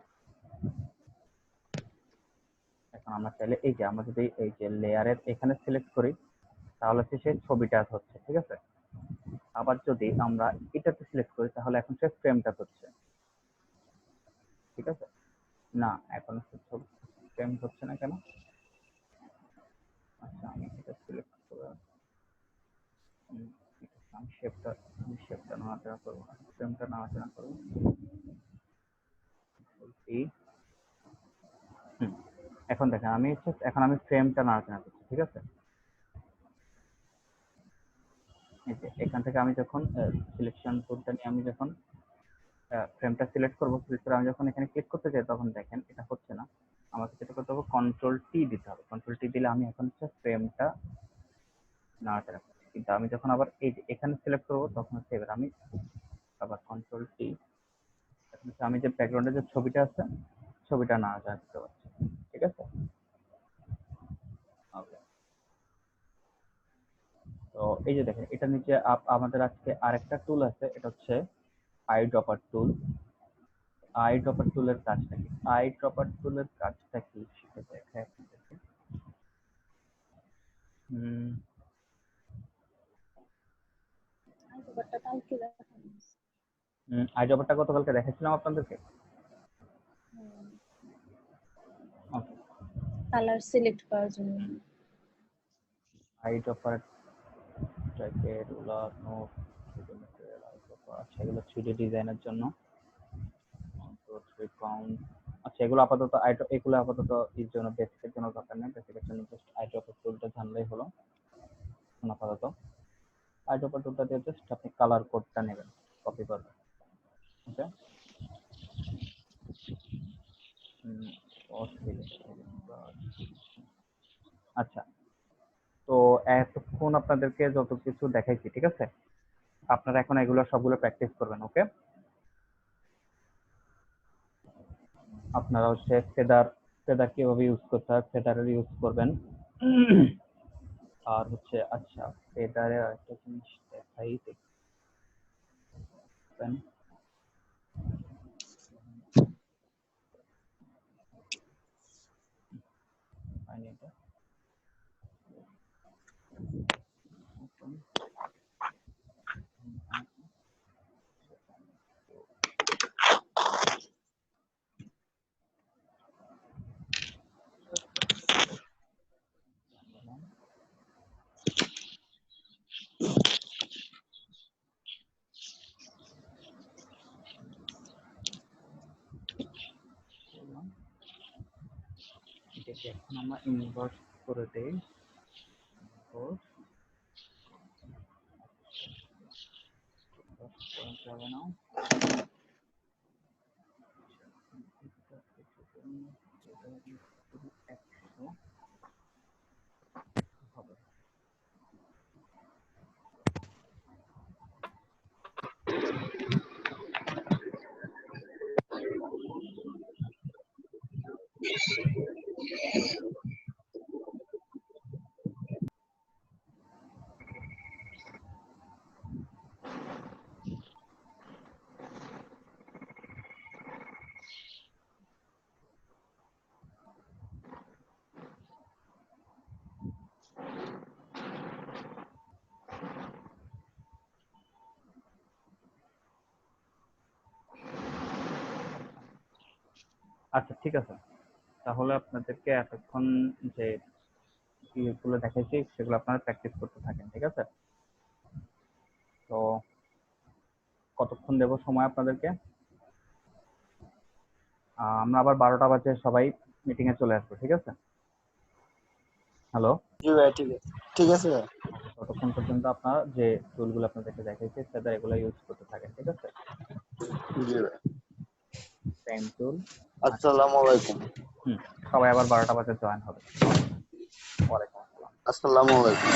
এখন আমরা চাইলে এই যে আমরা যদি এই যে লেয়ারের এখানে সিলেক্ট করি তাহলে সেই ছবিটা হচ্ছে, ঠিক আছে? আবার যদি আমরা এটাতে সিলেক্ট করি তাহলে এখন সে ফ্রেমটা হচ্ছে, ঠিক আছে? না, এখন ফ্রেম হচ্ছে না কেন? আচ্ছা, আমি এটা সিলেক্ট করে আমি শেপটা নাড়াচাড়া করবো, ফ্রেমটা নাড়াচাড়া করবো। এখন দেখেন এখন আমি ফ্রেমটা নাড়াচাড়া করছি, ঠিক আছে? এই যে এখান থেকে আমি যখন সিলেকশন টুলটা নিয়ে আমি যখন ফ্রেমটা সিলেক্ট করবো, সিলেক্ট করে আমি যখন এখানে ক্লিক করতে যাই তখন দেখেন এটা হচ্ছে না। আমাকে যেটা করতে হবে, কন্ট্রোল টি দিতে হবে। কন্ট্রোল টি দিলে আমি এখন হচ্ছে ফ্রেমটা নাড়াচাড়া করছি, কিন্তু আমি যখন আবার এই যে এখানে সিলেক্ট করবো তখন হচ্ছে এবার আমি আবার কন্ট্রোল টি, আমি যে ব্যাকগ্রাউন্ডে যে ছবিটা আছে ছবিটা নাড়াচাড়া করতে পারছি, ঠিক আছে? ওকে, তো এই যে দেখেন এটা নিচে আমাদের আজকে আরেকটা টুল আছে, এটা হচ্ছে I dropper tool. I dropper টুলের কাজটা কি? আই ড্রপার টুলের কাজটা কি সেটা দেখাই আপনাদেরকে। আই ড্রপারটা গতকালকে দেখাচ্ছিলাম আপনাদেরকে। ওকে, কালার সিলেক্ট করার জন্য আই ড্রপার ট্র্যাকের রুলার নোট আচ্ছা, এগুলো 3D ডিজাইনের জন্য। আচ্ছা, এগুলো আপাতত এগুলো আপাতত এর জন্য বেসিকের জন্য দরকার নেই, বেসিকের জন্য জাস্ট আই ড্রপার টুলটা জানলেই হলো। আপাতত আই ড্রপার টুলটা দিয়ে জাস্ট আপনি কালার কোডটা নেবেন, কপি করবেন। ওকে, আচ্ছা, তো এতক্ষণ আপনাদেরকে যত কিছু দেখাইছি, ঠিক আছে? আপনারা এখন এগুলো সবগুলো প্র্যাকটিস করবেন। ওকে, আপনারা হচ্ছে ফেদার কিভাবে ইউজ করতে হয় ফেদারের ইউজ করবেন। আর হচ্ছে আচ্ছা ফেদারে একটা জিনিস দেখাই দেখবেন ফাইন এটা এটাকে এখন আমরা ইনভার্ট করে দেই যাবে না হবে আচ্ছা ঠিক আছে তাহলে আপনাদেরকে এতক্ষণ যে ইয়েগুলো দেখাইছি সেগুলো আপনারা প্র্যাকটিস করতে থাকেন ঠিক আছে তো কতক্ষণ দেব সময় আপনাদেরকে আমরা আবার 12টা বাজে সবাই মিটিং এ চলে আসবো ঠিক আছে হ্যালো জি ভাই ঠিক আছে ভাই ততক্ষণ পর্যন্ত আপনারা যে টুলগুলো আপনাদেরকে দেখাইছি সেটা এগুলো ইউজ করতে থাকেন ঠিক আছে জি ভাই টাইম টুল আসসালামু আলাইকুম সবাই আবার 12টা বাজে জয়েন হবে ওয়ালাইকুম আসসালাম আসসালামু আলাইকুম